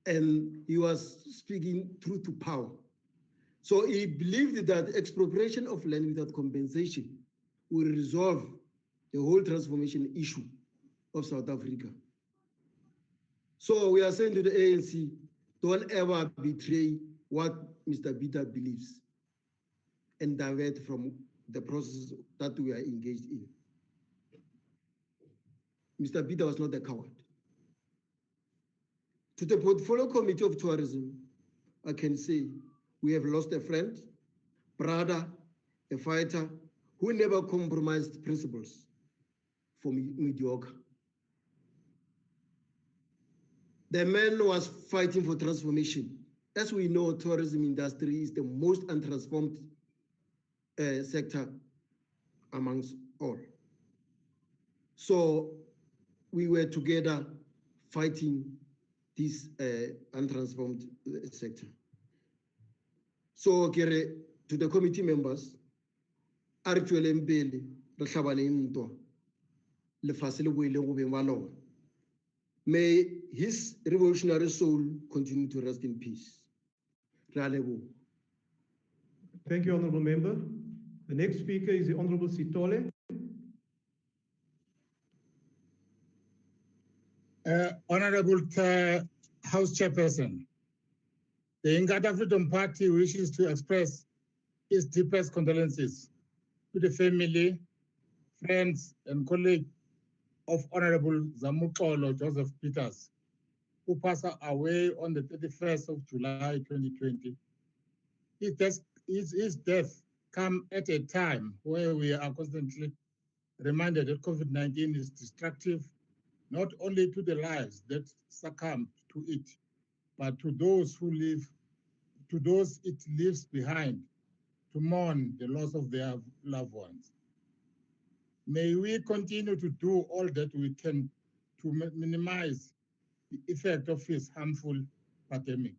and he was speaking truth to power. So he believed that expropriation of land without compensation will resolve the whole transformation issue of South Africa. So we are saying to the ANC, don't ever betray what Mr. Peter believes and divert from the process that we are engaged in. Mr. Peter was not a coward. To the Portfolio Committee of Tourism, I can say we have lost a friend, brother, a fighter who never compromised principles for mediocre. The man was fighting for transformation. As we know, tourism industry is the most untransformed sector amongst all. So we were together fighting this untransformed sector. So to the committee members, may his revolutionary soul continue to rest in peace. Thank you, Honourable Member. The next speaker is the Honourable Sitole. Honourable House Chairperson, the Inkatha Freedom Party wishes to express its deepest condolences to the family, friends, and colleagues of Honourable Zamuxolo Joseph Peters, who passed away on the 31st of July 2020. His death comes at a time where we are constantly reminded that COVID-19 is destructive, not only to the lives that succumb to it, but to those who live, to those it leaves behind to mourn the loss of their loved ones. May we continue to do all that we can to minimize the effect of this harmful pandemic.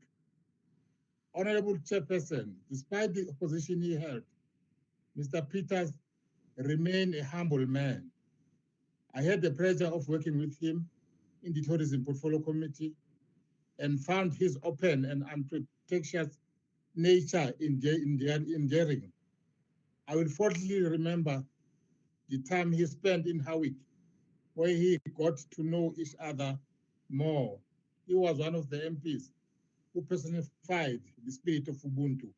Honorable Chairperson, despite the opposition he held, Mr. Peters remained a humble man. I had the pleasure of working with him in the Tourism Portfolio Committee and found his open and unpretentious nature endearing. I will fondly remember the time he spent in Howick, where he got to know each other more. He was one of the MPs who personified the spirit of Ubuntu.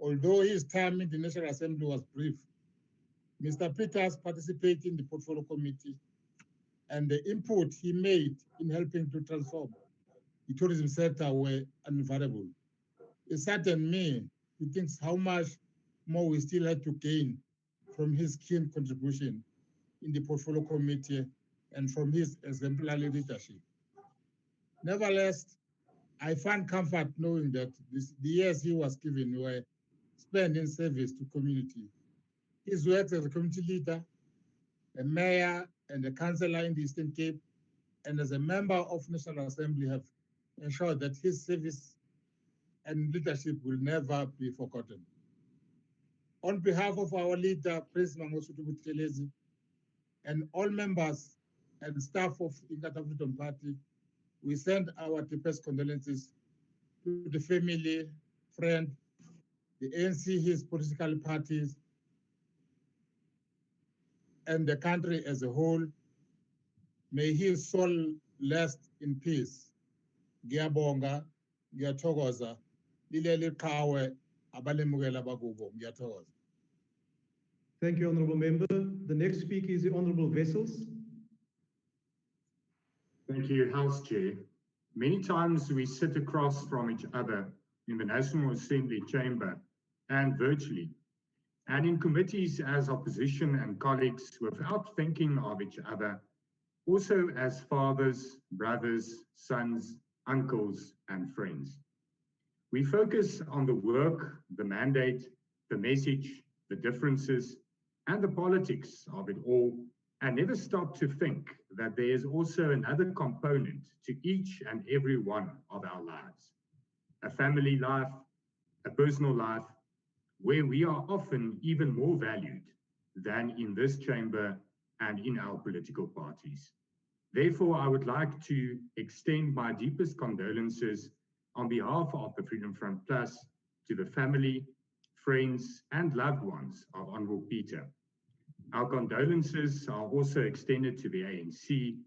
Although his time in the National Assembly was brief, Mr. Peters participated in the Portfolio Committee, and the input he made in helping to transform the tourism sector were invaluable. It saddened me to think how much more we still had to gain from his keen contribution in the Portfolio Committee and from his exemplary leadership. Nevertheless, I find comfort knowing that the years he was given were spent in service to community. His work as a community leader, a mayor, and a councillor in the Eastern Cape, and as a member of National Assembly have ensured that his service and leadership will never be forgotten. On behalf of our leader, President Mangosuthu Buthelezi, and all members and staff of Inkatha Freedom Party, we send our deepest condolences to the family, friend, the ANC, his political parties, and the country as a whole. May his soul rest in peace. Ngiyabonga, ngiyathokoza, lileli qhawe abalemukela bakubo, ngiyathokoza. Thank you, Honourable Member. The next speaker is the Honourable Wessels. Thank you, House Chair. Many times we sit across from each other in the National Assembly chamber and virtually, and in committees as opposition and colleagues without thinking of each other, also as fathers, brothers, sons, uncles, and friends. We focus on the work, the mandate, the message, the differences, and the politics of it all, and never stop to think that there is also another component to each and every one of our lives. A family life, a personal life, where we are often even more valued than in this chamber and in our political parties. Therefore, I would like to extend my deepest condolences on behalf of the Freedom Front Plus to the family, friends, and loved ones of Honourable Peter. Our condolences are also extended to the ANC,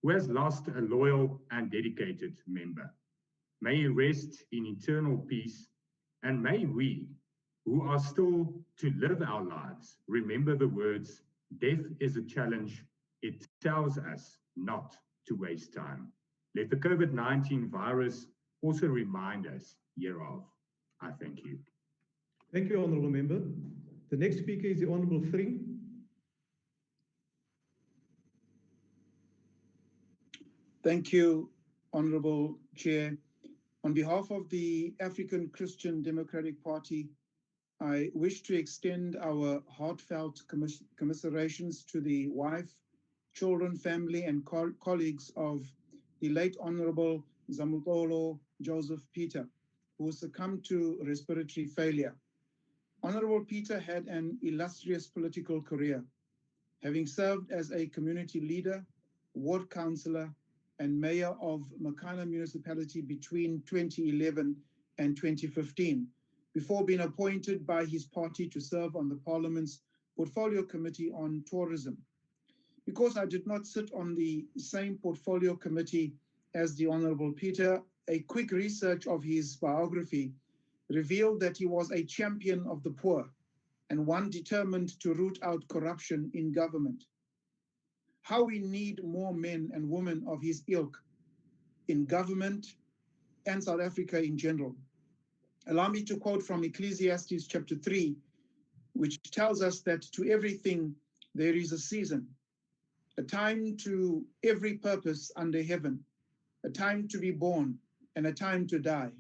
who has lost a loyal and dedicated member. May he rest in eternal peace, and may we, who are still to live our lives, remember the words, "Death is a challenge. It tells us not to waste time." Let the COVID-19 virus also remind us hereof. I thank you. Thank you, Honourable Member. The next speaker is the Honourable Thring. Thank you, Honourable Chair. On behalf of the African Christian Democratic Party, I wish to extend our heartfelt commiserations to the wife, children, family, and colleagues of the late Honorable Zamukolo Joseph Peter, who succumbed to respiratory failure. Honorable Peter had an illustrious political career, having served as a community leader, ward councillor, and mayor of Makana municipality between 2011 and 2015, before being appointed by his party to serve on the Parliament's Portfolio Committee on Tourism. Because I did not sit on the same portfolio committee as the Honorable Peter, a quick research of his biography revealed that he was a champion of the poor and one determined to root out corruption in government. How we need more men and women of his ilk in government and South Africa in general. Allow me to quote from Ecclesiastes chapter 3, which tells us that to everything there is a season, a time to every purpose under heaven, a time to be born and a time to die,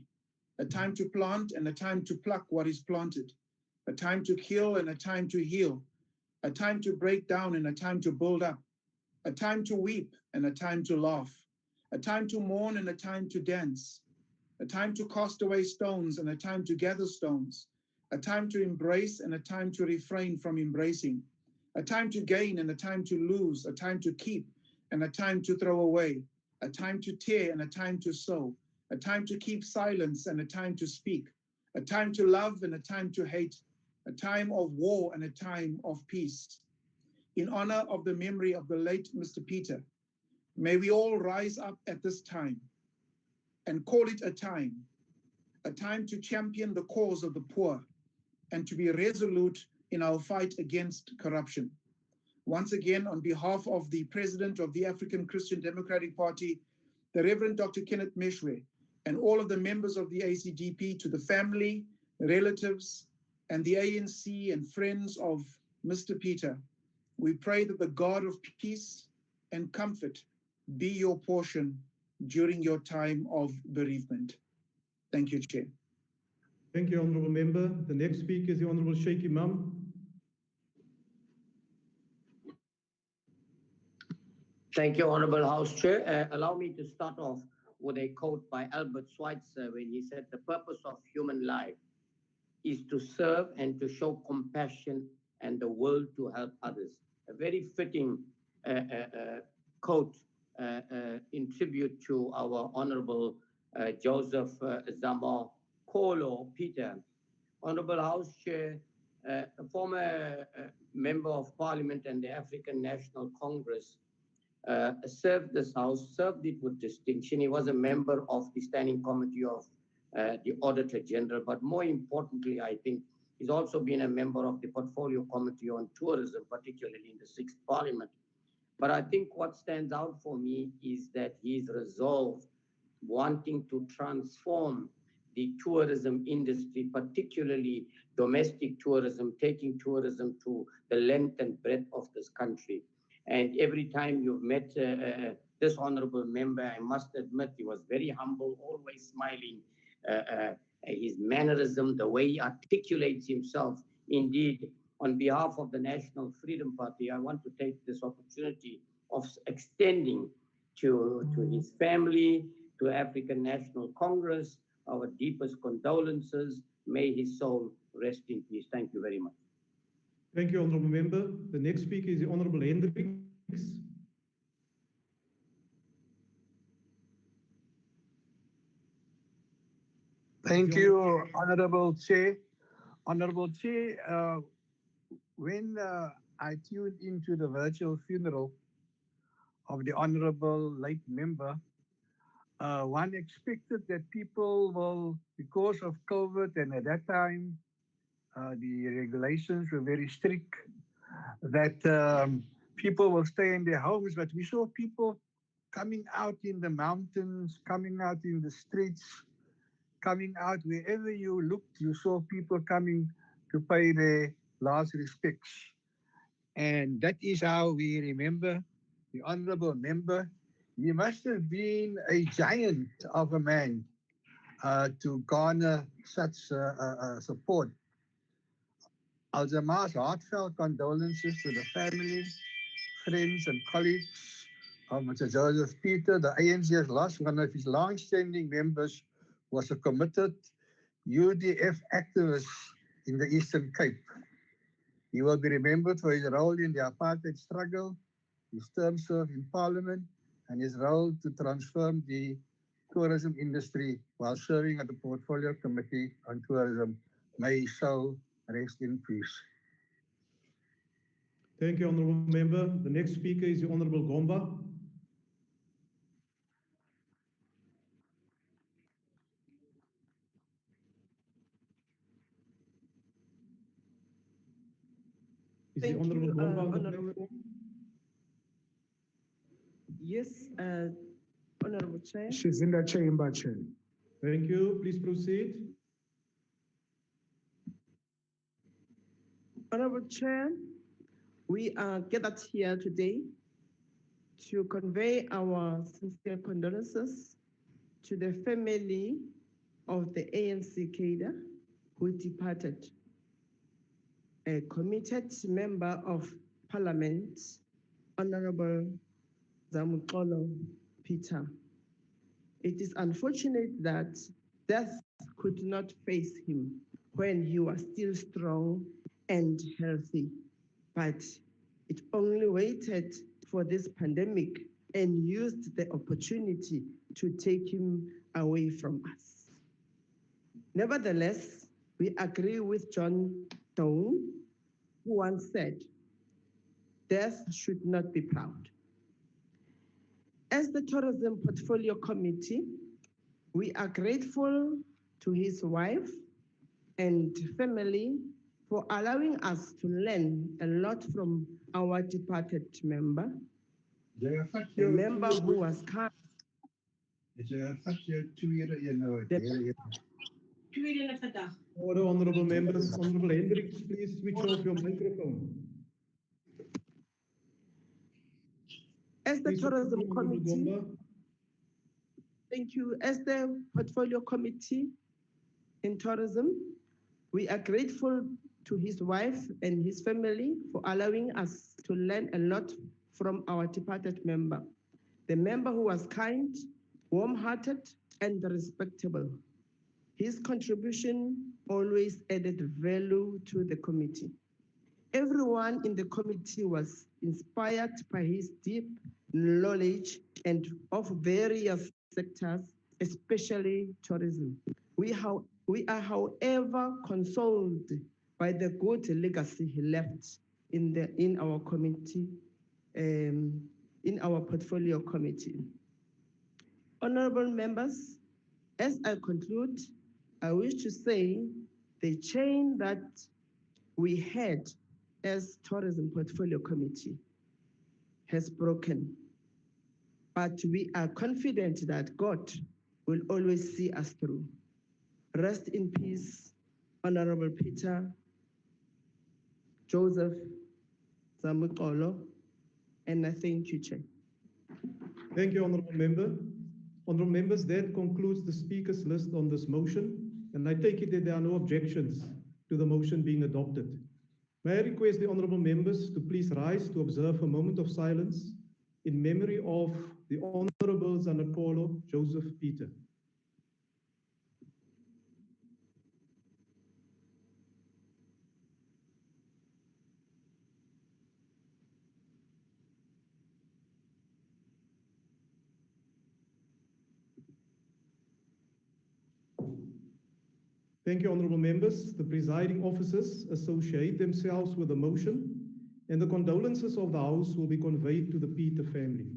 a time to plant and a time to pluck what is planted, a time to kill and a time to heal, a time to break down and a time to build up, a time to weep and a time to laugh, a time to mourn and a time to dance, a time to cast away stones and a time to gather stones, a time to embrace and a time to refrain from embracing, a time to gain and a time to lose, a time to keep and a time to throw away, a time to tear and a time to sow, a time to keep silence and a time to speak, a time to love and a time to hate, a time of war and a time of peace. In honor of the memory of the late Mr. Peter, may we all rise up at this time and call it a time to champion the cause of the poor and to be resolute in our fight against corruption. Once again, on behalf of the President of the African Christian Democratic Party, the Reverend Dr. Kenneth Meshwe, and all of the members of the ACDP, to the family, relatives, and the ANC and friends of Mr. Peter, we pray that the God of peace and comfort be your portion during your time of bereavement. Thank you, Chair. Thank you, Honourable Member. The next speaker is the Honourable Sheikh Imam. Thank you, Honourable House Chair. Allow me to start off with a quote by Albert Schweitzer when he said, "The purpose of human life is to serve and to show compassion and the will to help others." A very fitting quote in tribute to our Honourable Joseph Zamukolo Peter. Honourable House Chair, a former Member of Parliament and the African National Congress, served this House, served it with distinction. He was a member of the Standing Committee of the Auditor General, but more importantly, I think, he's also been a member of the Portfolio Committee on Tourism, particularly in the 6th Parliament. But I think what stands out for me is that he's resolved wanting to transform the tourism industry, particularly domestic tourism, taking tourism to the length and breadth of this country. And every time you've met this honorable member, I must admit he was very humble, always smiling. His mannerism, the way he articulates himself. Indeed, on behalf of the National Freedom Party, I want to take this opportunity of extending to his family, to African National Congress, our deepest condolences. May his soul rest in peace. Thank you very much. Thank you, Honourable Member. The next speaker is the Honourable Hendricks. Thank you, Honourable Chair. Honourable Chair, when I tuned into the virtual funeral of the Honourable late member, one expected that people will, because of COVID, and at that time, the regulations were very strict, that people will stay in their homes, but we saw people coming out in the mountains, coming out in the streets, coming out wherever you looked, you saw people coming to pay their last respects. And that is how we remember the honourable member. He must have been a giant of a man to garner such support. Our JAMA's heartfelt condolences to the family, friends, and colleagues of Mr. Joseph Peter. The ANC has lost one of its long-standing members, was a committed UDF activist in the Eastern Cape. He will be remembered for his role in the apartheid struggle, his term served in Parliament, and his role to transform the tourism industry while serving at the Portfolio Committee on Tourism. May his soul rest in peace. Thank you, Honourable Member. The next speaker is the Honourable Gomba. Is the Honourable Gomba on the platform? Yes, Honourable Chair. She's in the chamber, Chair. Thank you. Please proceed. Honourable Chair, we are gathered here today to convey our sincere condolences to the family of the ANC cadre who departed. A committed member of Parliament, Honourable Zamukolo Peter. It is unfortunate that death could not face him when he was still strong and healthy, but it only waited for this pandemic and used the opportunity to take him away from us. Nevertheless, we agree with John Donne, who once said, "Death should not be proud." As the Tourism Portfolio Committee, we are grateful to his wife and family for allowing us to learn a lot from our departed member, a member who was kind. Order, Honourable Members. Honourable Hendricks, please switch off your microphone. As the Please, Tourism Honourable Committee, Gomba. thank you. As the Portfolio Committee in Tourism, we are grateful to his wife and his family for allowing us to learn a lot from our departed member, the member who was kind, warm-hearted, and respectable. His contribution always added value to the committee. Everyone in the committee was inspired by his deep knowledge and of various sectors, especially tourism. We are, however, consoled by the good legacy he left in our committee, in our portfolio committee. Honorable members, as I conclude, I wish to say the chain that we had as Tourism Portfolio Committee has broken, but we are confident that God will always see us through. Rest in peace, Honorable Peter, Joseph Zamukolo, and I thank you, Chair. Thank you, Honourable Member. Honourable Members, that concludes the speakers list on this motion, and I take it that there are no objections to the motion being adopted. May I request the Honourable Members to please rise to observe a moment of silence in memory of the Honourable Zamukolo Joseph Peter. Thank you, Honourable Members. The presiding officers associate themselves with the motion, and the condolences of the House will be conveyed to the Peter family.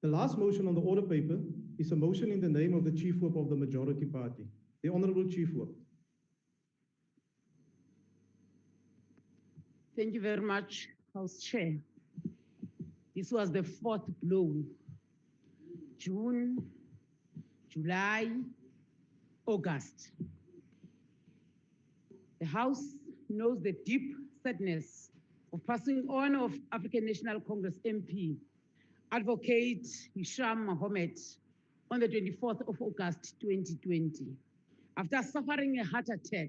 The last motion on the order paper is a motion in the name of the Chief Whip of the Majority Party, the Honourable Chief Whip. Thank you very much, House Chair. This was the fourth blow. June, July, August. The House knows the deep sadness of passing on of African National Congress MP, Advocate Hisham Mohamed, on the 24th of August, 2020, after suffering a heart attack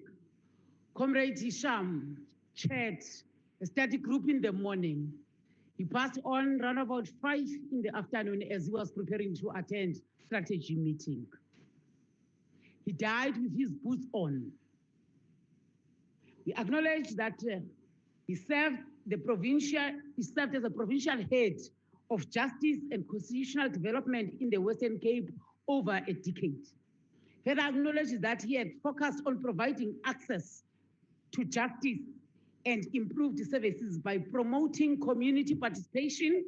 Comrade Hisham chaired a study group in the morning. He passed on around about 5 in the afternoon as he was preparing to attend strategy meeting. He died with his boots on. We acknowledge that he served as a provincial head of justice and constitutional development in the Western Cape over a decade. Further acknowledge that he had focused on providing access to justice and improved services by promoting community participation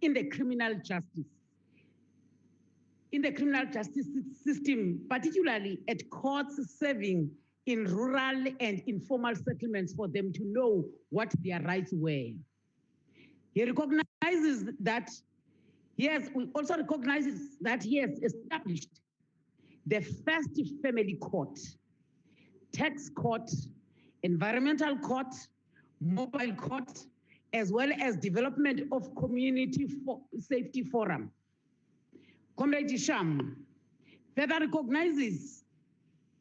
in the criminal justice system, particularly at courts serving in rural and informal settlements for them to know what their rights were. He recognizes that he has established the first family court, tax court, environmental court, mobile court, as well as development of community safety forum. Comrade Hisham further recognizes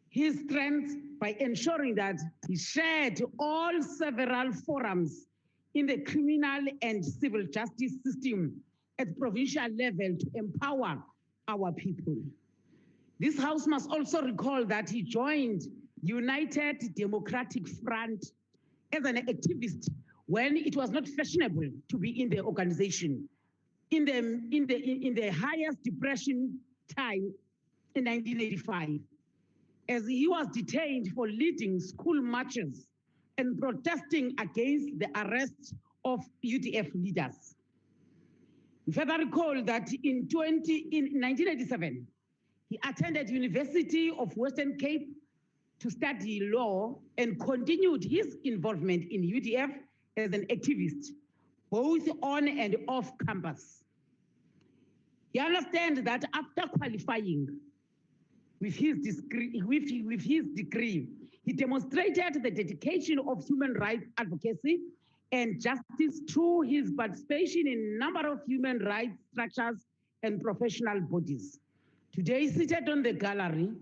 his strengths by ensuring that he shared all several forums in the criminal and civil justice system at provincial level to empower our people. This House must also recall that he joined United Democratic Front as an activist when it was not fashionable to be in the organization. In the highest depression time in 1985, as he was detained for leading school marches and protesting against the arrest of UDF leaders. We further recall that in 1987, he attended University of Western Cape to study law and continued his involvement in UDF as an activist, both on and off campus. He understands that after qualifying with his degree, he demonstrated the dedication of human rights advocacy and justice through his participation in a number of human rights structures and professional bodies. Today, seated on the gallery,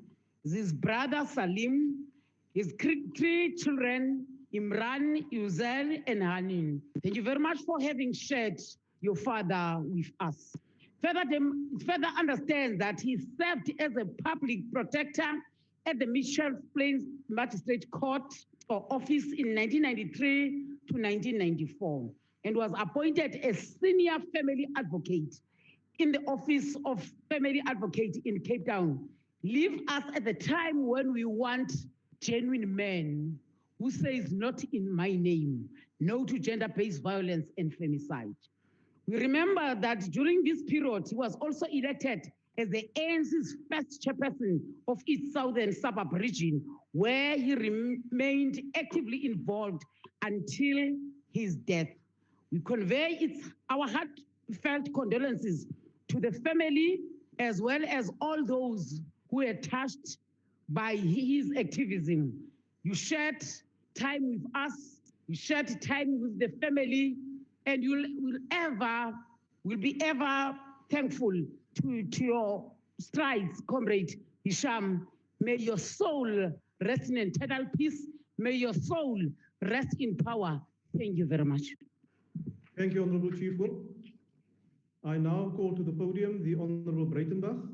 is his brother Salim, his 3 children, Imran, Yuzel, and Hanin. Thank you very much for having shared your father with us. Further understand that he served as a public protector at the Mitchell's Plains Magistrate Court or Office in 1993 to 1994 and was appointed as senior family advocate in the Office of Family Advocate in Cape Town. Leave us at the time when we want genuine men who says not in my name, no to gender-based violence and femicide. We remember that during this period, he was also elected as the ANC's first chairperson of its southern suburb region, where he remained actively involved until his death. We convey our heartfelt condolences to the family, as well as all those who were touched by his activism. You shared time with us, you shared time with the family, and you will be ever thankful to your strides, Comrade Hisham. May your soul rest in eternal peace. May your soul rest in power. Thank you very much. Thank you, Honorable Chief Whip. I now call to the podium the Honorable Breitenbach.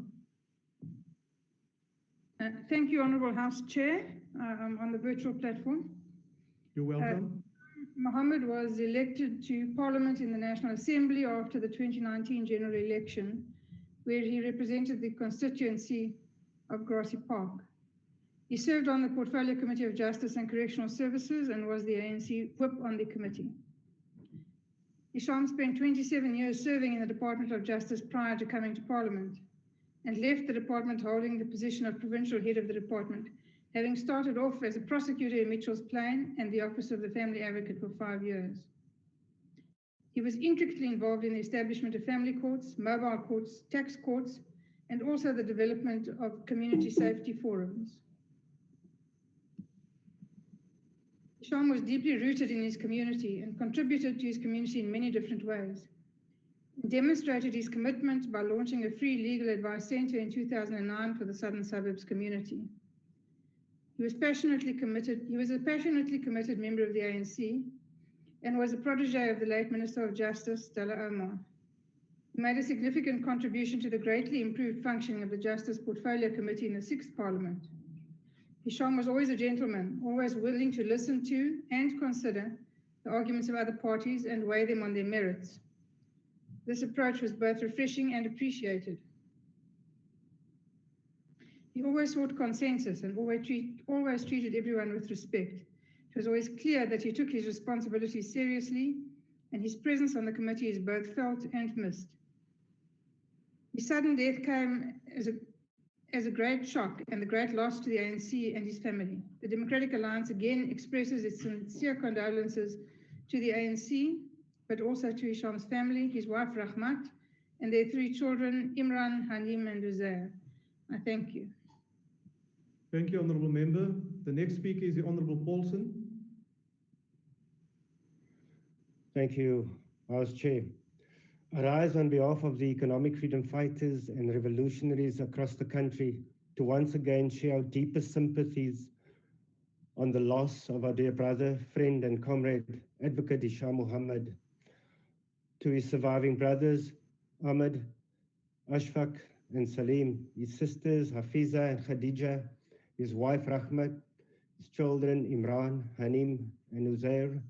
Thank you, Honorable House Chair. I'm on the virtual platform. You're welcome. Mohammed was elected to Parliament in the National Assembly after the 2019 general election, where he represented the constituency of Grassy Park. He served on the Portfolio Committee of Justice and Correctional Services and was the ANC whip on the committee. Hisham spent 27 years serving in the Department of Justice prior to coming to Parliament and left the department holding the position of provincial head of the department, having started off as a prosecutor in Mitchell's Plain and the Office of the Family Advocate for 5 years. He was intricately involved in the establishment of family courts, mobile courts, tax courts, and also the development of community safety forums. Hisham was deeply rooted in his community and contributed to his community in many different ways. He demonstrated his commitment by launching a free legal advice centre in 2009 for the Southern Suburbs community. He was a passionately committed member of the ANC and was a protege of the late Minister of Justice, Stella Omar. He made a significant contribution to the greatly improved functioning of the Justice Portfolio Committee in the 6th Parliament. Hisham was always a gentleman, always willing to listen to and consider the arguments of other parties and weigh them on their merits. This approach was both refreshing and appreciated. He always sought consensus and always treated everyone with respect. It was always clear that he took his responsibilities seriously, and his presence on the committee is both felt and missed. His sudden death came as a great shock and a great loss to the ANC and his family. The Democratic Alliance again expresses its sincere condolences to the ANC, but also to Hisham's family, his wife Rahmat, and their 3 children, Imran, Hanim, and Uzair. I thank you. Thank you, Honourable Member. The next speaker is the Honourable Paulson. Thank you, House Chair. I rise on behalf of the economic freedom fighters and revolutionaries across the country to once again share our deepest sympathies on the loss of our dear brother, friend, and comrade, Advocate H Mohamed. To his surviving brothers, Ahmed, Ashfaq, and Salim, his sisters, Hafiza and Khadija, his wife, Rahmat, his children, Imran, Hanim, and Uzair,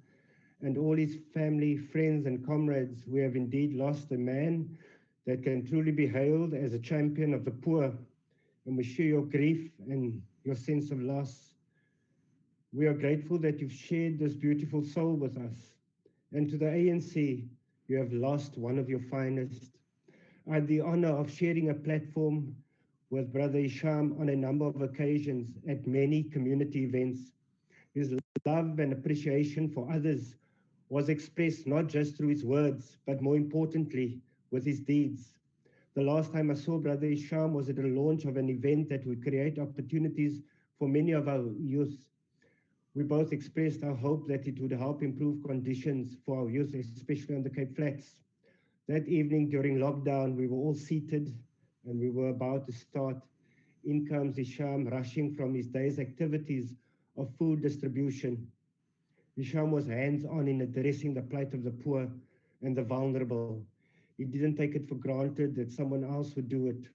and all his family, friends, and comrades, we have indeed lost a man that can truly be hailed as a champion of the poor, and we share your grief and your sense of loss. We are grateful that you've shared this beautiful soul with us, and to the ANC, you have lost one of your finest. I had the honor of sharing a platform with Brother Hisham on a number of occasions at many community events. His love and appreciation for others was expressed not just through his words, but more importantly, with his deeds. The last time I saw Brother Hisham was at the launch of an event that would create opportunities for many of our youth. We both expressed our hope that it would help improve conditions for our youth, especially on the Cape Flats. That evening during lockdown, we were all seated and we were about to start. In comes Hisham rushing from his day's activities of food distribution. Hisham was hands-on in addressing the plight of the poor and the vulnerable. He didn't take it for granted that someone else would do it.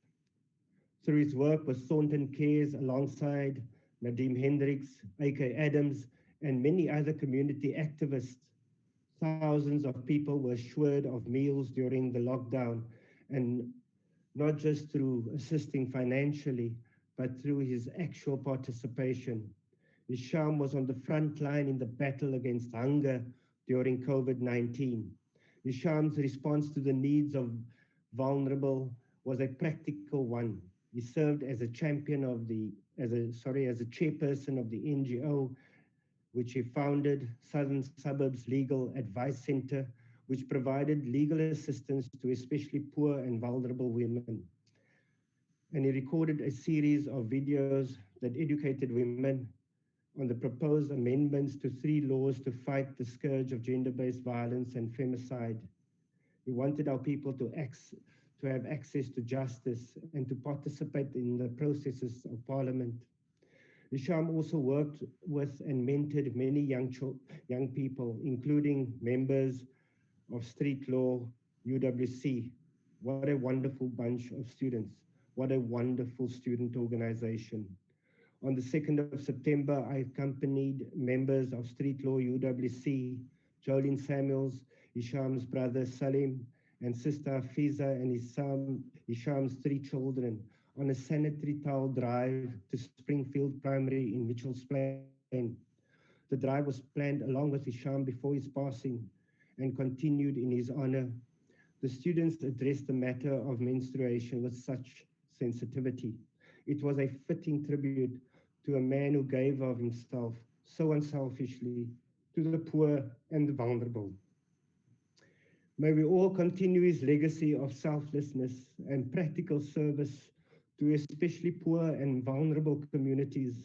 Through his work with Thornton Cares alongside Nadim Hendricks, A.K. Adams, and many other community activists, thousands of people were assured of meals during the lockdown, and not just through assisting financially, but through his actual participation. Hisham was on the front line in the battle against hunger during COVID-19. Hisham's response to the needs of vulnerable was a practical one. He served as a champion of as a chairperson of the NGO, which he founded, Southern Suburbs Legal Advice Center, which provided legal assistance to especially poor and vulnerable women. And he recorded a series of videos that educated women on the proposed amendments to 3 laws to fight the scourge of gender-based violence and femicide. We wanted our people to have access to justice and to participate in the processes of Parliament. Hisham also worked with and mentored many young people, including members of Street Law, UWC. What a wonderful bunch of students. What a wonderful student organization. On the 2nd of September, I accompanied members of Street Law UWC, Jolene Samuels, Hisham's brother Salim, and sister Fiza and Hisham's 3 children on a sanitary towel drive to Springfield Primary in Mitchell's Plain. The drive was planned along with Hisham before his passing and continued in his honor. The students addressed the matter of menstruation with such sensitivity. It was a fitting tribute to a man who gave of himself so unselfishly to the poor and the vulnerable. May we all continue his legacy of selflessness and practical service to especially poor and vulnerable communities.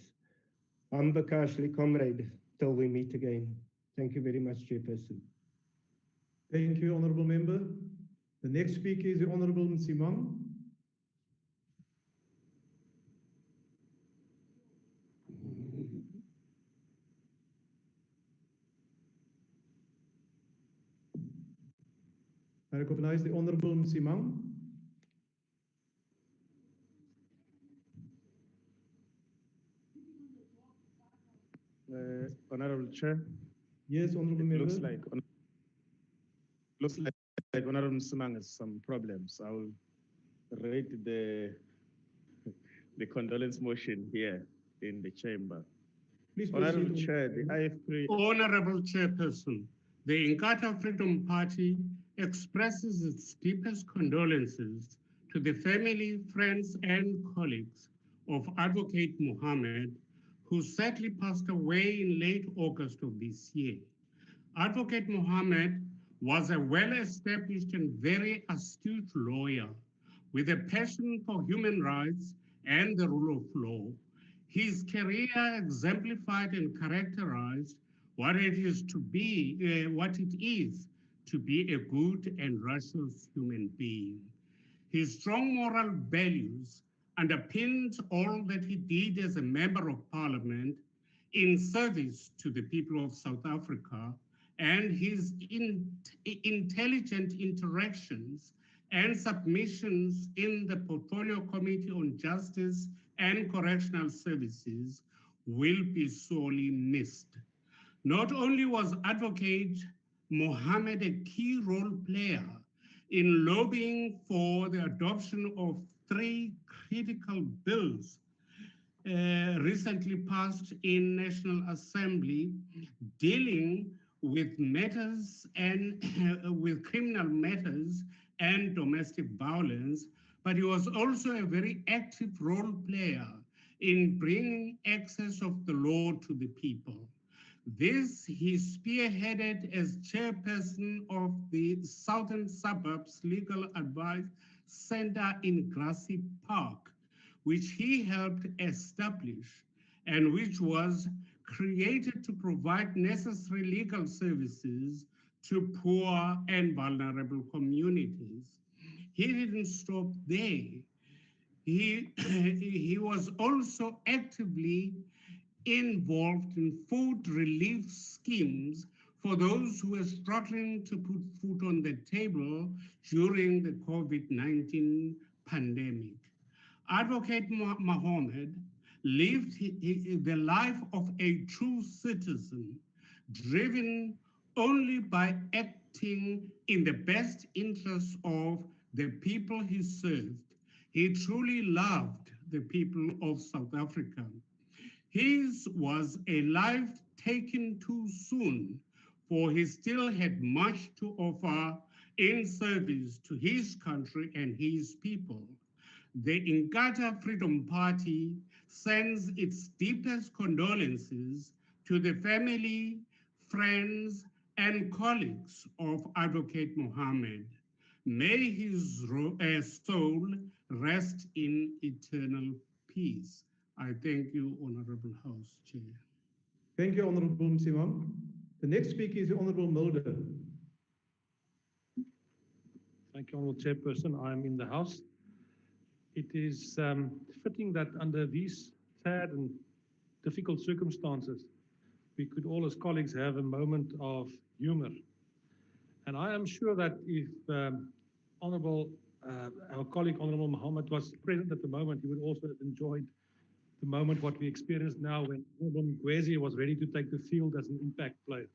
Ambakashli, comrade, till we meet again. Thank you very much, Chairperson. Thank you, Honourable Member. The next speaker is the Honourable Msimang. I recognize the Honorable Msimang. Honorable Chair. Yes, Honorable Member. Looks like Honorable Msimang has some problems. I will rate the condolence motion here in the chamber. Please Honorable proceed. Chair, the IFP. Honorable Chairperson, the Inkatha Freedom Party expresses its deepest condolences to the family, friends, and colleagues of Advocate Mohammed, who sadly passed away in late August of this year. Advocate Mohammed was a well-established and very astute lawyer with a passion for human rights and the rule of law. His career exemplified and characterized what it is to be a good and righteous human being. His strong moral values underpinned all that he did as a member of parliament in service to the people of South Africa, and his intelligent interactions and submissions in the Portfolio Committee on Justice and Correctional Services will be sorely missed. Not only was Advocate Mohammed a key role player in lobbying for the adoption of 3 critical bills recently passed in National Assembly dealing with matters and with criminal matters and domestic violence, but he was also a very active role player in bringing access of the law to the people. This he spearheaded as chairperson of the Southern Suburbs Legal Advice Center in Grassy Park, which he helped establish and which was created to provide necessary legal services to poor and vulnerable communities. He didn't stop there. He was also actively involved in food relief schemes for those who were struggling to put food on the table during the COVID-19 pandemic. Advocate Mohammed lived the life of a true citizen, driven only by acting in the best interests of the people he served. He truly loved the people of South Africa. His was a life taken too soon, for he still had much to offer in service to his country and his people. The Inkatha Freedom Party sends its deepest condolences to the family, friends, and colleagues of Advocate Mohammed. May his soul rest in eternal peace. I thank you, Honorable House Chair. Thank you, Honorable Msimang. The next speaker is the Honorable Mulder. Thank you, Honorable Chairperson. I'm in the House. It is fitting that under these sad and difficult circumstances, we could all as colleagues have a moment of humor. And I am sure that if our colleague Honorable Mohammed was present at the moment, he would also have enjoyed the moment what we experience now when Honorable Mgwezi was ready to take the field as an impact player.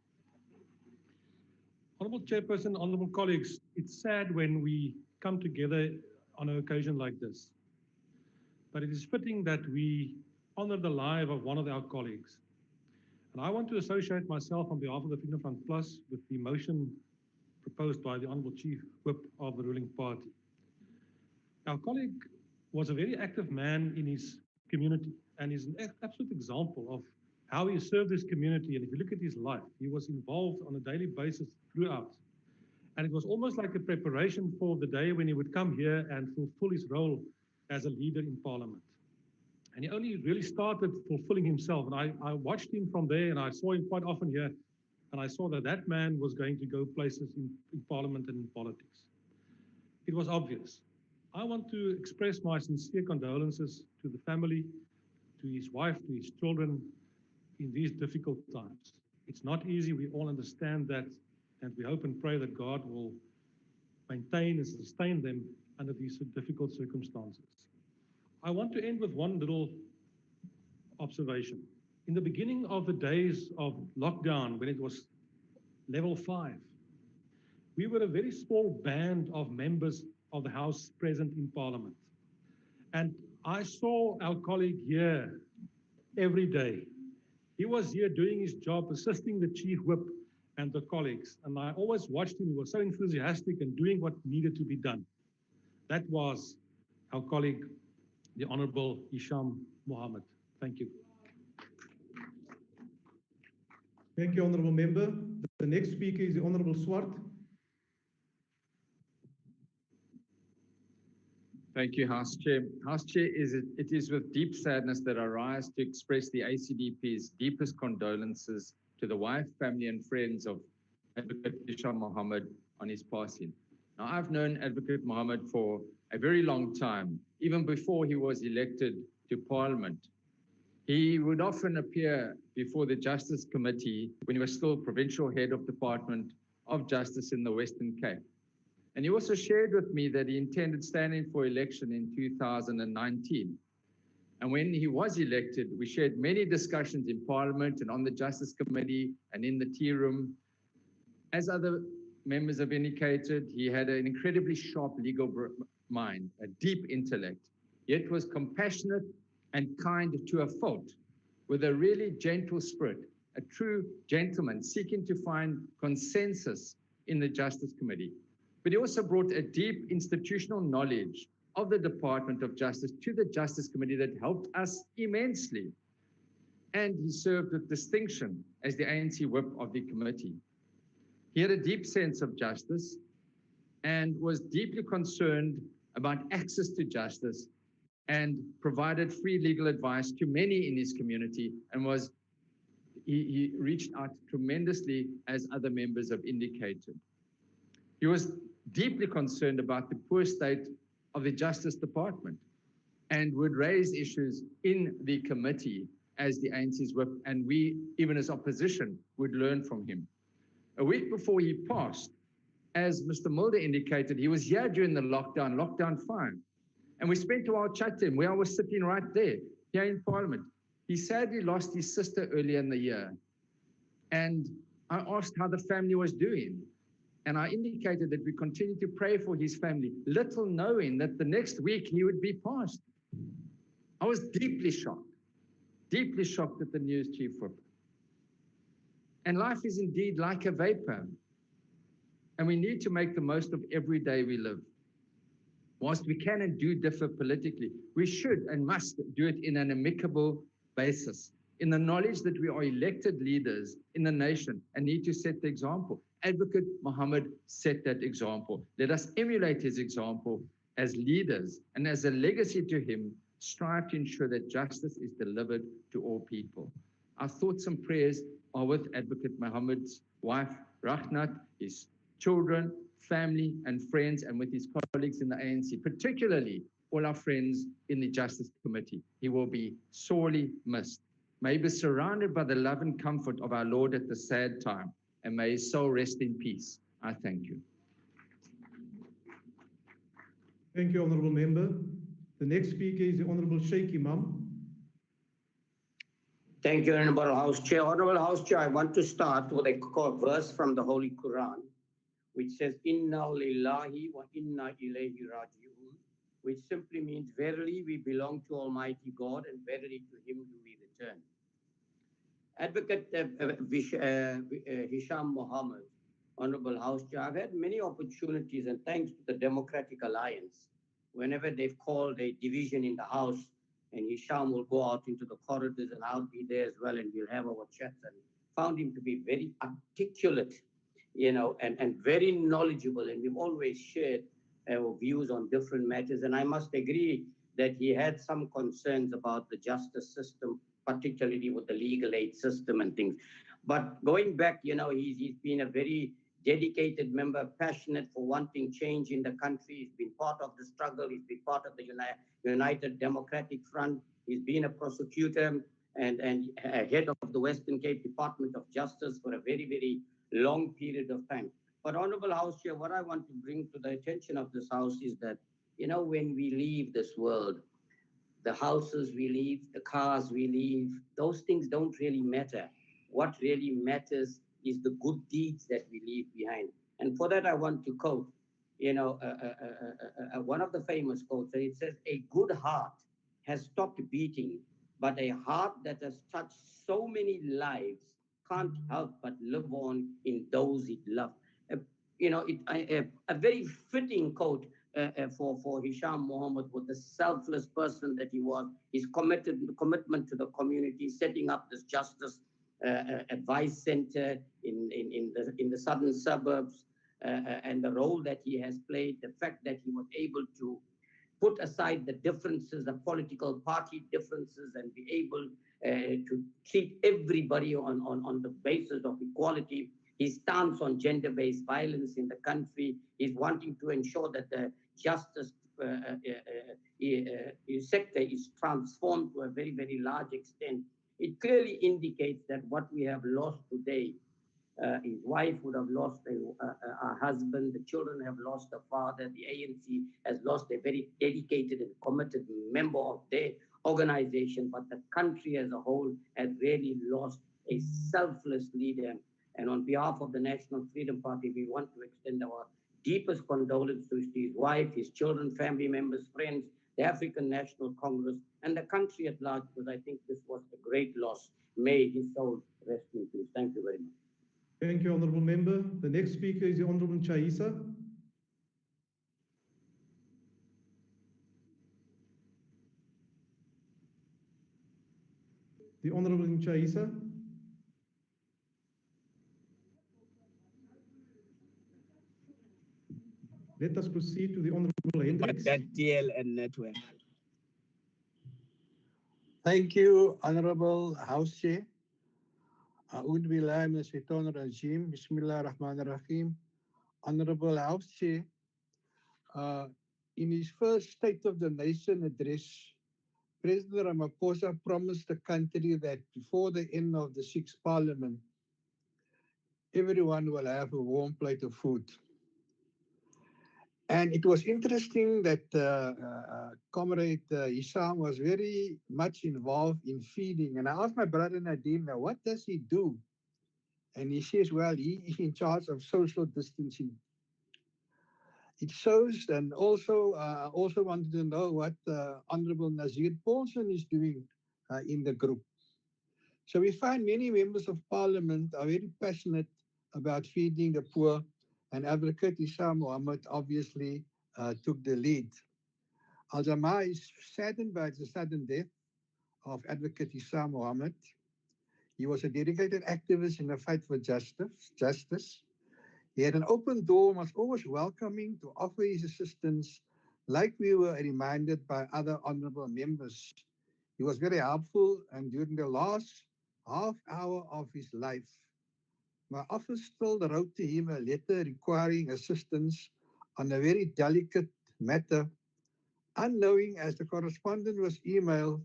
Honorable Chairperson, honorable colleagues, it's sad when we come together on an occasion like this. But it is fitting that we honor the life of one of our colleagues. And I want to associate myself on behalf of the Freedom Front Plus with the motion proposed by the Honorable Chief Whip of the ruling party. Our colleague was a very active man in his community and is an absolute example of how he served his community. And if you look at his life, he was involved on a daily basis throughout. And it was almost like a preparation for the day when he would come here and fulfill his role as a leader in Parliament. And he only really started fulfilling himself. And I watched him from there, and I saw him quite often here. And I saw that that man was going to go places in Parliament and in politics. It was obvious. I want to express my sincere condolences to the family, to his wife, to his children in these difficult times. It's not easy, we all understand that, and we hope and pray that God will maintain and sustain them under these difficult circumstances. I want to end with one little observation. In the beginning of the days of lockdown, when it was level 5, we were a very small band of members of the House present in Parliament. And I saw our colleague here every day. He was here doing his job, assisting the Chief Whip and the colleagues. And I always watched him. He was so enthusiastic and doing what needed to be done. That was our colleague, the Honorable Hisham Mohamed. Thank you. Thank you, Honorable Member. The next speaker is the Honorable Swart. Thank you, House Chair. House Chair, it is with deep sadness that I rise to express the ACDP's deepest condolences to the wife, family, and friends of Advocate Hisham Mohamed on his passing. Now, I've known Advocate Mohammed for a very long time, even before he was elected to Parliament. He would often appear before the Justice Committee when he was still Provincial Head of Department of Justice in the Western Cape. And he also shared with me that he intended standing for election in 2019. And when he was elected, we shared many discussions in Parliament and on the Justice Committee and in the tea room. As other members have indicated, he had an incredibly sharp legal mind, a deep intellect, yet was compassionate and kind to a fault, with a really gentle spirit, a true gentleman seeking to find consensus in the Justice Committee. But he also brought a deep institutional knowledge of the Department of Justice to the Justice Committee that helped us immensely. And he served with distinction as the ANC whip of the committee. He had a deep sense of justice and was deeply concerned about access to justice and provided free legal advice to many in his community, and he reached out tremendously, as other members have indicated. He was deeply concerned about the poor state of the Justice Department and would raise issues in the committee as the ANC's whip, and we, even as opposition, would learn from him. A week before he passed, as Mr. Mulder indicated, he was here during the lockdown, lockdown 5. And we spent a while chatting where I was sitting right there, here in Parliament. He sadly lost his sister earlier in the year. And I asked how the family was doing. And I indicated that we continue to pray for his family, little knowing that the next week he would be passed. I was deeply shocked at the news, Chief Whip. And life is indeed like a vapor. And we need to make the most of every day we live. Whilst we can and do differ politically, we should and must do it in an amicable basis, in the knowledge that we are elected leaders in the nation and need to set the example. Advocate Mohammed set that example. Let us emulate his example as leaders, and as a legacy to him, strive to ensure that justice is delivered to all people. Our thoughts and prayers are with Advocate Mohammed's wife, Rahnat, his children, family, and friends, and with his colleagues in the ANC, particularly all our friends in the Justice Committee. He will be sorely missed. May he be surrounded by the love and comfort of our Lord at the sad time, and may his soul rest in peace. I thank you. Thank you, Honourable Member. The next speaker is the Honourable Sheikh Imam. Thank you, Honourable House Chair. Honourable House Chair, I want to start with a verse from the Holy Quran, which says, Inna lillahi wa inna ilayhi raji'un, which simply means, verily we belong to Almighty God and verily to Him do we return. Advocate Hisham Mohamed, Honourable House Chair, I've had many opportunities, and thanks to the Democratic Alliance, whenever they've called a division in the House, and Hisham will go out into the corridors and I'll be there as well, and we'll have our chats, and found him to be very articulate, you know, and very knowledgeable, and we've always shared our views on different matters. And I must agree that he had some concerns about the justice system, particularly with the legal aid system and things. But going back, you know, he's been a very dedicated member, passionate for wanting change in the country. He's been part of the struggle. He's been part of the United Democratic Front. He's been a prosecutor and head of the Western Cape Department of Justice for a very, very long period of time. But Honorable House Chair, what I want to bring to the attention of this House is that, you know, when we leave this world, the houses we leave, the cars we leave, those things don't really matter. What really matters is the good deeds that we leave behind. And for that, I want to quote, you know, one of the famous quotes, and it says, "A good heart has stopped beating, but a heart that has touched so many lives can't help but live on in those it loved." You know, a very fitting quote for Hisham Mohammed, with the selfless person that he was, his commitment to the community, setting up this justice advice center in the southern suburbs, and the role that he has played, the fact that he was able to put aside the differences, the political party differences, and be able to treat everybody on the basis of equality. His stance on gender-based violence in the country is wanting to ensure that the justice sector is transformed to a very, very large extent. It clearly indicates that what we have lost today, his wife would have lost a husband, the children have lost a father, the ANC has lost a very dedicated and committed member of their organization, but the country as a whole has really lost a selfless leader. And on behalf of the National Freedom Party, we want to extend our deepest condolences to his wife, his children, family members, friends, the African National Congress, and the country at large, because I think this was a great loss. May his soul rest in peace. Thank you very much. Thank you, Honourable Member. The next speaker is the Honourable Chaisa. The Honourable Chaisa. Let us proceed to the Honourable Hendricks. That DLN network. Thank you, Honourable House Chair. A'udhu billahi minash shaitanir rajim. Bismillah ar-Rahman ar-Rahim. Honourable House Chair, in his first State of the Nation address, President Ramaphosa promised the country that before the end of the 6th Parliament, everyone will have a warm plate of food. And it was interesting that Comrade Hisham was very much involved in feeding. And I asked my brother Nadim, now what does he do? And he says, well, he is in charge of social distancing. It shows, and also, I also wanted to know what Honourable Nazir Paulson is doing in the group. So we find many members of Parliament are very passionate about feeding the poor, and Advocate Hisham Mohammed obviously took the lead. JAMA-AH is saddened by the sudden death of Advocate Hisham Mohammed. He was a dedicated activist in the fight for justice. He had an open door, was always welcoming to offer his assistance, like we were reminded by other honourable members. He was very helpful, and during the last half hour of his life, my office still wrote to him a letter requiring assistance on a very delicate matter. Unknowing as the correspondence was emailed,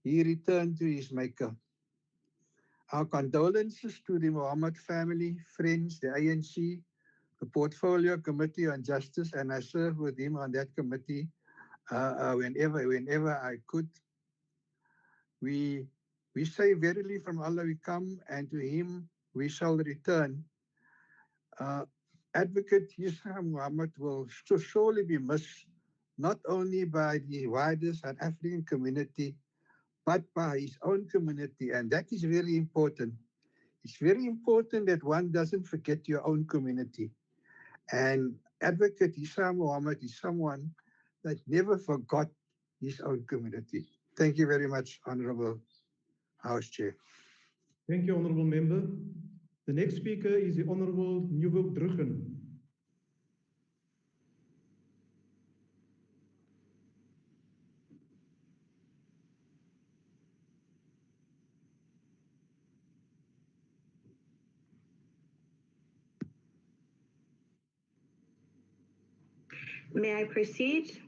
he returned to his maker. Our condolences to the Mohammed family, friends, the ANC, the Portfolio Committee on Justice, and I served with him on that committee whenever I could. We say, verily from Allah we come, and to him we shall return. Advocate Hisham Mohammed will surely be missed, not only by the wider South African community, but by his own community, and that is very important. It's very important that one doesn't forget your own community. And Advocate Hisham Mohammed is someone that never forgot his own community. Thank you very much, Honourable House Chair. Thank you, Honourable Member. The next speaker is the Honourable Newhook Drugen. May I proceed?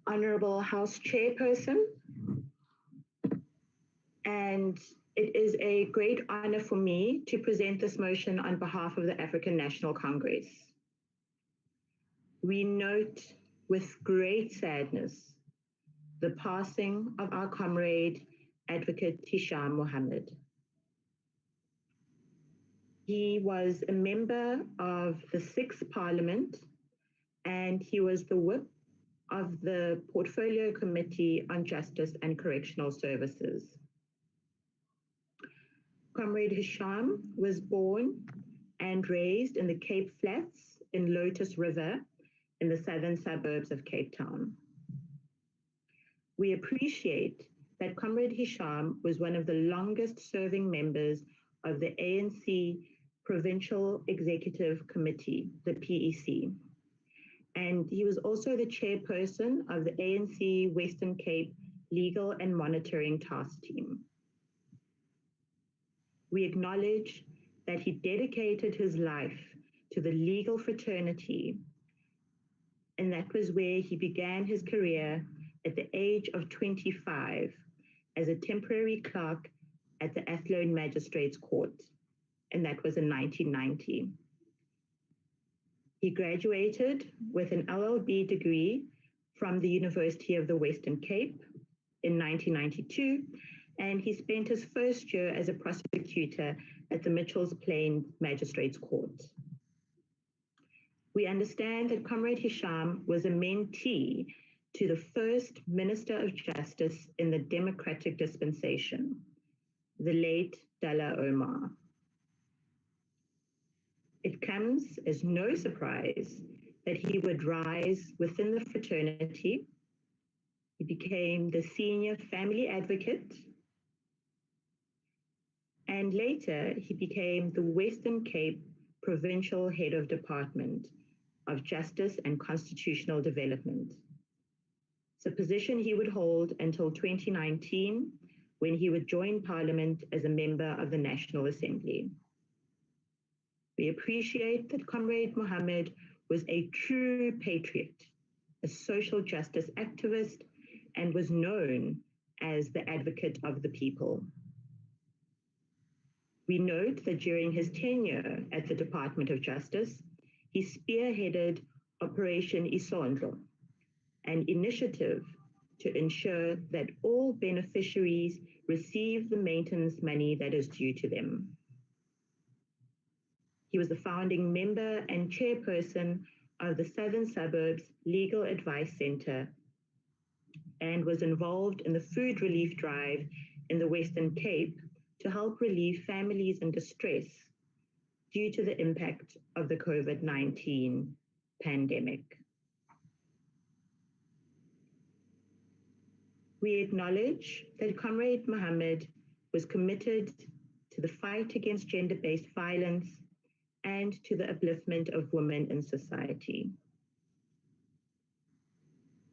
Honorable House Chairperson and It is a great honor for me to present this motion on behalf of the African National Congress. We note with great sadness the passing of our comrade, Advocate Hisham Mohammed. He was a member of the 6th Parliament, and he was the whip of the Portfolio Committee on Justice and Correctional Services. Comrade Hisham was born and raised in the Cape Flats in Lotus River in the southern suburbs of Cape Town. We appreciate that Comrade Hisham was one of the longest serving members of the ANC Provincial Executive Committee, the PEC. And he was also the chairperson of the ANC Western Cape Legal and Monitoring Task Team. We acknowledge that he dedicated his life to the legal fraternity, and that was where he began his career at the age of 25 as a temporary clerk at the Athlone Magistrates Court, and that was in 1990. He graduated with an LLB degree from the University of the Western Cape in 1992, and he spent his first year as a prosecutor at the Mitchells Plain Magistrates Court. We understand that Comrade Hisham was a mentee to the first Minister of Justice in the Democratic Dispensation, the late Dalla Omar. It comes as no surprise that he would rise within the fraternity. He became the senior family advocate, and later he became the Western Cape Provincial Head of Department of Justice and Constitutional Development. It's a position he would hold until 2019, when he would join Parliament as a member of the National Assembly. We appreciate that Comrade Mohammed was a true patriot, a social justice activist, and was known as the advocate of the people. We note that during his tenure at the Department of Justice, he spearheaded Operation Isondlo, an initiative to ensure that all beneficiaries receive the maintenance money that is due to them. He was the founding member and chairperson of the Southern Suburbs Legal Advice Center and was involved in the food relief drive in the Western Cape to help relieve families in distress due to the impact of the COVID-19 pandemic. We acknowledge that Comrade Mohammed was committed to the fight against gender-based violence and to the upliftment of women in society.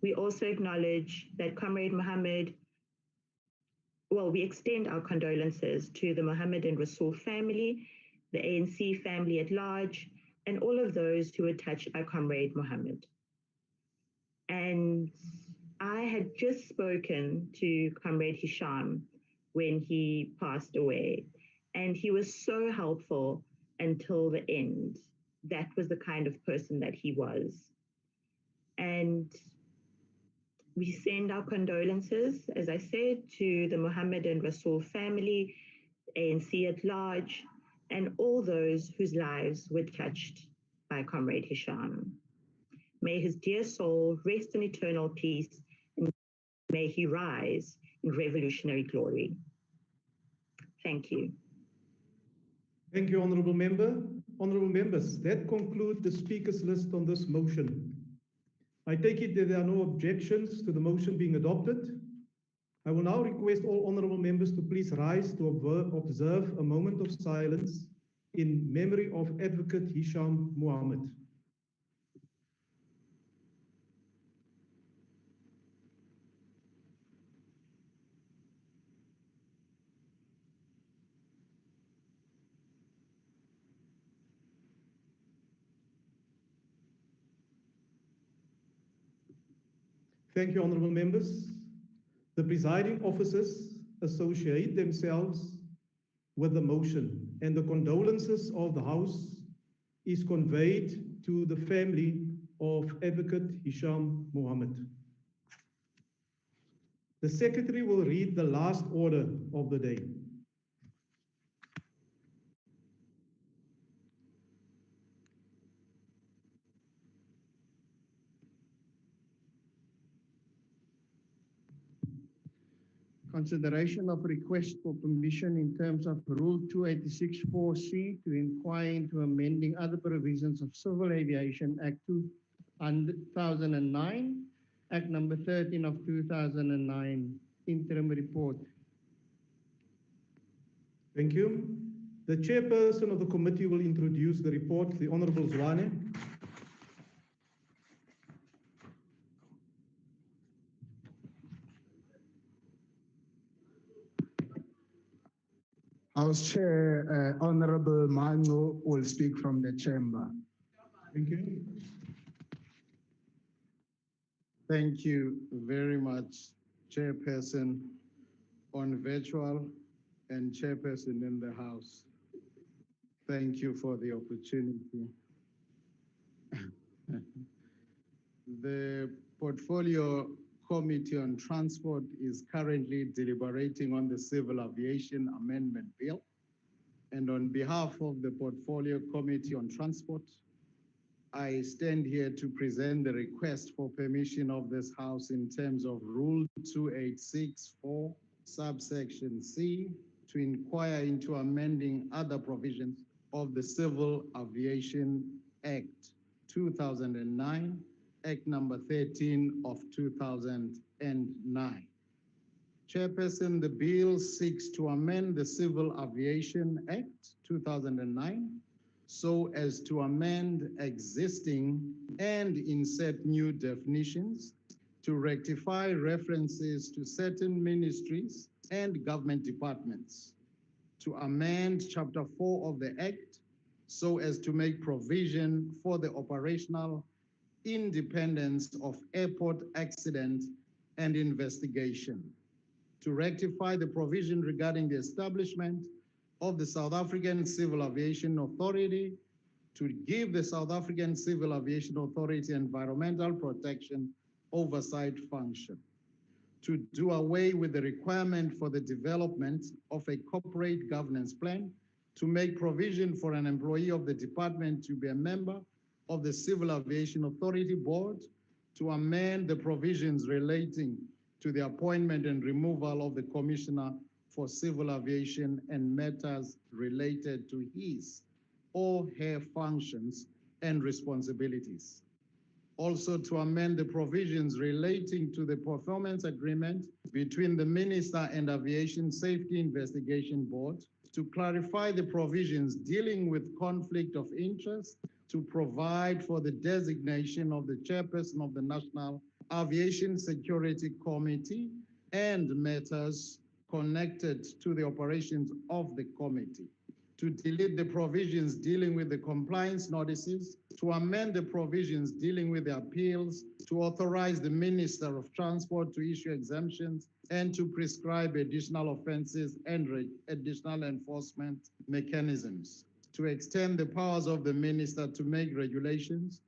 We also acknowledge that Comrade Mohammed, we extend our condolences to the Mohammed and Rasul family, the ANC family at large, and all of those who were touched by Comrade Mohammed. And I had just spoken to Comrade Hisham when he passed away, and he was so helpful until the end. That was the kind of person that he was. And we send our condolences, as I said, to the Mohammed and Rasul family, ANC at large, and all those whose lives were touched by Comrade Hisham. May his dear soul rest in eternal peace, and may he rise in revolutionary glory. Thank you. Thank you, Honourable Member. Honourable Members, that concludes the speakers list on this motion. I take it that there are no objections to the motion being adopted. I will now request all honourable members to please rise to observe a moment of silence in memory of Advocate Hisham Mohammed. Thank you, honourable members. The presiding officers associate themselves with the motion, and the condolences of the House is conveyed to the family of Advocate Hisham Mohamed. The Secretary will read the last order of the day. Consideration of request for permission in terms of Rule 286(4)C to inquire into amending other provisions of Civil Aviation Act 2009, Act number 13 of 2009, Interim Report. Thank you. The chairperson of the committee will introduce the report, the Honorable Zwane. House Chair, Honorable Mango will speak from the chamber. Thank you. Thank you very much, Chairperson on virtual and Chairperson in the House. Thank you for the opportunity. The Portfolio Committee on Transport is currently deliberating on the Civil Aviation Amendment Bill. And on behalf of the Portfolio Committee on Transport, I stand here to present the request for permission of this House in terms of Rule 2864, subsection C, to inquire into amending other provisions of the Civil Aviation Act 2009, Act number 13 of 2009. Chairperson, the bill seeks to amend the Civil Aviation Act 2009 so as to amend existing and insert new definitions, to rectify references to certain ministries and government departments, to amend Chapter 4 of the Act so as to make provision for the operational independence of airport accident and investigation, to rectify the provision regarding the establishment of the South African Civil Aviation Authority, to give the South African Civil Aviation Authority environmental protection oversight function, to do away with the requirement for the development of a corporate governance plan, to make provision for an employee of the department to be a member of the Civil Aviation Authority Board, to amend the provisions relating to the appointment and removal of the Commissioner for Civil Aviation and matters related to his or her functions and responsibilities. Also to amend the provisions relating to the performance agreement between the Minister and Aviation Safety Investigation Board, to clarify the provisions dealing with conflict of interest, to provide for the designation of the chairperson of the National Aviation Security Committee and matters connected to the operations of the committee, to delete the provisions dealing with the compliance notices, to amend the provisions dealing with the appeals, to authorize the Minister of Transport to issue exemptions, and to prescribe additional offenses and additional enforcement mechanisms, to extend the powers of the Minister to make regulations,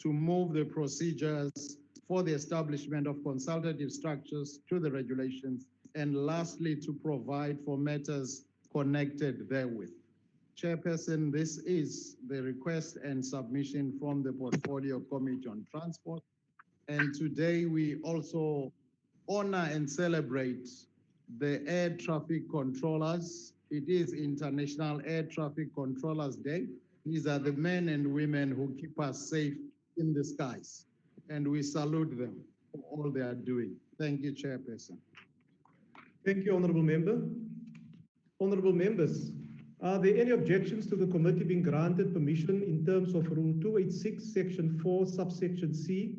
to move the procedures for the establishment of consultative structures to the regulations, and lastly, to provide for matters connected therewith. Chairperson, this is the request and submission from the Portfolio Committee on Transport. And today we also honor and celebrate the air traffic controllers. It is International Air Traffic Controllers Day. These are the men and women who keep us safe in the skies. And we salute them for all they are doing. Thank you, Chairperson. Thank you, Honourable Member. Honourable Members, are there any objections to the committee being granted permission in terms of Rule 286, Section 4, subsection C,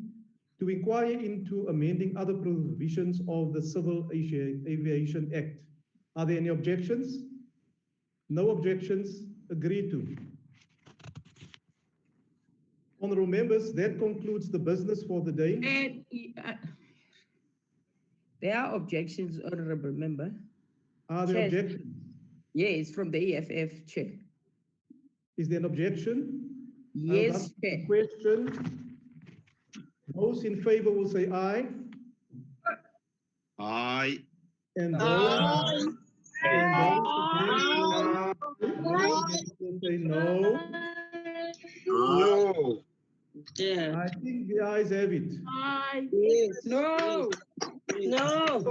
to inquire into amending other provisions of the Civil Aviation Act? Are there any objections? No objections. Agreed to. Honourable Members, that concludes the business for the day. There are objections, Honourable Member. Are there objections? Yes, from the EFF, Chair. Is there an objection? Yes, Chair. Question. Those in favor will say aye. Aye. And those will say no. No. Yeah. I think the ayes have it. Aye. Yes. No. No.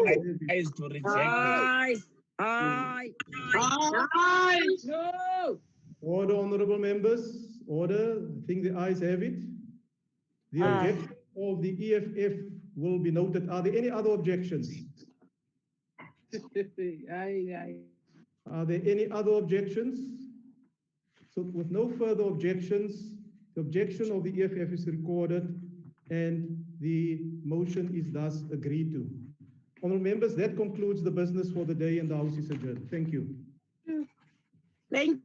Ayes to reject. Aye. Aye. Aye. No. Order, honorable members. Order. I think the ayes have it. The objection of the EFF will be noted. Are there any other objections? Aye. Are there any other objections? So with no further objections, the objection of the EFF is recorded and the motion is thus agreed to. Honorable members, that concludes the business for the day and the House is adjourned. Thank you. Thank